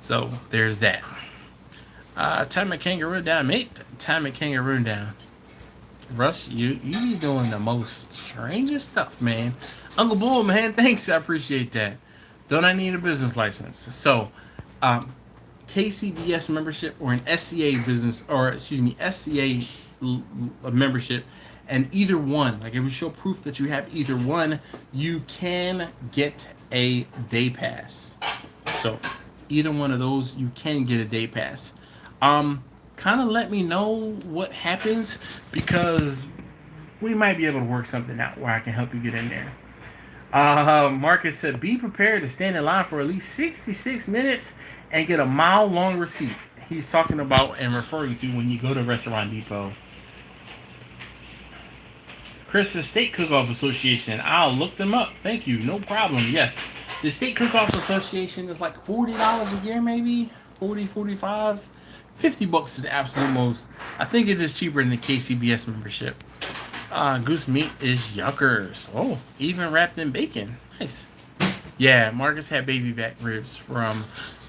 So there's that. Time at Kangaroo down, mate. Time at Kangaroo down. Russ, you be doing the most strangest stuff, man. Uncle Bull, man, thanks. I appreciate that. Don't I need a business license? So, KCBS membership or an SCA business, or excuse me, SCA membership, and either one, like it would show proof that you have either one, you can get a day pass. So either one of those, you can get a day pass. Kind of let me know what happens, because we might be able to work something out where I can help you get in there. Marcus said, be prepared to stand in line for at least 66 minutes and get a mile-long receipt. He's talking about and referring to when you go to Restaurant Depot. Chris says, State Cook-Off Association. I'll look them up. Thank you. No problem. Yes. The State Cook-Off Association is like $40 a year, maybe. 40, 45. $50 is the absolute most. I think it is cheaper than the KCBS membership. Goose meat is yuckers. Oh, even wrapped in bacon. Nice. Yeah, Marcus had baby back ribs from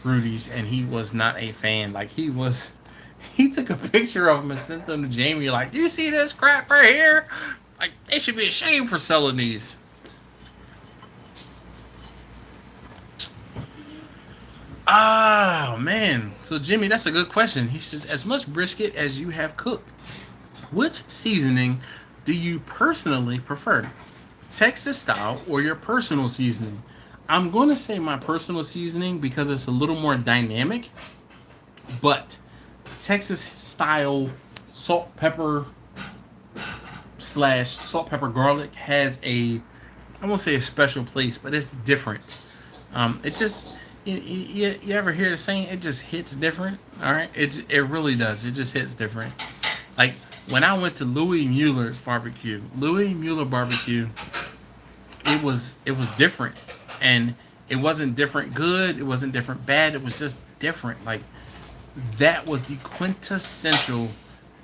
Rudy's, and he was not a fan. Like, he took a picture of them and sent them to Jamie, like, you see this crap right here? Like, they should be ashamed for selling these. Oh, man. So, Jimmy, that's a good question. He says, as much brisket as you have cooked, which seasoning do you personally prefer? Texas style or your personal seasoning? I'm going to say my personal seasoning because it's a little more dynamic. But Texas style salt, pepper, / salt, pepper, garlic has I won't say a special place, but it's different. It just... You ever hear the saying, it just hits different? All right, it really does. It just hits different. Like when I went to Louis Mueller's barbecue, it was different, and it wasn't different good. It wasn't different bad. It was just different. Like that was the quintessential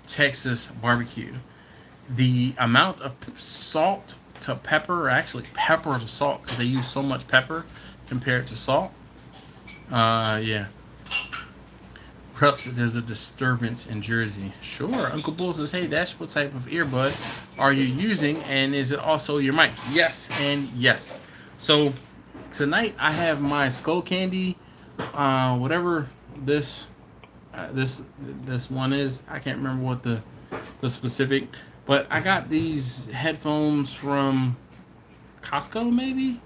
Texas barbecue. The amount of salt to pepper, or actually pepper to salt, because they use so much pepper compared to salt. Yeah. Russ, there's a disturbance in Jersey. Sure. Uncle Bull says, hey, Dash, what type of earbud are you using? And is it also your mic? Yes and yes. So, tonight I have my Skull Candy, whatever this one is. I can't remember what the specific, but I got these headphones from Costco, maybe?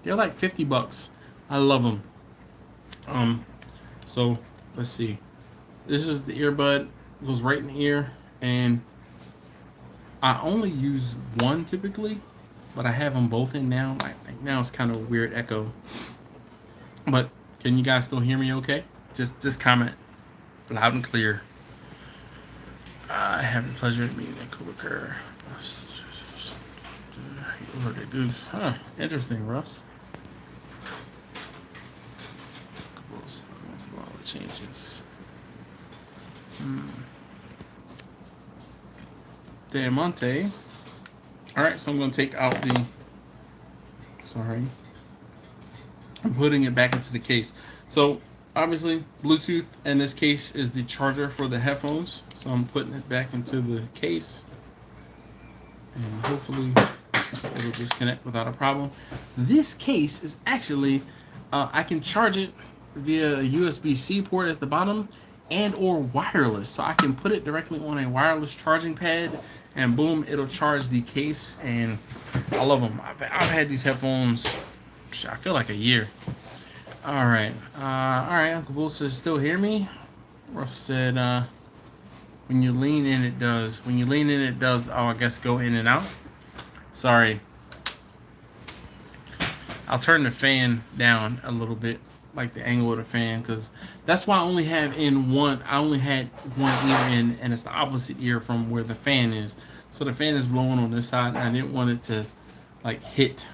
They're like $50. I love them. So let's see. This is the earbud, goes right in the ear, and I only use one typically, but I have them both in now. Like now it's kind of a weird echo. But can you guys still hear me okay? Just comment loud and clear. I have the pleasure of meeting a coworker. You ordered a goose. Huh, interesting, Russ. Changes. Diamante. Alright, so I'm going to take out the... Sorry. I'm putting it back into the case. So, Obviously, Bluetooth in this case is the charger for the headphones. So I'm putting it back into the case. And hopefully it'll disconnect without a problem. This case is actually, I can charge it via a USB-C port at the bottom and or wireless. So I can put it directly on a wireless charging pad and boom, it'll charge the case. And I love them. I've had these headphones, I feel like a year. All right, Uncle Bull says, still hear me? Russ said, when you lean in, it does. When you lean in, it does. Oh, I guess go in and out. Sorry. I'll turn the fan down a little bit, like the angle of the fan, because that's why I only have I only had one ear in, and it's the opposite ear from where the fan is. So the fan is blowing on this side, and I didn't want it to like hit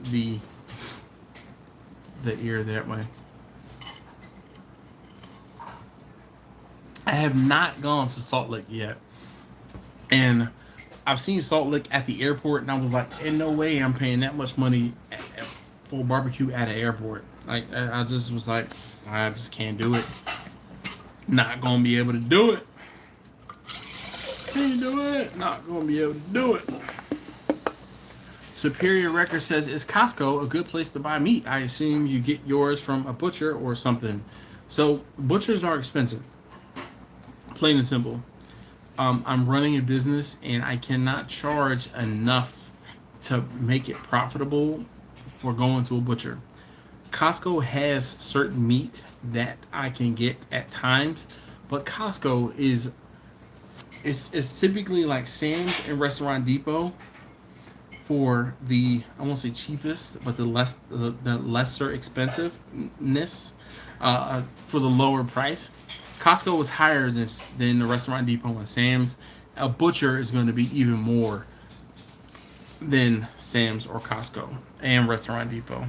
the ear that way. I have not gone to Salt Lake yet, and I've seen Salt Lake at the airport, and I was like, in no way I'm paying that much money for barbecue at an airport. Like, I just was like, I just can't do it. Not gonna be able to do it. Can't do it. Not gonna be able to do it. Superior Record says, is Costco a good place to buy meat? I assume you get yours from a butcher or something. So butchers are expensive. Plain and simple. I'm running a business and I cannot charge enough to make it profitable for going to a butcher. Costco has certain meat that I can get at times, but Costco is it's typically like Sam's and Restaurant Depot for the, I won't say cheapest, but the lesser expensiveness for the lower price. Costco was higher than the Restaurant Depot and Sam's. A butcher is going to be even more than Sam's or Costco and Restaurant Depot.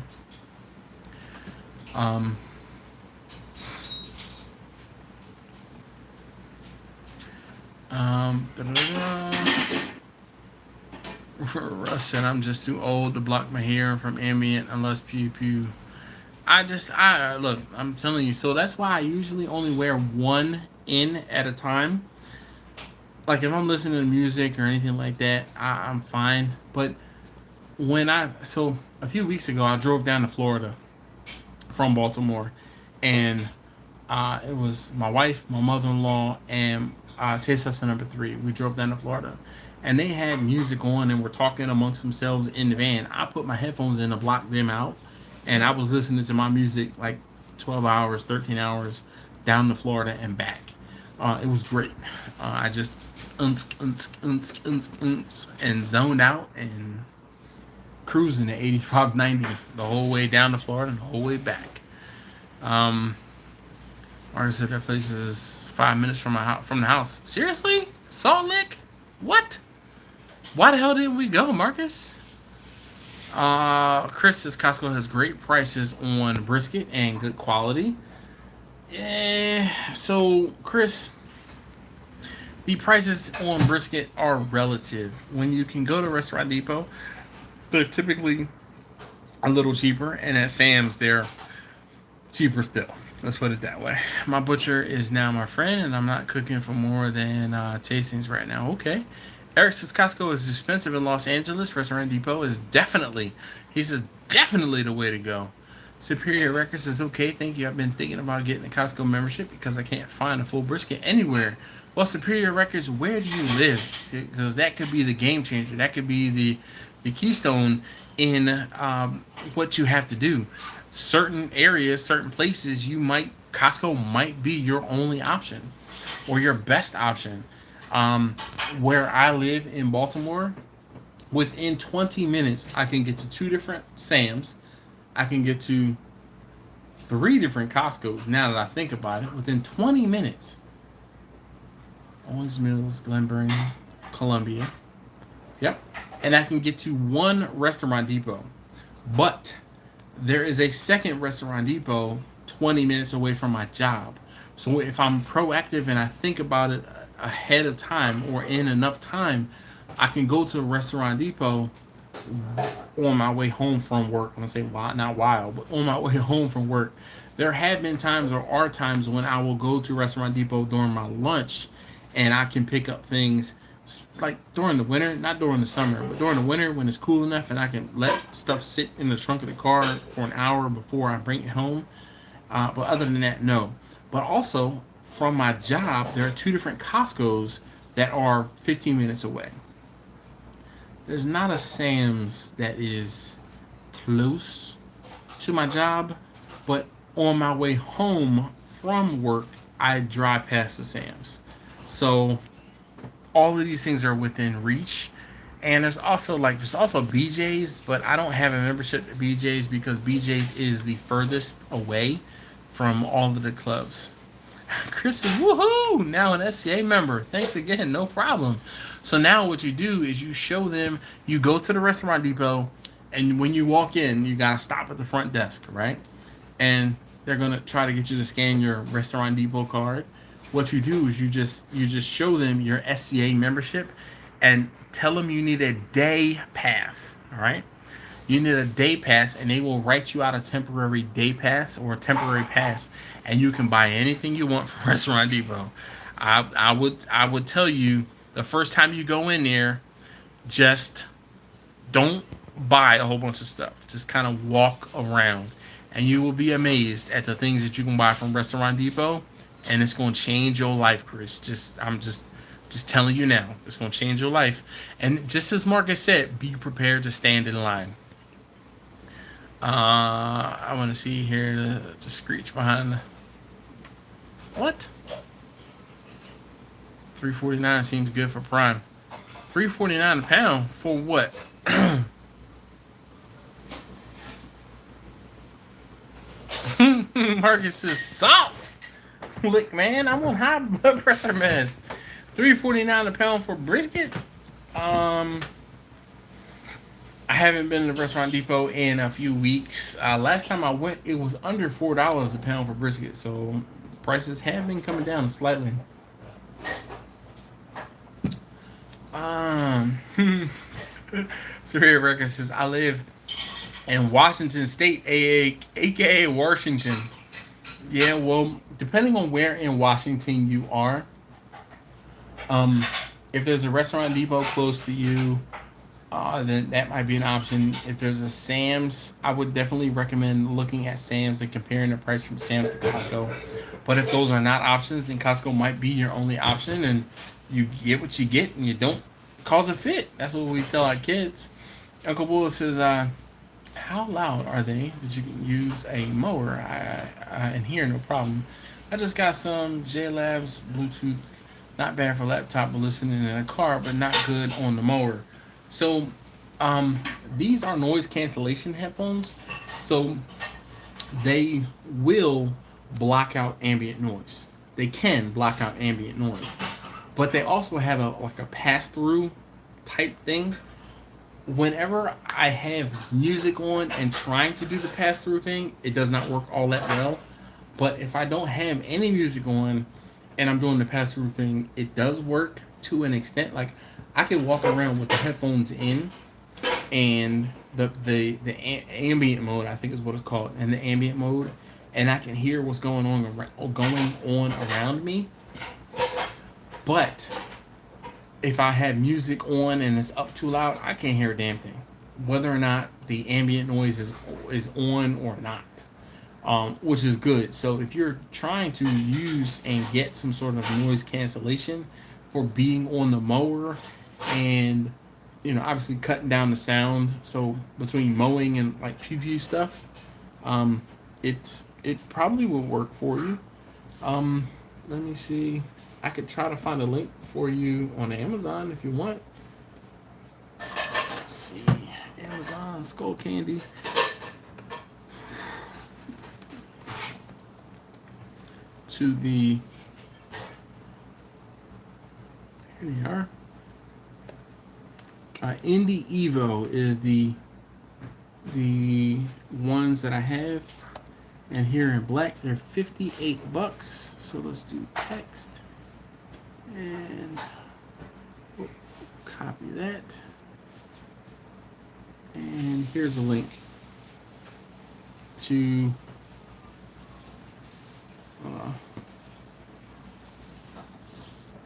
Russ said, I'm just too old to block my hair from ambient unless pew pew. Look, I'm telling you, so that's why I usually only wear one in at a time. Like if I'm listening to music or anything like that, I'm fine. But so a few weeks ago, I drove down to Florida from Baltimore, and it was my wife, my mother-in-law, and taste tester number 3. We drove down to Florida, and they had music on and were talking amongst themselves in the van. I put my headphones in to block them out, and I was listening to my music like 12 hours, 13 hours down to Florida and back. It was great. I just and zoned out and cruising at 85, 90 the whole way down to Florida and the whole way back. Martin said that place is 5 minutes from the house. Seriously? Salt Lake? What? Why the hell didn't we go, Marcus? Chris says Costco has great prices on brisket and good quality. So Chris, the prices on brisket are relative. When you can go to Restaurant Depot, they're typically a little cheaper, and at Sam's they're cheaper still. Let's put it that way. My butcher is now my friend, and I'm not cooking for more than tastings right now. Okay. Eric says Costco is expensive in Los Angeles. Restaurant Depot is definitely the way to go. Superior Records says, okay, thank you. I've been thinking about getting a Costco membership because I can't find a full brisket anywhere. Well, Superior Records, where do you live? Because that could be the game changer. That could be the keystone in what you have to do. Certain areas, certain places, Costco might be your only option or your best option. Where I live in Baltimore, within 20 minutes, I can get to 2 different Sam's. I can get to 3 different Costco's. Now that I think about it, within 20 minutes. Owings Mills, Glenburn, Columbia. Yep. And I can get to 1 Restaurant Depot. But there is a second Restaurant Depot 20 minutes away from my job. So if I'm proactive and I think about it ahead of time or in enough time, I can go to a Restaurant Depot on my way home from work. I'm gonna say not but on my way home from work, there have been times or are times when I will go to Restaurant Depot during my lunch and I can pick up things like during the winter, not during the summer, but during the winter when it's cool enough and I can let stuff sit in the trunk of the car for an hour before I bring it home. But other than that, no. But also, from my job, there are two different Costco's that are 15 minutes away. There's not a Sam's that is close to my job, but on my way home from work, I drive past the Sam's. So all of these things are within reach. And there's also BJ's, but I don't have a membership to BJ's because BJ's is the furthest away from all of the clubs. Chris is woohoo! Now an SCA member. Thanks again, no problem. So now what you do is you show them, you go to the Restaurant Depot, and when you walk in, you gotta stop at the front desk, right? And they're gonna try to get you to scan your Restaurant Depot card. What you do is you just show them your SCA membership and tell them you need a day pass, all right? You need a day pass, and they will write you out a temporary day pass or a temporary pass, and you can buy anything you want from Restaurant Depot. I would tell you the first time you go in there, just don't buy a whole bunch of stuff. Just kind of walk around, and you will be amazed at the things that you can buy from Restaurant Depot, and it's going to change your life, Chris. I'm just telling you now, it's going to change your life. And just as Marcus said, be prepared to stand in line. I want to see here to screech behind the... What? $3.49 seems good for Prime. $3.49 a pound for what? Marcus says salt. Look, man, I'm on high blood pressure meds. $3.49 a pound for brisket. I haven't been to the Restaurant Depot in a few weeks. Last time I went, it was under $4 a pound for brisket. So prices have been coming down slightly. Superior Record says, I live in Washington State, aka Washington. Yeah, well, depending on where in Washington you are, if there's a Restaurant Depot close to you, then that might be an option. If there's a Sam's, I would definitely recommend looking at Sam's and comparing the price from Sam's to Costco. But if those are not options, then Costco might be your only option, and you get what you get, and you don't cause a fit. That's what we tell our kids. Uncle Bull says, how loud are they that you can use a mower? And here, no problem. I just got some JLabs Bluetooth. Not bad for laptop, but listening in a car, but not good on the mower. So, these are noise cancellation headphones. So, they will block out ambient noise. They can block out ambient noise. But they also have a pass-through type thing. Whenever I have music on and trying to do the pass-through thing, it does not work all that well. But if I don't have any music on and I'm doing the pass-through thing, it does work to an extent. Like, I can walk around with the headphones in and the ambient mode, I think is what it's called, and the ambient mode, and I can hear what's going on around me. But if I have music on and it's up too loud, I can't hear a damn thing, whether or not the ambient noise is on or not, which is good. So if you're trying to use and get some sort of noise cancellation for being on the mower and, you know, obviously cutting down the sound, so between mowing and like pew pew stuff, it probably will work for you. Let me see. I could try to find a link for you on Amazon if you want. Let's see. Amazon Skull Candy. To the... Here they are. Indie Evo is the ones that I have. And here in black, they're $58. So let's do text. And we'll copy that. And here's a link to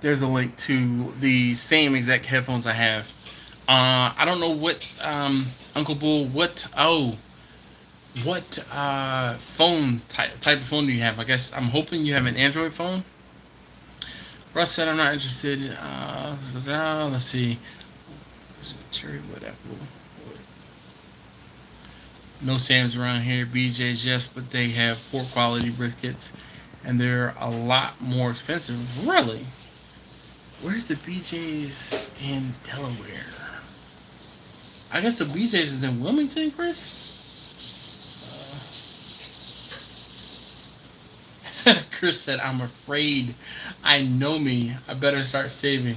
there's a link to the same exact headphones I have. I don't know what Uncle Bull. What phone type of phone do you have? I guess I'm hoping you have an Android phone. Russ said I'm not interested. Let's see. Cherry wood apple. No Sam's around here. BJ's, yes, but they have poor quality briskets, and they're a lot more expensive. Really? Where's the BJ's in Delaware? I guess the BJ's is in Wilmington, Chris. Chris said, "I'm afraid. I know me. I better start saving."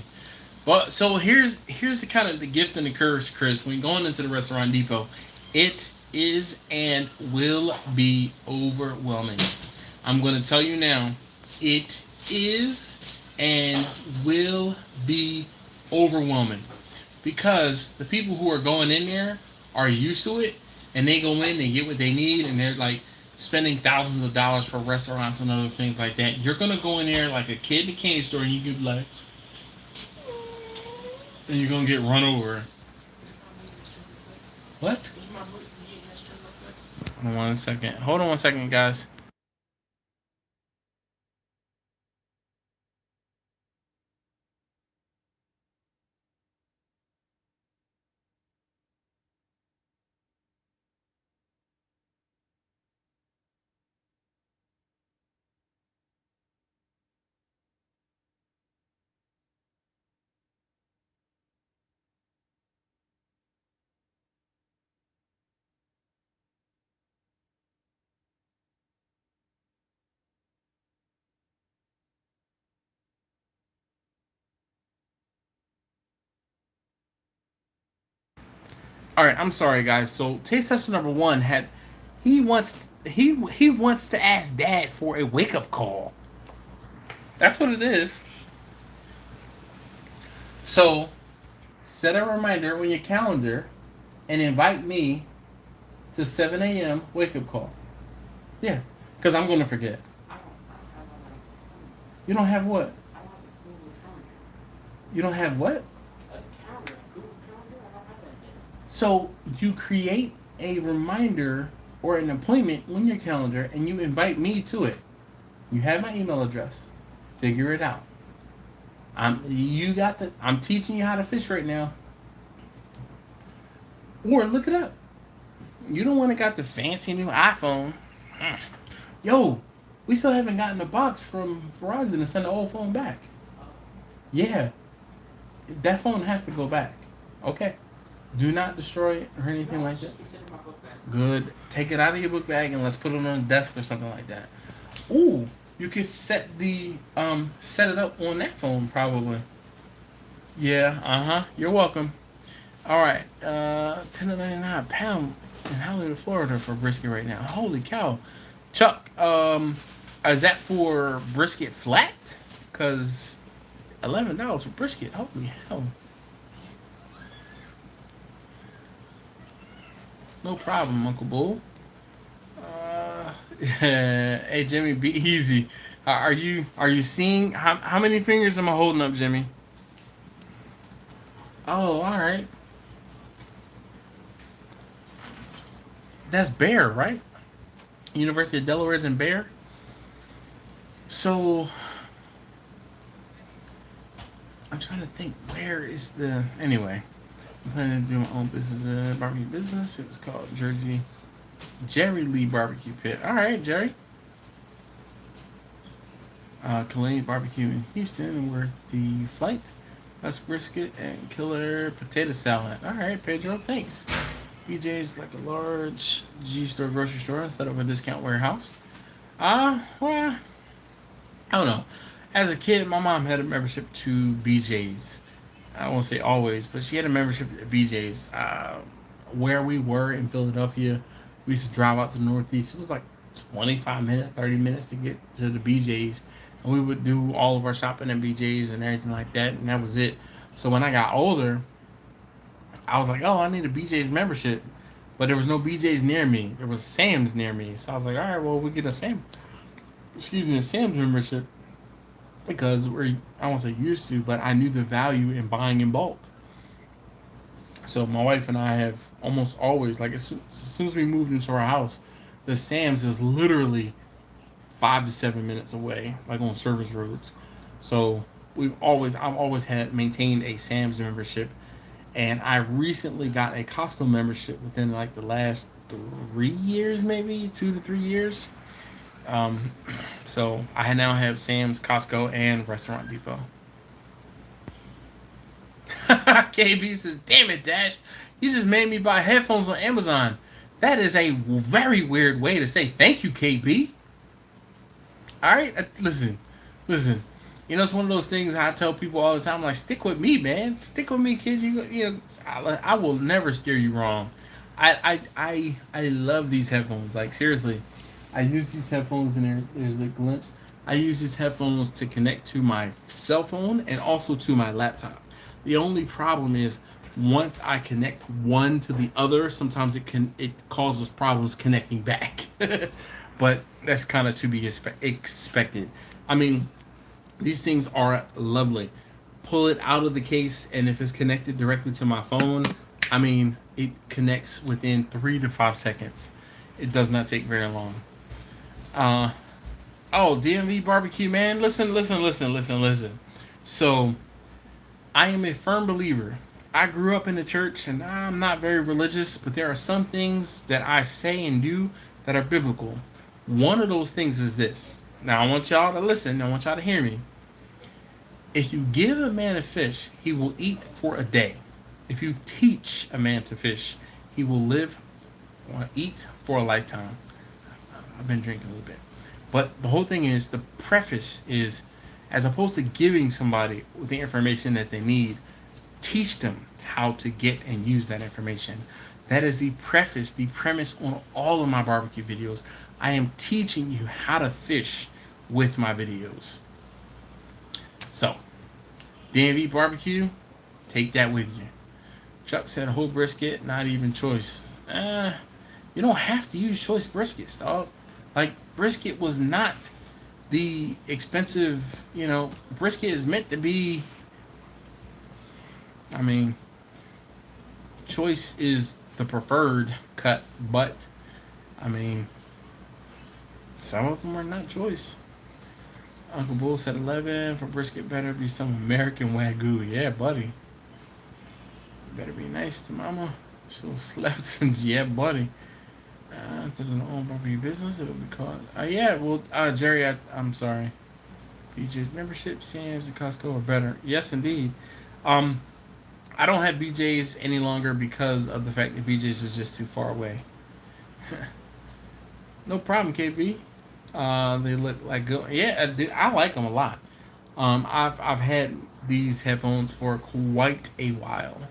Well, so here's the kind of the gift and the curse, Chris. When going into the restaurant depot, it is and will be overwhelming. I'm going to tell you now, it is and will be overwhelming because the people who are going in there are used to it, and they go in, they get what they need, and they're like spending thousands of dollars for restaurants and other things like that. You're gonna go in there like a kid in a candy store, and you could be like, and you're gonna get run over. What? Hold on 1 second. Hold on 1 second, guys. All right, I'm sorry, guys. So taste tester number one had he wants to ask Dad for a wake up call. That's what it is. So set a reminder on your calendar and invite me to 7 a.m. wake up call. Yeah, because I'm gonna forget. You don't have what? You don't have what? So you create a reminder or an appointment on your calendar and you invite me to it. You have my email address. Figure it out. I'm teaching you how to fish right now. Or look it up. You don't want to got the fancy new iPhone. Yo, we still haven't gotten a box from Verizon to send the old phone back. Yeah. That phone has to go back. Okay. Do not destroy it or anything like that. Good. Take it out of your book bag and let's put it on the desk or something like that. Ooh, you could set it up on that phone probably. Yeah, You're welcome. Alright. $10.99 pound in Hollywood, Florida for brisket right now. Holy cow. Chuck, is that for brisket flat? Cause $11 for brisket. Holy hell. No problem, Uncle Bull. Hey Jimmy, be easy. Are you seeing how many fingers am I holding up, Jimmy? Oh, all right. That's Bear, right? University of Delaware is in Bear. So I'm trying to think. Where is the anyway? I'm planning to do my own business, barbecue business. It was called Jerry Lee Barbecue Pit. All right, Jerry. Kalani Barbecue in Houston, worth the flight. That's brisket and killer potato salad. All right, Pedro, thanks. BJ's like a large G-store grocery store instead of a discount warehouse. Well, I don't know. As a kid, my mom had a membership to BJ's. I won't say always, but she had a membership at BJ's. Where we were in Philadelphia, we used to drive out to the Northeast. It was like 25 minutes, 30 minutes to get to the BJ's. And we would do all of our shopping at BJ's and everything like that, and that was it. So when I got older, I was like, oh, I need a BJ's membership. But there was no BJ's near me. There was Sam's near me. So I was like, all right, well, we get a Sam's membership. because I won't say used to, but I knew the value in buying in bulk. So my wife and I have almost always, like as soon as we moved into our house, the Sam's is literally 5 to 7 minutes away, like on service roads. So I've always had maintained a Sam's membership, and I recently got a Costco membership within like the last 3 years, maybe 2 to 3 years. Um, so I now have Sam's, Costco, and Restaurant Depot. KB says, "Damn it, Dash! You just made me buy headphones on Amazon. That is a very weird way to say thank you, KB." All right, listen. You know, it's one of those things I tell people all the time. Like, stick with me, man. Stick with me, kids. You know, I will never steer you wrong. I love these headphones. Like, seriously, I use these headphones, and there's a glimpse. I use these headphones to connect to my cell phone and also to my laptop. The only problem is once I connect one to the other, sometimes it causes problems connecting back. But that's kind of to be expected. I mean, these things are lovely. Pull it out of the case, and if it's connected directly to my phone, I mean, it connects within 3 to 5 seconds. It does not take very long. Oh, DMV barbecue, man. Listen. So, I am a firm believer. I grew up in the church, and I'm not very religious, but there are some things that I say and do that are biblical. One of those things is this. Now, I want y'all to listen. I want y'all to hear me. If you give a man a fish, he will eat for a day. If you teach a man to fish, he will live or eat for a lifetime. I've been drinking a little bit. But the whole thing is, the preface is, as opposed to giving somebody the information that they need, teach them how to get and use that information. That is the preface, the premise on all of my barbecue videos. I am teaching you how to fish with my videos. So, DMV barbecue, take that with you. Chuck said a whole brisket, not even choice. You don't have to use choice briskets, dog. Like, brisket was not the expensive, brisket is meant to be, I mean, choice is the preferred cut, but, I mean, some of them are not choice. Uncle Bull said 11 for brisket, better be some American Wagyu. Yeah, buddy. Better be nice to mama. She'll slap some, yeah, buddy. To the own barbecue business, it'll be called. Yeah, well, Jerry, I'm sorry. BJ's membership, Sam's, and Costco are better. Yes, indeed. I don't have BJ's any longer because of the fact that BJ's is just too far away. No problem, KB. They look like good. Yeah, I like them a lot. I've had these headphones for quite a while.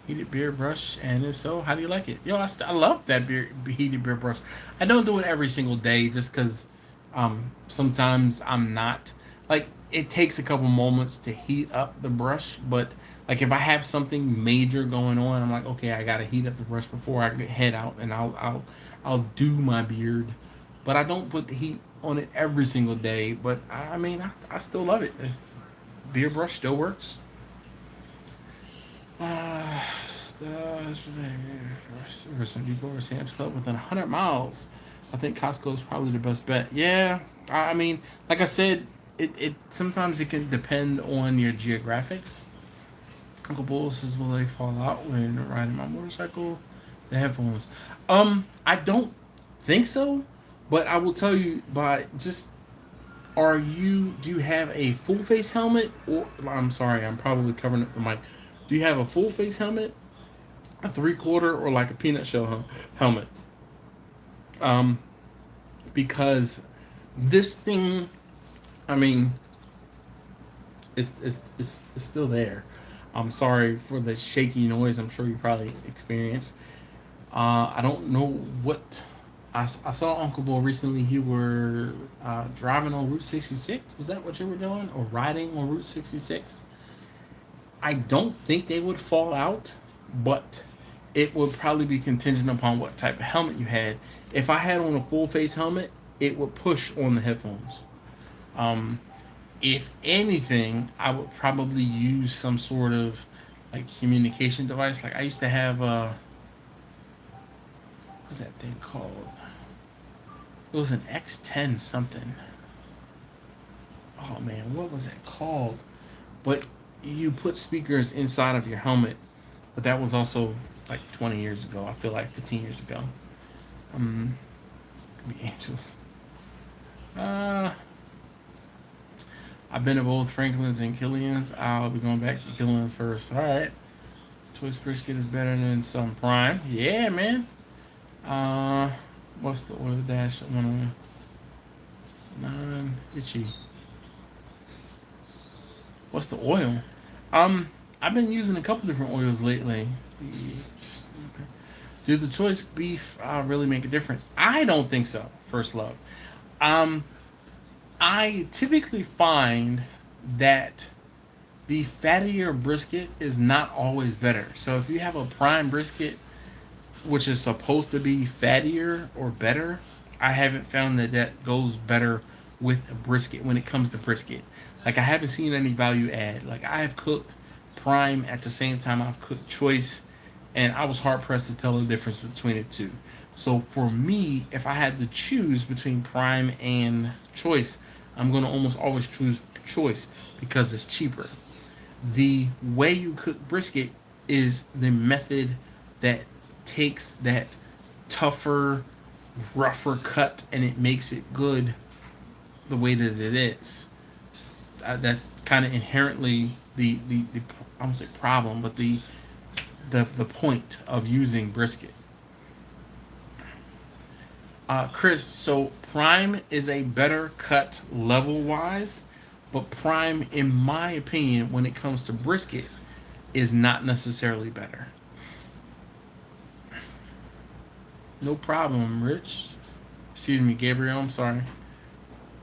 Heated beer brush, and if so, how do you like it? Yo, I love that heated beer brush. I don't do it every single day just because sometimes I'm not, like, it takes a couple moments to heat up the brush, but like if I have something major going on, I'm like, okay, I gotta heat up the brush before I head out, and I'll do my beard, but I don't put the heat on it every single day. But I mean, I still love it. Beer brush still works. Sam's Club within 100 miles. I think Costco is probably the best bet. Yeah, I mean, like I said, it sometimes it can depend on your geographics. Uncle Bull says, will they fall out when riding my motorcycle? The headphones. I don't think so, but I will tell you do you have a full face helmet, or I'm sorry, I'm probably covering up the mic. Do you have a full face helmet, a 3/4, or like a peanut shell helmet? Because this thing, I mean, it's still there. I'm sorry for the shaky noise. I'm sure you probably experienced. I don't know what. I saw Uncle Bull recently. You were driving on Route 66. Was that what you were doing, or riding on Route 66? I don't think they would fall out, but it would probably be contingent upon what type of helmet you had. If I had on a full face helmet, it would push on the headphones. If anything, I would probably use some sort of like communication device. Like I used to have what was that thing called? It was an X10 something. Oh man, what was that called? But you put speakers inside of your helmet. But that was also like 20 years ago. I feel like 15 years ago. Could be angels. I've been to both Franklin's and Killian's. I'll be going back to Killian's first. All right. Choice brisket is better than some prime. Yeah, man. What's the oil dash? 109 itchy. What's the oil? I've been using a couple different oils lately. Do the choice beef really make a difference? I don't think so. First love. I typically find that the fattier brisket is not always better. So if you have a prime brisket, which is supposed to be fattier or better, I haven't found that that goes better with a brisket when it comes to brisket. Like I haven't seen any value add. Like I have cooked prime at the same time I've cooked choice, and I was hard pressed to tell the difference between the two. So for me, if I had to choose between prime and choice, I'm gonna almost always choose choice because it's cheaper. The way you cook brisket is the method that takes that tougher, rougher cut and it makes it good the way that it is. That's kind of inherently the I don't say problem, but the point of using brisket. Chris, so prime is a better cut level wise, but prime, in my opinion, when it comes to brisket, is not necessarily better. No problem, Rich. Excuse me, Gabriel. I'm sorry.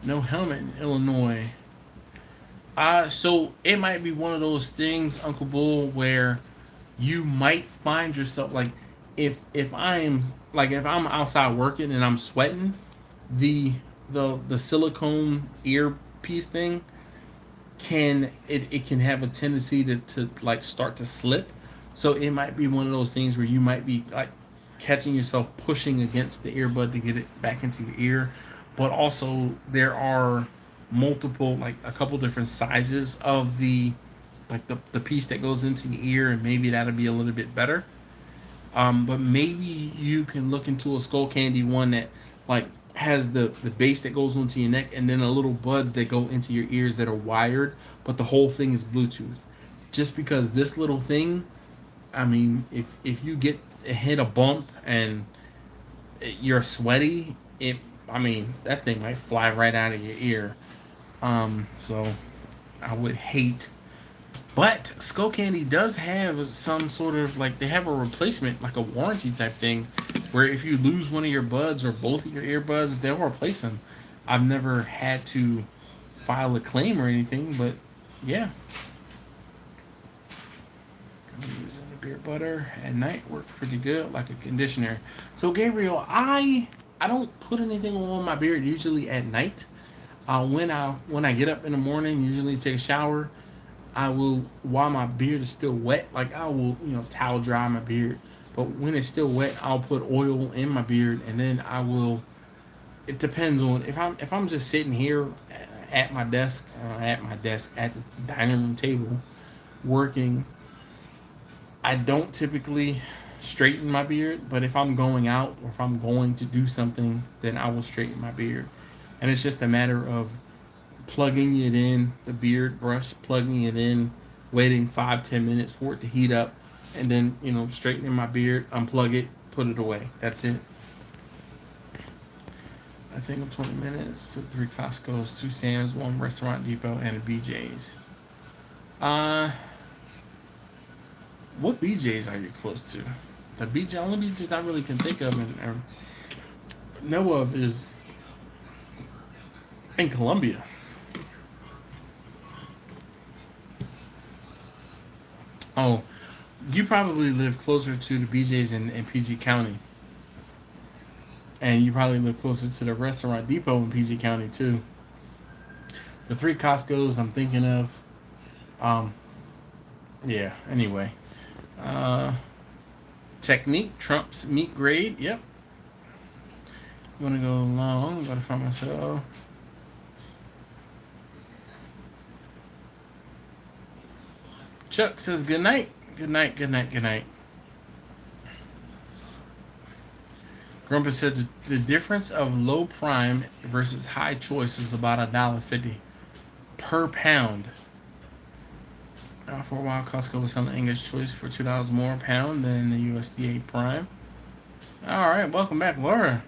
No helmet in Illinois. So it might be one of those things, Uncle Bull, where you might find yourself like if I'm outside working and I'm sweating, the the silicone earpiece thing it can have a tendency to like start to slip. So it might be one of those things where you might be like catching yourself pushing against the earbud to get it back into your ear. But also there are multiple, like a couple different sizes of the piece that goes into your ear, and maybe that'll be a little bit better. But maybe you can look into a skull candy one that like has the base that goes onto your neck and then a little buds that go into your ears that are wired, but the whole thing is Bluetooth. Just because this little thing, I mean, if you get hit a bump and you're sweaty, I mean, that thing might fly right out of your ear. So I would hate. But Skull Candy does have some sort of like they have a replacement, like a warranty type thing, where if you lose one of your buds or both of your earbuds, they'll replace them. I've never had to file a claim or anything, but yeah. I'm using the beer butter at night, works pretty good, like a conditioner. So Gabriel, I don't put anything on my beard usually at night. When I get up in the morning, usually take a shower. I will, while my beard is still wet, like I will, towel dry my beard. But when it's still wet, I'll put oil in my beard, and then I will. It depends on if I'm just sitting here at my desk, at the dining room table, working. I don't typically straighten my beard, but if I'm going out or if I'm going to do something, then I will straighten my beard, and it's just a matter of plugging it in, the beard brush, plugging it in, waiting 5-10 minutes for it to heat up, and then straightening my beard, unplug it, put it away. That's it. I think I'm 20 minutes to 3 Costco's, 2 Sam's, 1 Restaurant Depot, and a BJ's. What BJ's are you close to? The BJ, only BJ's I really can think of and know of is in Columbia. Oh, you probably live closer to the BJ's in PG County. And you probably live closer to the restaurant depot in PG County too. The 3 Costco's I'm thinking of. Yeah, anyway. Uh, Technique trumps meat grade. Yep. I'm gonna go long. Gotta find myself. Chuck says good night. Good night, good night, good night. Grumpa said the difference of low prime versus high choice is about $1.50 per pound. For a while, Costco was selling English choice for $2 more a pound than the USDA prime. All right, welcome back, Laura.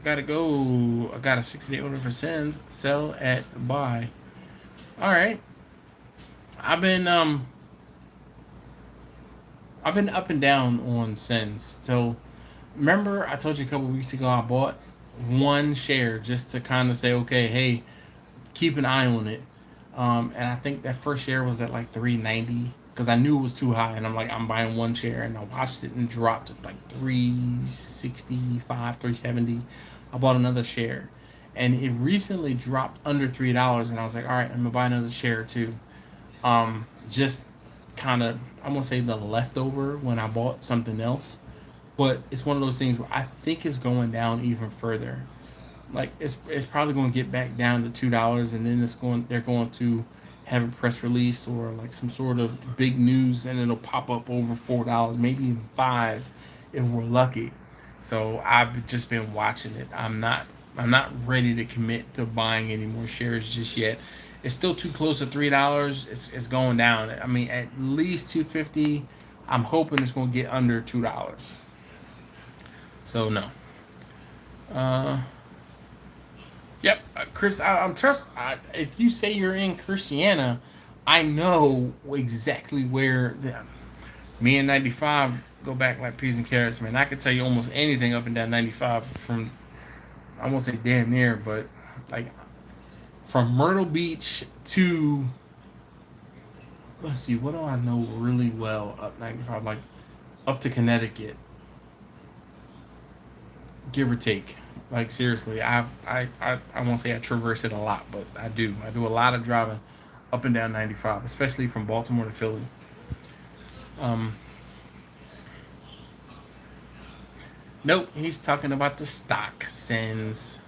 Gotta go. I got a 60-day order for Sens. Sell at buy. All right. I've been up and down on Sens. So remember, I told you a couple weeks ago I bought one share just to kind of say, okay, hey, keep an eye on it. And I think that first share was at like $3.90 because I knew it was too high, and I'm like, I'm buying one share, and I watched it and dropped at like $3.65, $3.70. I bought another share, and it recently dropped under $3, and I was like, all right, I'm gonna buy another share too. Just kind of, I'm gonna say the leftover when I bought something else, but it's one of those things where I think it's going down even further. Like it's probably going to get back down to $2, and then they're going to have a press release or like some sort of big news, and it'll pop up over $4, maybe even $5 if we're lucky. So I've just been watching it. I'm not ready to commit to buying any more shares just yet. It's still too close to $3. It's going down. I mean, at least $2.50. I'm hoping it's going to get under $2. So no. Yep, Chris. I'm trust. If you say you're in Christiana, I know exactly where. Me and 95 go back like peas and carrots, man. I could tell you almost anything up and down 95 from. I won't say damn near, but like from Myrtle Beach to. Let's see. What do I know really well up 95? Like up to Connecticut, give or take. Like seriously, I won't say I traverse it a lot, but I do. I do a lot of driving up and down 95, especially from Baltimore to Philly. Nope, he's talking about the stock Sens.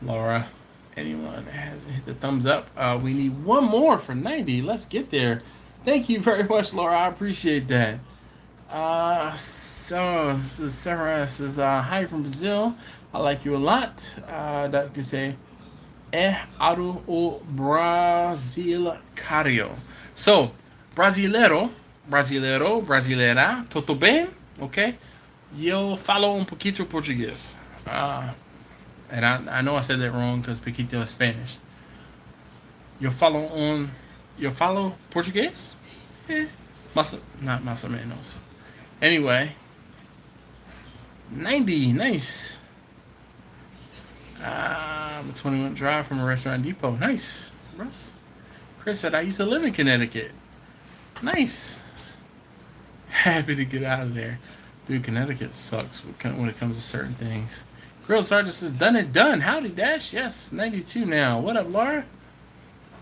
Laura, anyone that hasn't hit the thumbs up? We need one more for 90. Let's get there. Thank you very much, Laura. I appreciate that. So this is Sarah says, hi from Brazil. I like you a lot. That could say, aro o Brasil cario. So, brasileiro, brasileira, tudo bem? Ok? Eu falo pouquinho português. And I know I said that wrong because poquito is Spanish. Eu falo português? Not más o menos. Anyway, 90, nice. 20-minute drive from a restaurant depot. Nice. Russ. Chris said, I used to live in Connecticut. Nice. Happy to get out of there. Dude, Connecticut sucks when it comes to certain things. Grill Sergeant says, done it done. Howdy, Dash. Yes, 92 now. What up, Laura?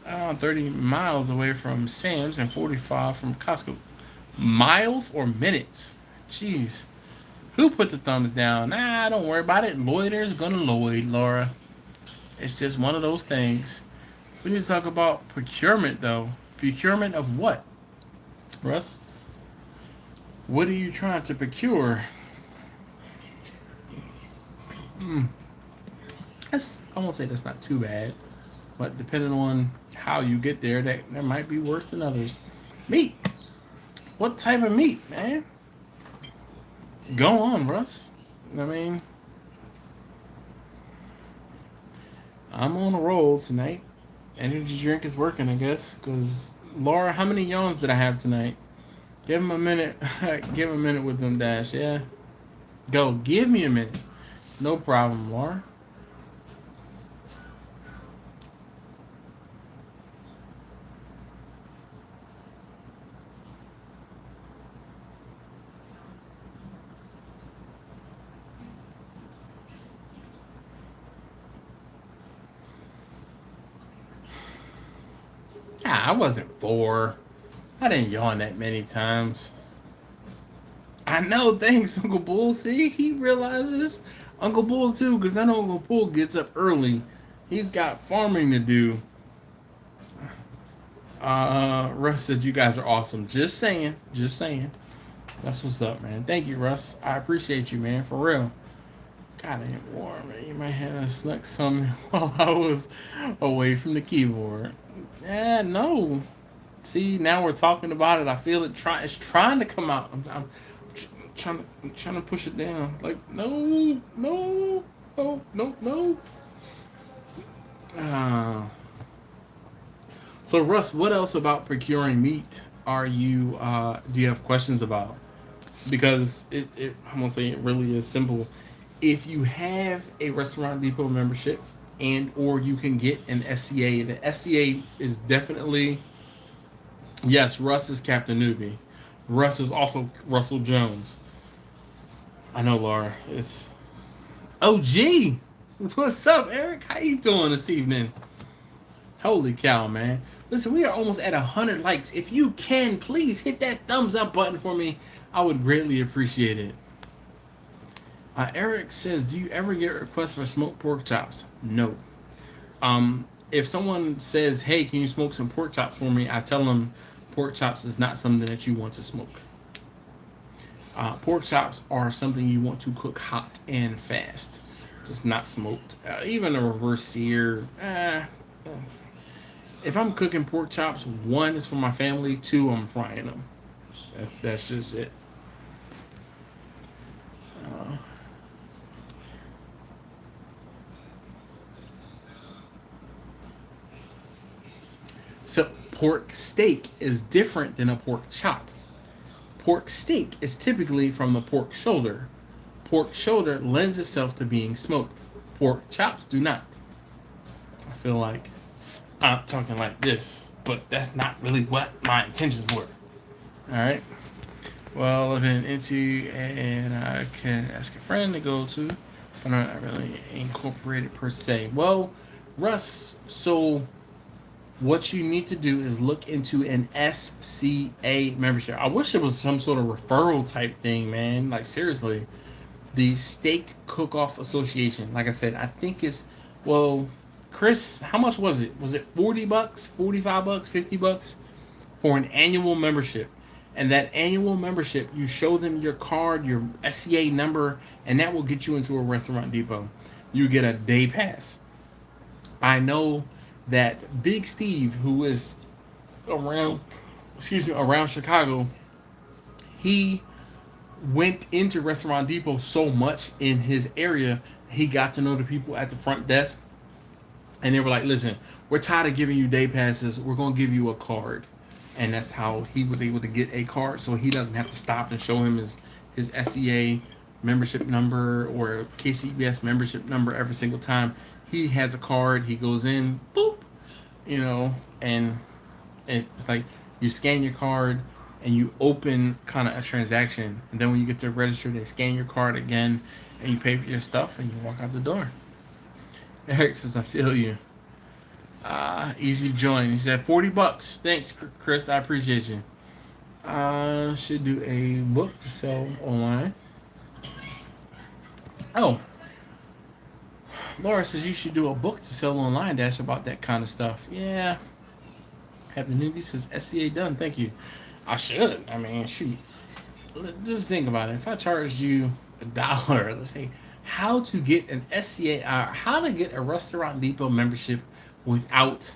30 miles away from Sam's and 45 from Costco. Miles or minutes? Jeez. Who put the thumbs down? Nah, don't worry about it. Loiter's gonna Lloyd, Laura. It's just one of those things. We need to talk about procurement, though. Procurement of what? Russ? What are you trying to procure? I won't say that's not too bad. But depending on how you get there, that might be worse than others. Meat. What type of meat, man? Go on, Russ. I mean, I'm on a roll tonight. Energy drink is working, I guess. Because, Laura, how many yawns did I have tonight? Give him a minute. Give him a minute with them, Dash, yeah? Go. Give me a minute. No problem, Laura. I wasn't 4. I didn't yawn that many times. I know, thanks, Uncle Bull. See, he realizes. Uncle Bull, too, because I know Uncle Bull gets up early. He's got farming to do. Russ said, you guys are awesome. Just saying. Just saying. That's what's up, man. Thank you, Russ. I appreciate you, man. For real. God, it ain't warm, man. You might have snuck some while I was away from the keyboard. No. See, now we're talking about it. I feel it. It's trying to come out. I'm trying to push it down. Like, no. So Russ, what else about procuring meat are you do you have questions about? Because I'm gonna say it really is simple. If you have a Restaurant Depot membership and or you can get an SCA, the SCA is definitely, yes, Russ is Captain Newbie. Russ is also Russell Jones. I know, Laura. It's OG. What's up, Eric? How you doing this evening? Holy cow, man. Listen, we are almost at 100 likes. If you can, please hit that thumbs up button for me. I would greatly appreciate it. Eric says, do you ever get requests for smoked pork chops? No. If someone says, hey, can you smoke some pork chops for me? I tell them pork chops is not something that you want to smoke. Pork chops are something you want to cook hot and fast. Just not smoked. Even a reverse sear. If I'm cooking pork chops, 1 is for my family, 2 I'm frying them. That's just it. So pork steak is different than a pork chop. Pork steak is typically from the pork shoulder. Pork shoulder lends itself to being smoked. Pork chops do not. I feel like I'm talking like this, but that's not really what my intentions were. Alright. Well, I've been into and I can ask a friend to go to, but I'm not really incorporated per se. Well, Russ, so what you need to do is look into an SCA membership. I wish it was some sort of referral type thing, man. Like, seriously. The Steak Cook-Off Association. Like I said, I think it's, well, Chris, how much was it? Was it $40, $45, $50 for an annual membership? And that annual membership, you show them your card, your SCA number, and that will get you into a Restaurant Depot. You get a day pass. I know that Big Steve, who is around Chicago, he went into Restaurant Depot so much in his area, he got to know the people at the front desk, and they were like, listen, we're tired of giving you day passes, we're going to give you a card. And that's how he was able to get a card, so he doesn't have to stop and show him his SCA membership number or KCBS membership number every single time. He has a card, he goes in, boop, and it's like you scan your card and you open kind of a transaction, and then when you get to register, they scan your card again and you pay for your stuff and you walk out the door. Eric says, I feel you. Easy to join. He said $40. Thanks, Chris. I appreciate you. Should do a book to sell online. Oh, Laura says you should do a book to sell online, Dash, about that kind of stuff. Yeah. Have the newbie says SCA done. Thank you. I should. I mean, shoot. Just think about it. If I charged you $1, let's say, how to get an SCA, how to get a Restaurant Depot membership without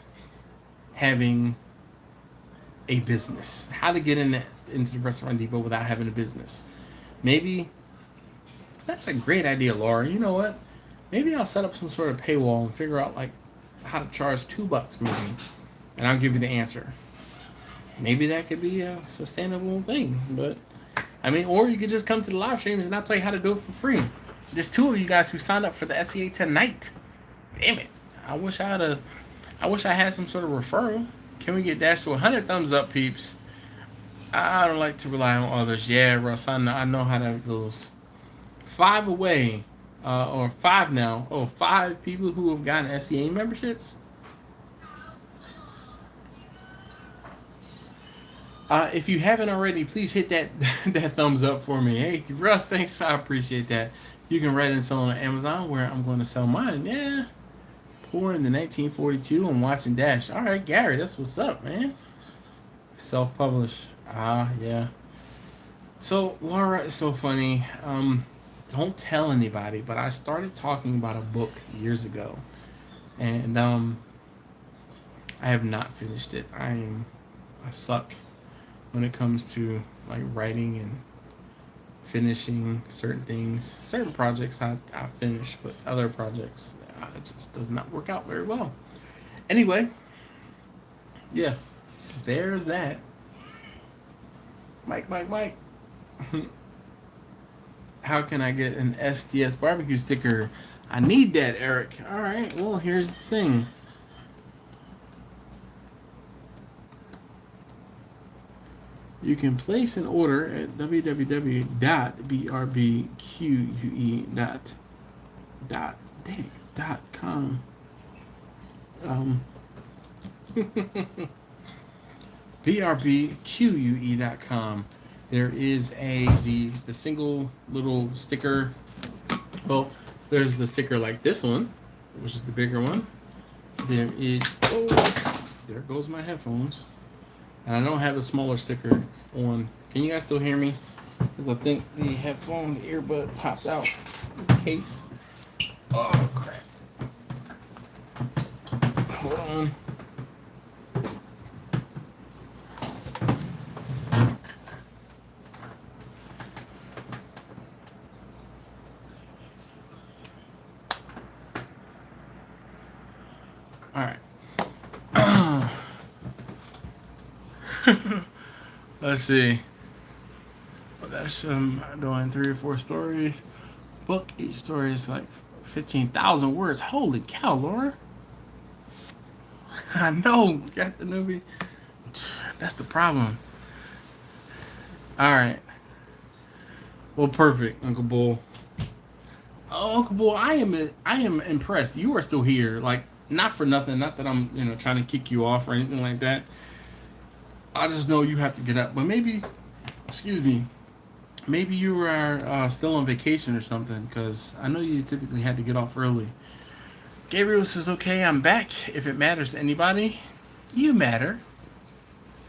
having a business. How to get into the Restaurant Depot without having a business. Maybe that's a great idea, Laura. You know what? Maybe I'll set up some sort of paywall and figure out like how to charge $2 maybe, and I'll give you the answer. Maybe that could be a sustainable thing. But I mean, or you could just come to the live streams and I'll tell you how to do it for free. There's 2 of you guys who signed up for the SCA tonight. Damn it. I wish I had some sort of referral. Can we get Dash to 100 thumbs up, peeps? I don't like to rely on others. Yeah, Russ, I know how that goes. 5 away, or 5 now. Oh, 5 people who have gotten SCA memberships. If you haven't already, please hit that that thumbs up for me. Hey, Russ, thanks. I appreciate that. You can write and sell on Amazon where I'm going to sell mine. Yeah. Pour in the 1942 and watching Dash. All right, Gary, that's what's up, man. Self-publish. Yeah. So, Laura, it's so funny. Don't tell anybody, but I started talking about a book years ago. And I have not finished it. I suck when it comes to like writing and finishing certain things. Certain projects I finish, but other projects it just does not work out very well. Anyway, yeah, there's that. Mike. How can I get an SDSBBQ sticker? I need that, Eric. All right, well, here's the thing. You can place an order at www.brbque.com. brbque.com. There is the single little sticker. Well, there's the sticker like this one, which is the bigger one. There is, there goes my headphones. And I don't have a smaller sticker on. Can you guys still hear me? Because I think the headphone, the earbud popped out in the case. Oh, crap. Hold on. All right. Let's see. Well, that's doing 3 or 4 stories. Book each story is like 15,000 words. Holy cow, Laura! I know, got the newbie. That's the problem. All right. Well, perfect, Uncle Bull. Oh, Uncle Bull, I am impressed. You are still here. Like, not for nothing. Not that I'm trying to kick you off or anything like that. I just know you have to get up. But maybe, excuse me, maybe you are still on vacation or something, because I know you typically had to get off early. Gabriel says, okay, I'm back. If it matters to anybody, you matter.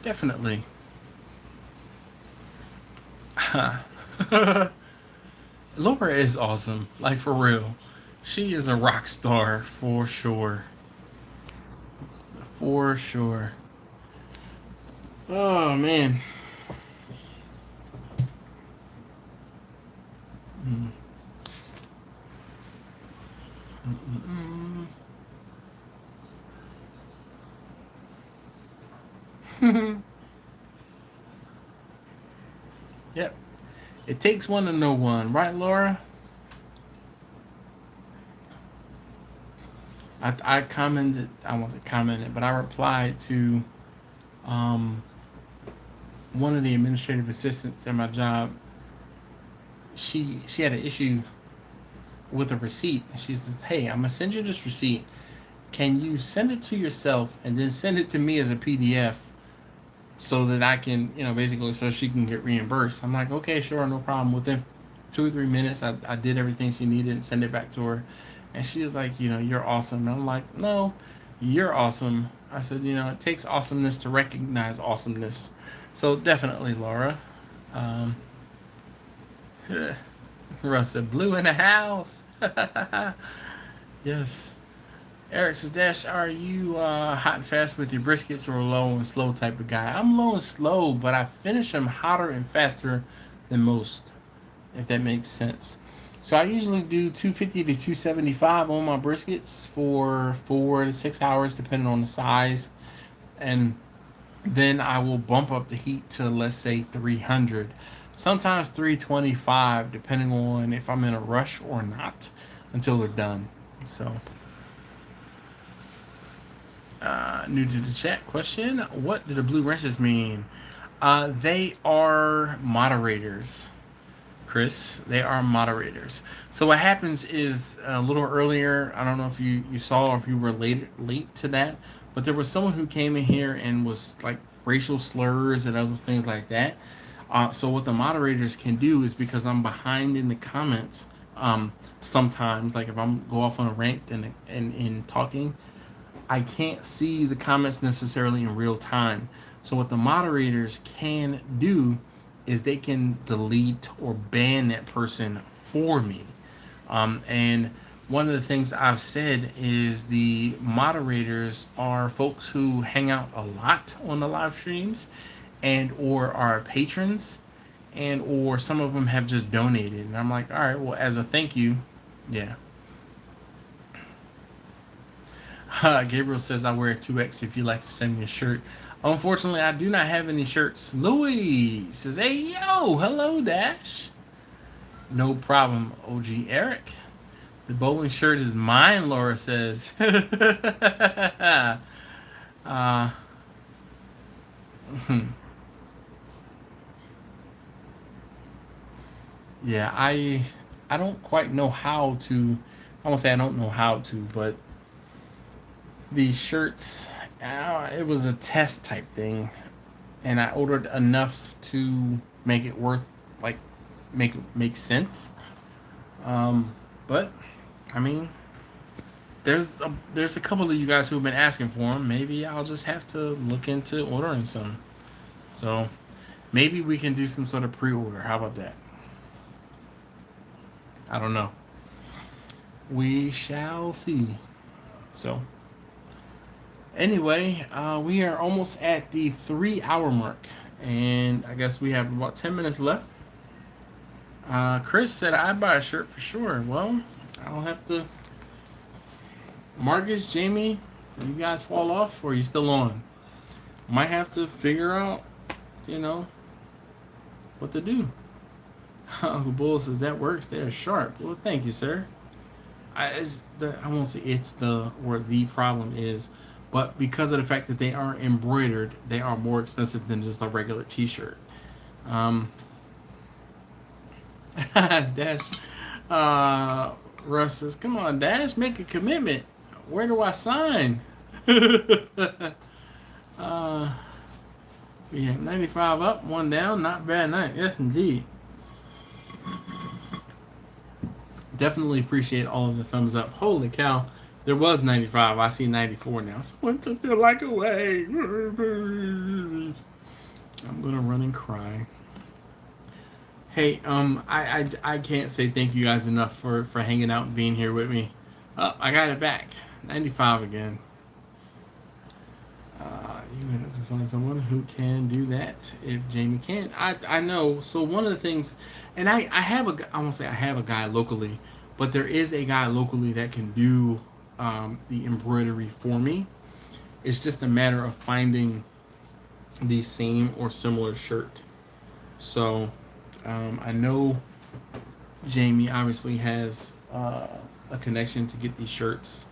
Definitely. Laura is awesome. Like, for real. She is a rock star for sure. For sure. Oh, man. Yep. It takes one to know one. Right, Laura? I commented, I wasn't commented, but I replied to one of the administrative assistants at my job. She had an issue with a receipt. She says, hey, I'm gonna send you this receipt. Can you send it to yourself and then send it to me as a PDF so that I can, basically so she can get reimbursed? I'm like, okay, sure, no problem. Within 2 or 3 minutes, I did everything she needed and sent it back to her. And she was like, you're awesome. And I'm like, no, you're awesome. I said, it takes awesomeness to recognize awesomeness. So definitely, Laura. Russ said, blue in the house. Yes. Eric says, Dash, are you hot and fast with your briskets or low and slow type of guy? I'm low and slow, but I finish them hotter and faster than most, if that makes sense. So I usually do 250 to 275 on my briskets for 4 to 6 hours, depending on the size. And then I will bump up the heat to, let's say, 300. Sometimes 325, depending on if I'm in a rush or not, until they're done. So, new to the chat question, what do the blue wrenches mean? They are moderators, Chris. They are moderators. So what happens is, a little earlier, I don't know if you saw or if you were late to that, but there was someone who came in here and was like racial slurs and other things like that. So what the moderators can do is, because I'm behind in the comments, sometimes, like if I'm go off on a rant and in talking, I can't see the comments necessarily in real time. So what the moderators can do is they can delete or ban that person for me. And one of the things I've said is the moderators are folks who hang out a lot on the live streams and or are patrons, and or some of them have just donated. And I'm like, all right, well, as a thank you, yeah. Gabriel says, I wear a 2X if you'd like to send me a shirt. Unfortunately, I do not have any shirts. Louis says, hey, yo, hello, Dash. No problem, OG Eric. The bowling shirt is mine, Laura says. Yeah, I don't quite know how to. I won't say I don't know how to, but these shirts, it was a test type thing, and I ordered enough to make it worth, like, make sense. But I mean, there's a couple of you guys who've been asking for them. Maybe I'll just have to look into ordering some. So maybe we can do some sort of pre-order. How about that? I don't know. We shall see. So anyway, we are almost at the 3-hour mark, and I guess we have about 10 minutes left. Chris said I'd buy a shirt for sure. Well, I'll have to. Marcus, Jamie, you guys fall off, or are you still on? Might have to figure out, what to do. Bull says that works. They're sharp. Well, thank you, sir. I won't say it's where the problem is, but because of the fact that they are embroidered, they are more expensive than just a regular T-shirt. Dash, Russ says, "Come on, Dash, make a commitment. Where do I sign?" We have 95 up, 1 down. Not bad night. Yes, indeed. Definitely appreciate all of the thumbs up. Holy cow. There was 95. I see 94 now. Someone took their like away. I'm going to run and cry. Hey, I can't say thank you guys enough for hanging out and being here with me. Oh, I got it back. 95 again. You would have to find someone who can do that if Jamie can. I know. So one of the things, and I won't say I have a guy locally, but there is a guy locally that can do the embroidery for me. It's just a matter of finding the same or similar shirt. So I know Jamie obviously has a connection to get these shirts.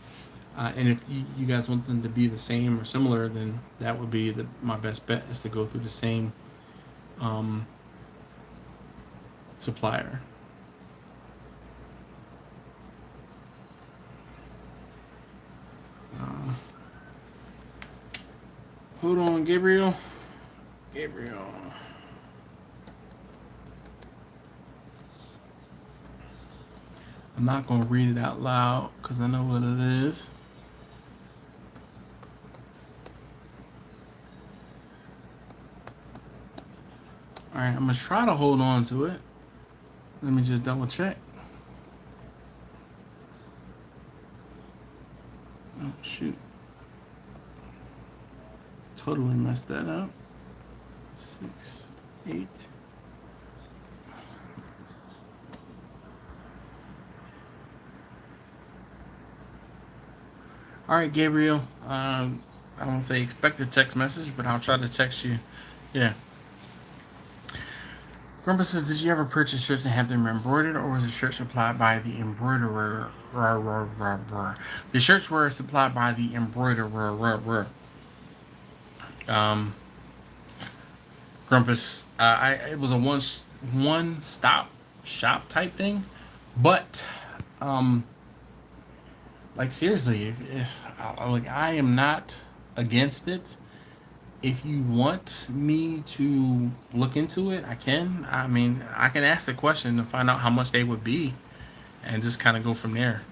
And if you guys want them to be the same or similar, then that would be my best bet, is to go through the same supplier. Hold on, Gabriel. I'm not going to read it out loud because I know what it is. Alright, I'm going to try to hold on to it. Let me just double check. Oh, shoot. Totally messed that up. 6, 8. Alright, Gabriel. I won't say expect a text message, but I'll try to text you. Yeah. Grandpa says, did you ever purchase shirts and have them embroidered, or was the shirt supplied by the embroiderer? The shirts were supplied by the embroiderer. Grumpus, it was a one-stop shop type thing, but like seriously, if I am not against it. if you want me to look into it, I can. I mean, I can ask the question and find out how much they would be and just kind of go from there.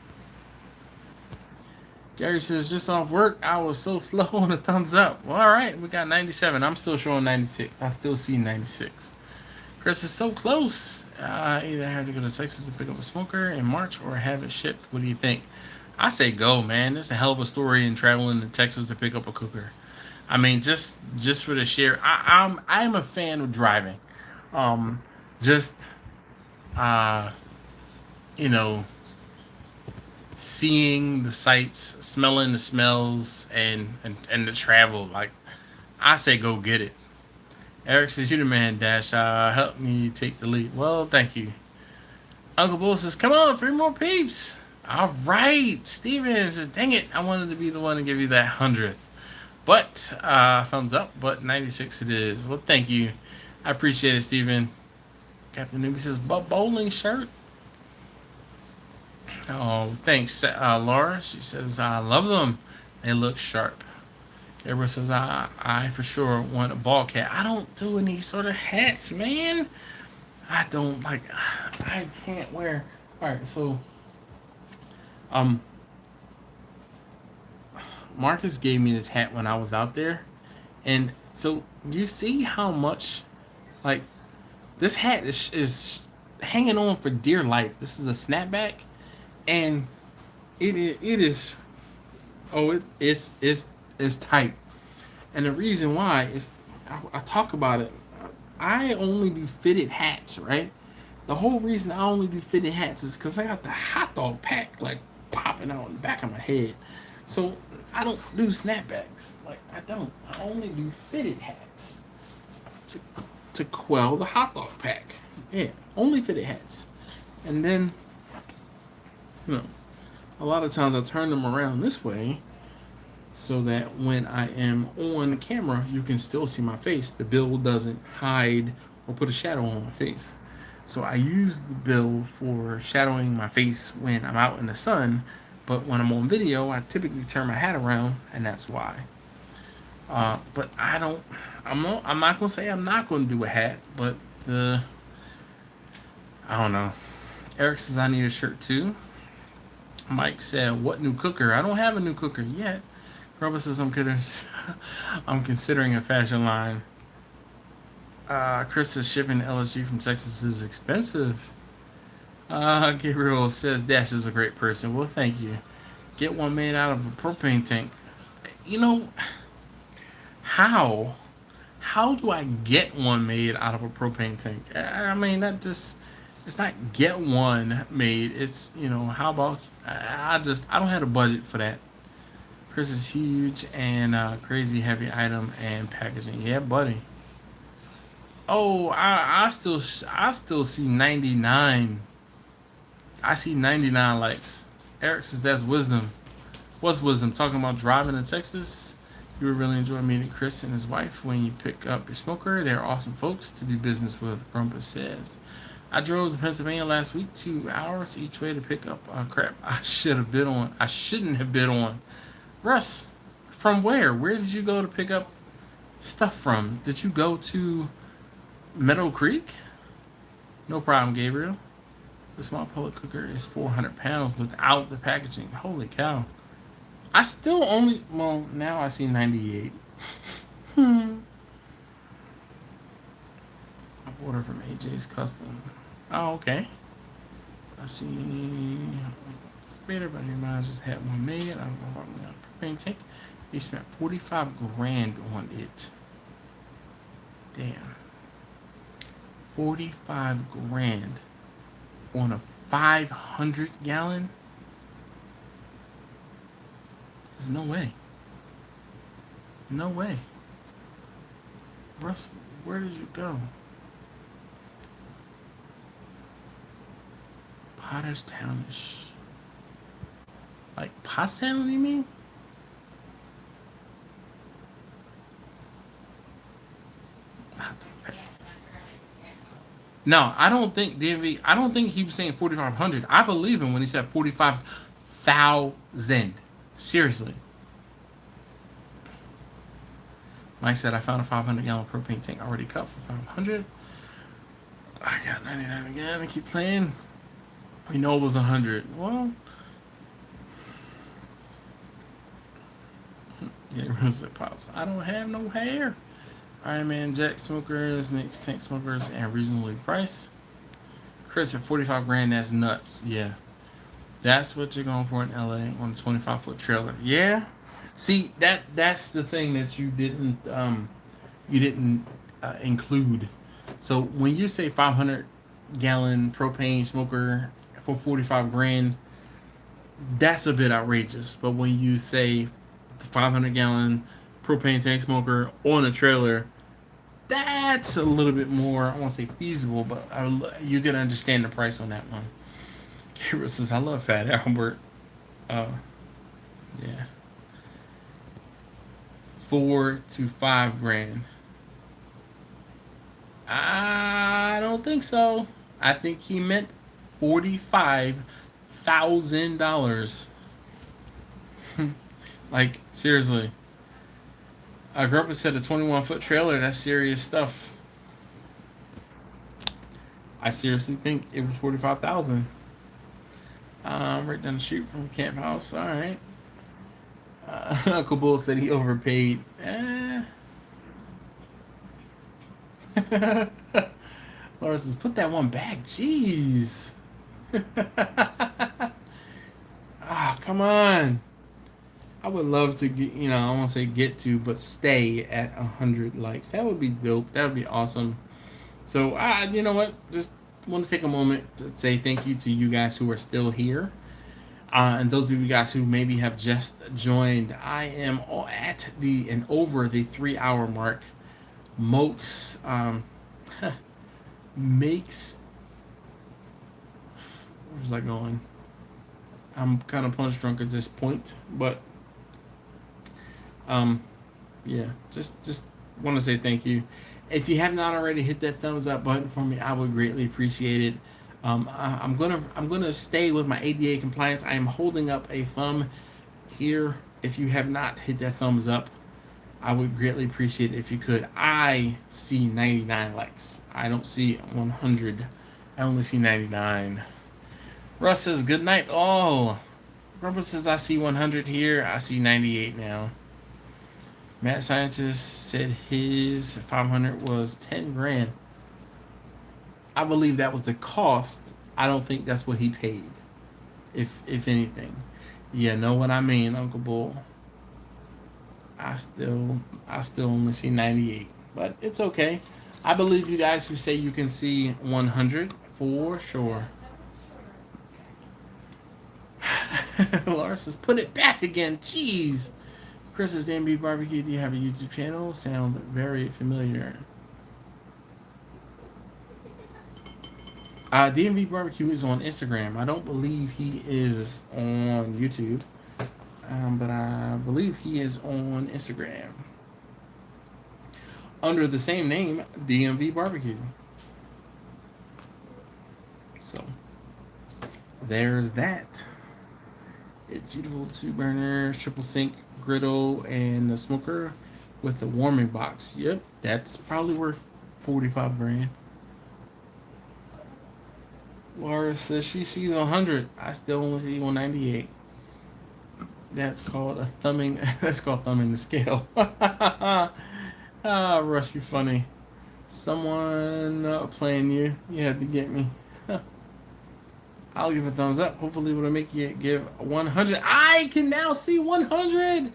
Gary says, just off work, I was so slow on the thumbs up. Well, all right, we got 97. I'm still showing 96. I still see 96. Chris is so close. Either have to go to Texas to pick up a smoker in March or have it shipped. What do you think? I say go, man. It's a hell of a story in traveling to Texas to pick up a cooker. I mean, just for the share, I'm a fan of driving. Just uh, you know, seeing the sights, smelling the smells, and the travel. Like, I say go get it. Eric says, you the man, Dash. Help me take the lead. Well, thank you. Uncle Bull says, come on, 3 more peeps. All right. Steven says, dang it, I wanted to be the one to give you that 100th. But, thumbs up, but 96 it is. Well, thank you. I appreciate it, Steven. Captain Newbie says, bowling shirt. Oh, thanks, Laura. She says, I love them. They look sharp. Everyone says, I for sure want a ball cap. I don't do any sort of hats, man. I don't like, I can't wear. All right, so, Marcus gave me this hat when I was out there. And so, do you see how much, like, this hat is hanging on for dear life. This is a snapback. And it is, oh, it's tight. And the reason why is, I talk about it. I only do fitted hats, right? The whole reason I only do fitted hats is because I got the hot dog pack like popping out in the back of my head. So I don't do snapbacks. Like, I don't. I only do fitted hats to quell the hot dog pack. Yeah, only fitted hats. And then, you know, a lot of times I turn them around this way so that when I am on camera, you can still see my face. The bill doesn't hide or put a shadow on my face. So I use the bill for shadowing my face when I'm out in the sun, but when I'm on video, I typically turn my hat around, and that's why. But I'm not gonna say I'm not gonna do a hat, but I don't know. Eric says I need a shirt too. Mike said, what new cooker? I don't have a new cooker yet. Grubba says I'm considering a fashion line. Chris says shipping to LSG from Texas is expensive. Gabriel says Dash is a great person. Well, thank you. Get one made out of a propane tank. You know, how do I get one made out of a propane tank? I mean, it's not get one made. It's, you know, how about, I don't have a budget for that. Chris is huge and crazy heavy item and packaging. Yeah, buddy. Oh, I still see 99. I see 99 likes. Eric says that's wisdom. What's wisdom? Talking about driving to Texas. You would really enjoy meeting Chris and his wife when you pick up your smoker. They're awesome folks to do business with. Grumpa says, I drove to Pennsylvania last week, 2 hours each way to pick up crap I shouldn't have bid on. Russ, from where? Where did you go to pick up stuff from? Did you go to Meadow Creek? No problem, Gabriel. The small pellet cooker is 400 pounds without the packaging. Holy cow. I still only, well, now I see 98. I ordered from AJ's Custom. Oh, okay. I've seen better, but I just had one made. I don't know if I'm going to propane tank. He spent 45 grand on it. Damn. 45 grand on a 500 gallon? There's no way. No way. Russ, where did you go? Potterstownish. Like Pottstown, you mean? No, I don't think DMV. I don't think he was saying 4,500. I believe him when he said 45,000. Seriously. Mike said, I found a 500-gallon propane tank already cut for 500. I got 99 again. I keep playing. We know it was 100. Well, yeah, Rose Pops. I don't have no hair. Iron Man Jack smokers, mixed tank smokers, and reasonably priced. Chris at 45 grand. That's nuts. Yeah, that's what you're going for in LA on a 25-foot trailer. Yeah. See, that's the thing that you didn't include. So when you say 500-gallon propane smoker for 45 grand, that's a bit outrageous. But when you say 500-gallon propane tank smoker on a trailer, that's a little bit more, I won't say feasible, but you can understand the price on that one. Kira says, I love Fat Albert. Yeah. 4 to 5 grand. I don't think so. I think he meant $45,000. Like, seriously. Grandpa said a 21-foot trailer, that's serious stuff. I seriously think it was 45,000. Right down the street from Camp House. All right. Uncle Bull said he overpaid. Laura says, put that one back. Jeez. Come on. I would love to get, I won't say get to, but stay at 100 likes. That would be dope. That would be awesome. So, you know what? Just want to take a moment to say thank you to you guys who are still here. And those of you guys who maybe have just joined, I am at over the 3-hour mark. Mokes makes. Where's that going? I'm kind of punch drunk at this point, but yeah, just want to say thank you. If you have not already, hit that thumbs up button for me. I would greatly appreciate it. I'm gonna stay with my ADA compliance. I am holding up a thumb here. If you have not hit that thumbs up, I would greatly appreciate it if you could. I see 99 likes. I don't see 100. I only see 99. Russ says good night. Oh, Grandpa says I see 100 here. I see 98 now. Matt Scientist said his 500 was 10 grand. I believe that was the cost. I don't think that's what he paid. If anything. Yeah, know what I mean, Uncle Bull. I still only see 98. But it's okay. I believe you guys who say you can see 100 for sure. Laura says, put it back again. Jeez. Chris's DMV Barbecue, do you have a YouTube channel? Sounds very familiar. DMV Barbecue is on Instagram. I don't believe he is on YouTube. But I believe he is on Instagram. Under the same name, DMV Barbecue. So, there's that. It's beautiful 2-burner, triple sink, griddle, and a smoker with a warming box. Yep, that's probably worth 45 grand. Laura says she sees 100. I still only see 198. That's called a thumbing. That's called thumbing the scale. Rush, you funny. Someone playing you. You had to get me. I'll give a thumbs up. Hopefully it'll make you give 100. I can now see 100.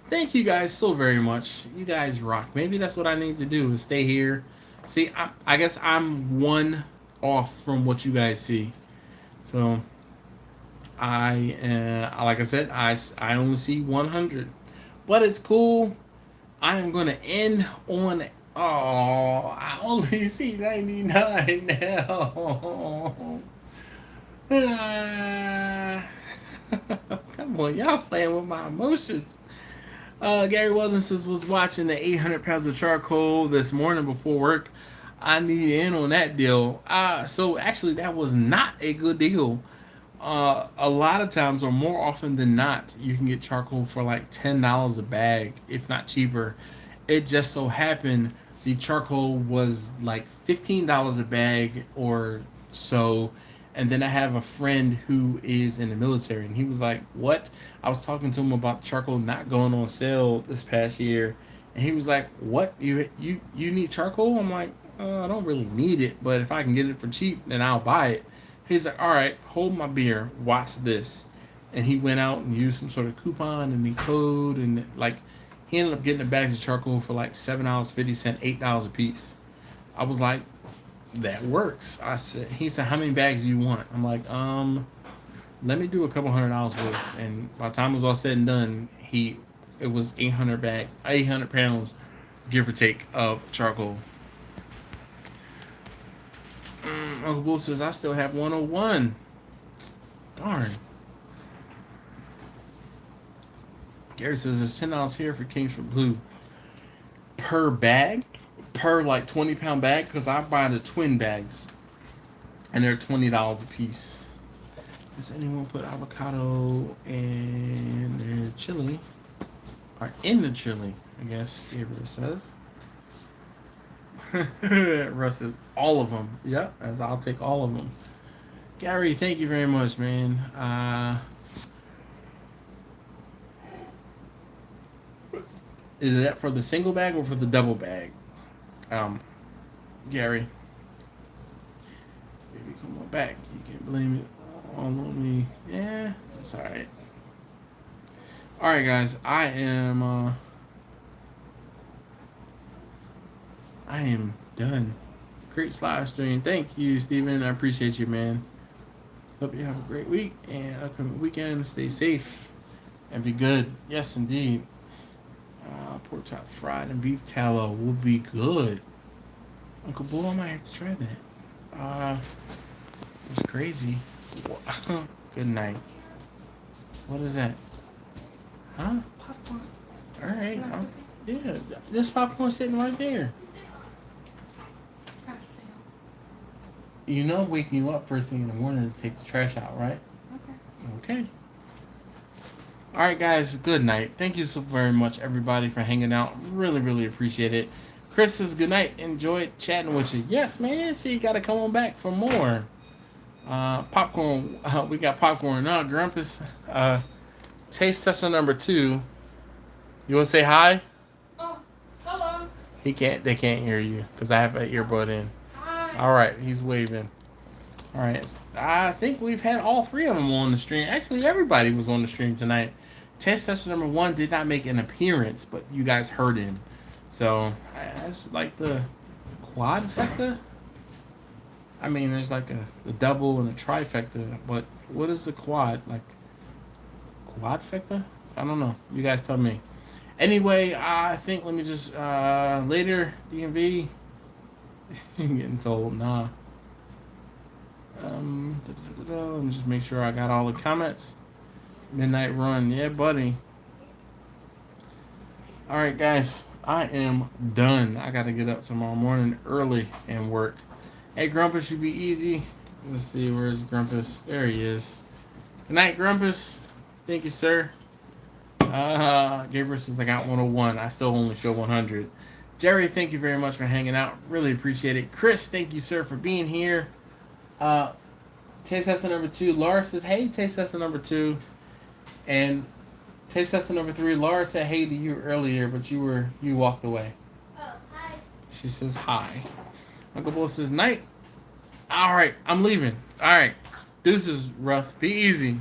Thank you guys so very much. You guys rock. Maybe that's what I need to do is stay here. See, I guess I'm one off from what you guys see. So like I said, I only see 100. But it's cool. I am going to end on... Oh, I only see 99 now. Come on, y'all playing with my emotions. Gary Weldon says was watching the 800 pounds of charcoal this morning before work. I need in on that deal. So actually that was not a good deal. A lot of times, or more often than not, you can get charcoal for like $10 a bag, if not cheaper. It just so happened the charcoal was like $15 a bag or so. And then I have a friend who is in the military, and he was like, "What?" I was talking to him about charcoal not going on sale this past year, and he was like, "What? You need charcoal?" I'm like, "I don't really need it, but if I can get it for cheap, then I'll buy it." He's like, "All right, hold my beer, watch this," and he went out and used some sort of coupon and the code, and like he ended up getting a bag of charcoal for like $7.50, $8 a piece. I was like, that works. He said, how many bags do you want? I'm like, let me do a couple $100 worth. And by the time it was all said and done, it was 800 pounds, give or take, of charcoal. Uncle Bull says, I still have 101. Darn. Gary says, it's $10 here for Kingsford Blue. Per bag? Per like 20-pound bag? Because I buy the twin bags. And they're $20 a piece. Does anyone put avocado in their chili? Or in the chili, I guess Gabriel says. Russ says, all of them. Yep, as I'll take all of them. Gary, thank you very much, man. Is that for the single bag or for the double bag? Gary. Baby, come on back. You can't blame it all on me. Yeah, that's alright. Alright, guys. I am done. Great live stream. Thank you, Steven. I appreciate you, man. Hope you have a great week and upcoming weekend. Stay safe and be good. Yes, indeed. Pork chops fried and beef tallow will be good. Uncle Bull, I might have to try that. It's crazy. Good night. What is that? Huh? Popcorn. All right. Yeah, this popcorn sitting right there. You know, I'm waking you up first thing in the morning to take the trash out, right? Okay. All right, guys. Good night. Thank you so very much, everybody, for hanging out. Really, really appreciate it. Chris says good night. Enjoyed chatting with you. Yes, man. So you got to come on back for more. Popcorn. We got popcorn now. Grumpus. Taste tester number 2. You want to say hi? Oh, hello. They can't hear you because I have an earbud in. Hi. All right, he's waving. All right, I think we've had all 3 of them on the stream. Actually, everybody was on the stream tonight. Taste tester number 1 did not make an appearance, but you guys heard him. So that's like the quadfecta. I mean, there's like a double and a trifecta, but what is the quad? Like quadfecta? I don't know. You guys tell me. Anyway, I think let me just later DMV. Getting told nah. Let me just make sure I got all the comments. Midnight run, yeah, buddy. All right, guys, I am done. I got to get up tomorrow morning early and work. Hey, Grumpus, should be easy. Let's see, where's Grumpus? There he is. Good night, Grumpus. Thank you, sir. Gabriel says I got 101. I still only show 100. Jerry, thank you very much for hanging out. Really appreciate it. Chris, thank you, sir, for being here. Taste tester number 2. Laura says, hey, taste tester number 2. And taste tester number 3. Laura said hey to you earlier, but you walked away. Oh, hi. She says hi. Uncle Bull says night. All right, I'm leaving. All right. Deuces, Russ. Be easy.